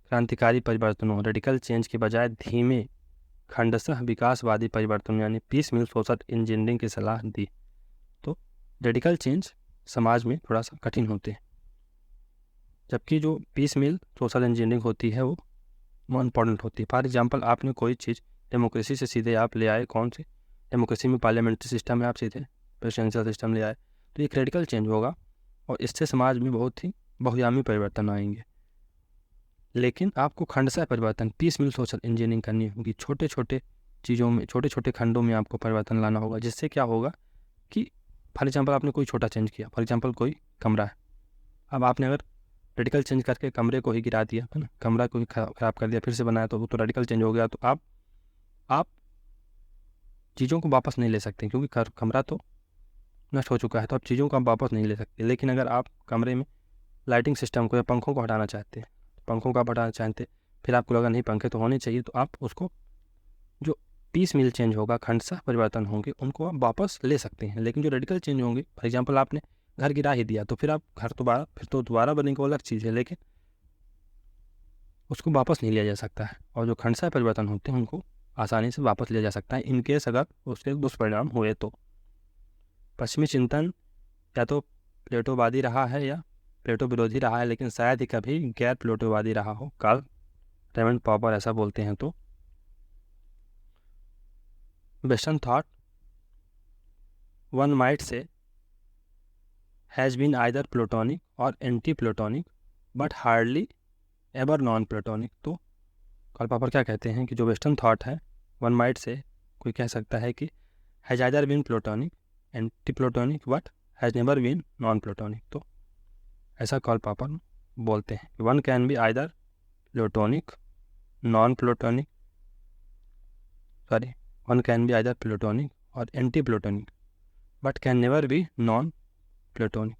क्रांतिकारी परिवर्तनों, रेडिकल चेंज के बजाय धीमे खंडशः विकासवादी परिवर्तन यानी पीस मिल सोशल इंजीनियरिंग की सलाह दी। तो रेडिकल चेंज समाज में थोड़ा सा कठिन होते हैं, जबकि जो पीस मिल सोशल इंजीनियरिंग होती है वो इम्पॉर्टेंट होती है। फॉर एग्जांपल, आपने कोई चीज़ डेमोक्रेसी से सीधे आप ले आए, कौन सी? डेमोक्रेसी में पार्लियामेंट्री सिस्टम में आप सीधे प्रेसिडेंशियल सिस्टम ले आए, तो एक रेडिकल चेंज होगा और इससे समाज में बहुत ही बहुआयामी परिवर्तन आएंगे। लेकिन आपको खंडशः परिवर्तन, पीस मिल सोशल इंजीनियरिंग करनी होगी। छोटे छोटे चीज़ों में, छोटे छोटे खंडों में आपको परिवर्तन लाना होगा, जिससे क्या होगा कि फॉर एग्जांपल आपने कोई छोटा चेंज किया, फॉर एग्जांपल कोई कमरा है, अब आपने अगर रेडिकल चेंज करके कमरे को ही गिरा दिया, है ना, कमरा को ही खराब कर दिया, फिर से बनाया, तो वो तो रेडिकल चेंज हो गया। तो आप चीज़ों को वापस नहीं ले सकते, क्योंकि कमरा तो नष्ट हो चुका है, तो आप चीज़ों को आप वापस नहीं ले सकते। लेकिन अगर आप कमरे में लाइटिंग सिस्टम को या पंखों को हटाना चाहते हैं, पंखों का हटाना चाहते, फिर आपको लगा नहीं पंखे तो होने चाहिए, तो आप उसको जो पीस मिल चेंज होगा, खंडशः परिवर्तन होंगे, उनको आप वापस ले सकते हैं। लेकिन जो रेडिकल चेंज होंगे, फॉर एग्जांपल आपने घर गिरा ही दिया, तो फिर आप घर दोबारा बनेगा, अलग चीज़ है, लेकिन उसको वापस नहीं लिया जा सकता है। और जो खंडशः परिवर्तन होते हैं उनको आसानी से वापस लिया जा सकता है, इनकेस अगर उसके दुष्परिणाम हुए तो। पश्चिमी चिंतन या तो प्लेटोवादी रहा है या प्लेटो विरोधी रहा है, लेकिन शायद ही कभी गैर प्लेटोवादी रहा हो। कार्ल रेमंड पॉपर ऐसा बोलते हैं। तो western thought one might say has been either plutonic और anti plutonic but hardly ever non plutonic. तो कार्ल पॉपर क्या कहते हैं कि जो वेस्टर्न थॉट है, वन माइट से कोई कह सकता है कि has either been plutonic, anti plutonic but has never been non platonic. तो ऐसा कार्ल पॉपर बोलते हैं, one can be either platonic non platonic one can be either platonic और anti platonic but can never be non platonic.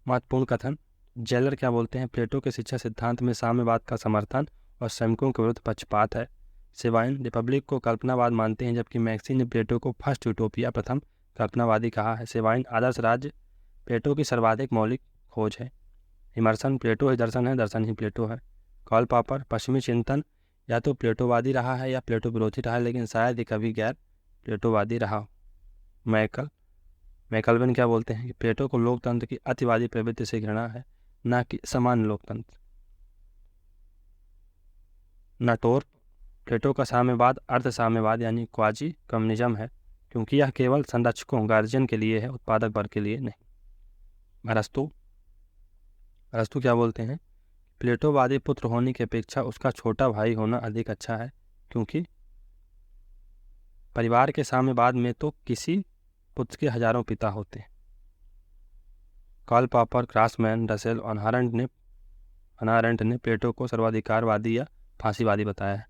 महत्वपूर्ण कथन, jailer क्या बोलते हैं, प्लेटो के शिक्षा सिद्धांत में साम्यवाद का समर्थन और श्रमिकों के विरुद्ध पक्षपात है। सेवाइन रिपब्लिक को कल्पनावाद मानते हैं, जबकि मैक्सी ने प्लेटो को फर्स्ट यूटोपिया प्रथम कल्पनावादी कहा है। सेवाइन आदर्श राज्य प्लेटो की सर्वाधिक मौलिक खोज है। इमर्सन, प्लेटो ही दर्शन है, दर्शन ही प्लेटो है। कार्ल पॉपर, पश्चिमी चिंतन या तो प्लेटोवादी रहा है या प्लेटो विरोधी रहा है, लेकिन शायद ही कभी गैर प्लेटोवादी रहा हो। मैकलविन क्या बोलते हैं कि प्लेटो को लोकतंत्र की अतिवादी प्रवृत्ति से घृणा है, न कि सामान्य लोकतंत्र। नाटोर, प्लेटो का साम्यवाद अर्ध साम्यवाद यानी क्वाजी कम्युनिज्म है, क्योंकि यह केवल संरक्षकों गार्जियन के लिए है, उत्पादक वर्ग के लिए नहीं। अरस्तु क्या बोलते हैं, प्लेटोवादी पुत्र होने की अपेक्षा उसका छोटा भाई होना अधिक अच्छा है, क्योंकि परिवार के साम्यवाद में तो किसी पुत्र के हजारों पिता होते हैं। कार्ल पॉपर, क्रासमैन, रसेल और हनारेंट ने प्लेटो को सर्वाधिकारवादी या फांसीवादी बताया है।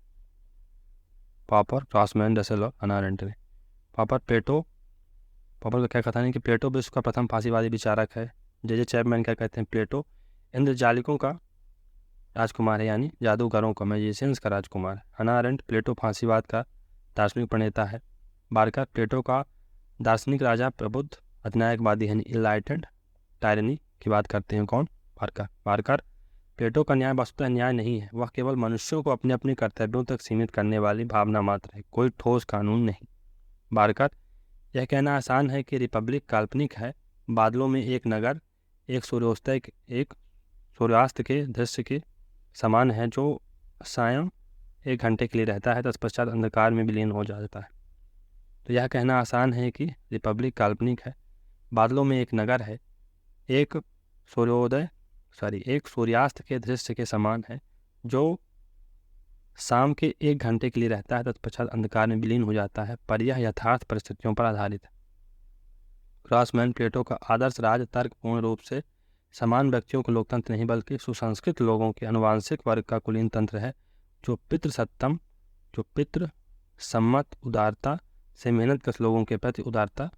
पॉपर, क्रासमैन, रसेल और हनारेंट ने। पॉपर का क्या कथन है कि प्लेटो विश्व का प्रथम फांसीवादी विचारक है। जे चैपमैन क्या कहते हैं, प्लेटो इंद्रजालिकों का राजकुमार है, यानी जादूगरों का, मैजिशियंस का राजकुमार है। हनारेंट, प्लेटो फांसीवाद का दार्शनिक प्रणेता है। बारकर, प्लेटो का दार्शनिक राजा प्रबुद्ध अधिनायकवादी है, इनलाइटेंड टायरनी की बात करते हैं। कौन? बारकर, प्लेटो का न्याय वस्तुतः न्याय नहीं है, वह केवल मनुष्यों को अपने अपने कर्तव्यों तक सीमित करने वाली भावना मात्र है, कोई ठोस कानून नहीं। बारकर, यह कहना आसान है कि रिपब्लिक काल्पनिक है, बादलों में एक नगर एक सूर्यास्त के दृश्य के समान है, जो सायं 1 घंटे के लिए रहता है, तत्पश्चात अंधकार में विलीन हो जाता है। तो यह कहना आसान है कि रिपब्लिक काल्पनिक है, बादलों में एक नगर है, एक सूर्यास्त के दृश्य के समान है, जो शाम के 1 घंटे के लिए रहता है, तत्पश्चात अंधकार में विलीन हो जाता है, पर यह यथार्थ परिस्थितियों पर आधारित है। क्रॉसमैन, प्लेटो का आदर्श राज तर्कपूर्ण रूप से समान व्यक्तियों का लोकतंत्र नहीं, बल्कि सुसंस्कृत लोगों के अनुवांशिक वर्ग का कुलीन तंत्र है, जो पितृ सम्मत उदारता से मेहनतकश लोगों के प्रति उदारता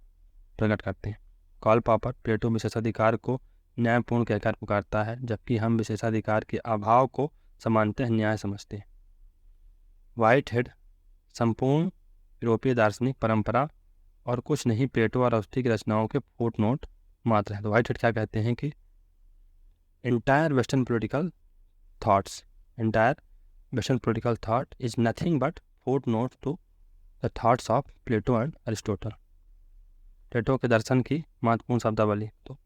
प्रकट करते हैं। कार्ल पॉपर, प्लेटो विशेषाधिकार को न्यायपूर्ण कहकर पुकारता है, जबकि हम विशेषाधिकार के अभाव को सामान्यतः न्याय समझते हैं। व्हाइट हेड, संपूर्ण यूरोपीय दार्शनिक परंपरा और कुछ नहीं प्लेटो और अरस्तु की रचनाओं के फुटनोट मात्र है। तो व्हाइट हेड क्या कहते हैं कि entire western political thought is nothing but footnote to the thoughts of Plato and Aristotle। प्लेटो के दर्शन की महत्वपूर्ण शब्दावली। तो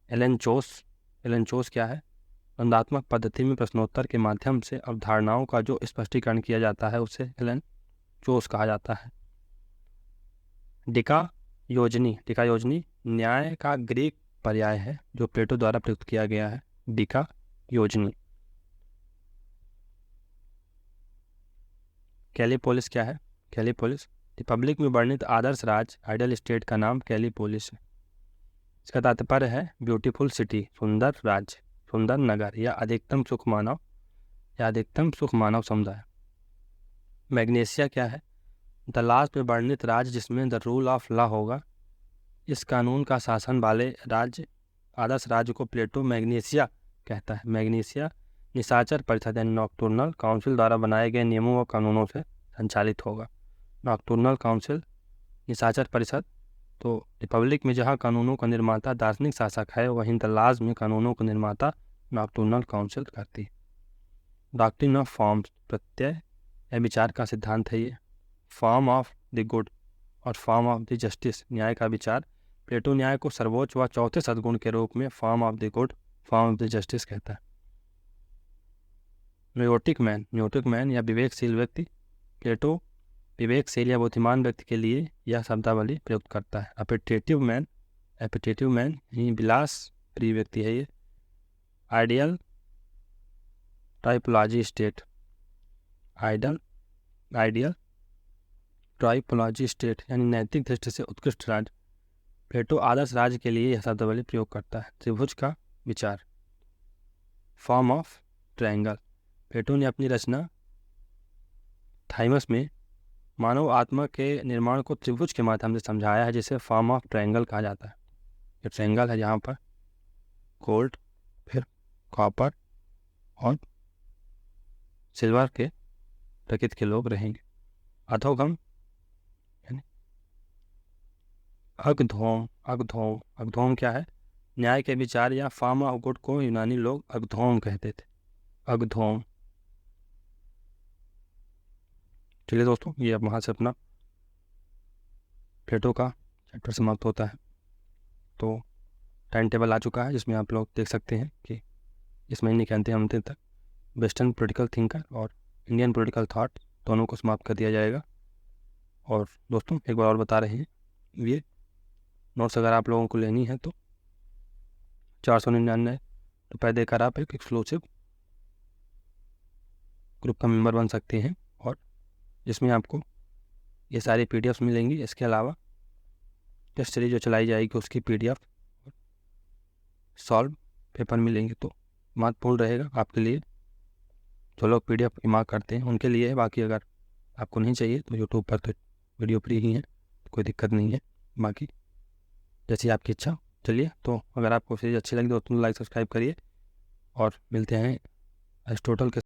एलन चोस क्या है, द्वंद्वात्मक पद्धति में प्रश्नोत्तर के माध्यम से अवधारणाओं का जो स्पष्टीकरण किया जाता है उसे एलन चोस कहा जाता है। डिका योजनी न्याय का ग्रीक पर्याय है, जो प्लेटो द्वारा प्रयुक्त किया गया है। डिका योजनी। कैलिपोलिस क्या है, रिपब्लिक में वर्णित आदर्श राज्य आइडियल स्टेट का नाम कैलिपोलिस है। इसका तात्पर्य है ब्यूटीफुल सिटी, सुंदर राज्य, सुंदर नगर या अधिकतम सुख मानव समुदाय। मैग्नेसिया क्या है, दलास में वर्णित राज्य जिसमें द रूल ऑफ लॉ होगा। इस कानून का शासन वाले आदर्श राज्य को प्लेटो मैग्नेसिया कहता है। मैग्नेसिया निशाचर परिषद यानी नॉक्टर्नल काउंसिल द्वारा बनाए गए नियमों व कानूनों से संचालित होगा। नॉक्टर्नल काउंसिल, निशाचर परिषद। तो रिपब्लिक में जहाँ कानूनों का निर्माता दार्शनिक शासक है, वहीं दलाज में कानूनों का निर्माता नॉक्टर्नल काउंसिल करती है। डॉक्ट्रिन ऑफ फॉर्म्स, प्रत्यय या विचार का सिद्धांत है ये। फॉर्म ऑफ द गुड और फॉर्म ऑफ द जस्टिस, न्याय का विचार। प्लेटो न्याय को सर्वोच्च व चौथे सद्गुण के रूप में form of the good, form of the justice कहता है। न्यूरोटिक मैन या विवेकशील व्यक्ति, प्लेटो विवेकशील या बुद्धिमान व्यक्ति के लिए यह शब्दावली प्रयुक्त करता है। एपिटेटिव मैन ही विलास प्रिय व्यक्ति है ये। आइडियल टाइपोलॉजी स्टेट यानी नैतिक दृष्टि से उत्कृष्ट राज्य। प्लेटो आदर्श राज्य के लिए यह शब्दावली प्रयोग करता है। त्रिभुज का विचार, फॉर्म ऑफ ट्रायंगल। प्लेटो ने अपनी रचना थाइमस में मानव आत्मा के निर्माण को त्रिभुज के माध्यम से समझाया है, जिसे फॉर्म ऑफ ट्रायंगल कहा जाता है। ये ट्रायंगल है जहाँ पर गोल्ड, फिर कॉपर और सिल्वर के प्रकृति के लोग रहेंगे। अधोगम यानी अगधोम। अगधोम क्या है? न्याय के विचार या फॉर्म ऑफ गुड को यूनानी लोग अगधोम कहते थे। अगधोम। चलिए दोस्तों, ये अब वहाँ से अपना प्लेटो का चैप्टर समाप्त होता है। तो टाइम टेबल आ चुका है, जिसमें आप लोग देख सकते हैं कि इस महीने के अंतिम तक वेस्टर्न पॉलिटिकल थिंकर और इंडियन पॉलिटिकल थॉट दोनों को समाप्त कर दिया जाएगा। और दोस्तों एक बार और बता रहे हैं, ये नोट्स अगर आप लोगों को लेनी है तो 499 रुपये देकर आप एक एक्सक्लूसिव ग्रुप का मेंबर बन सकते हैं, और जिसमें आपको ये सारी पीडीएफ्स मिलेंगी। इसके अलावा टेस्ट सीरीज जो चलाई जाएगी उसकी पीडीएफ, सॉल्व पेपर मिलेंगे। तो महत्वपूर्ण रहेगा आपके लिए। जो लोग पीडीएफ मार्क करते हैं उनके लिए है, बाकी अगर आपको नहीं चाहिए तो यूट्यूब पर तो वीडियो फ्री ही है, कोई दिक्कत नहीं है। बाकी जैसी आपकी इच्छा। चलिए, तो अगर आपको सीरीज अच्छी लगी तो तुम लाइक सब्सक्राइब करिए, और मिलते हैं एरिस्टोटल के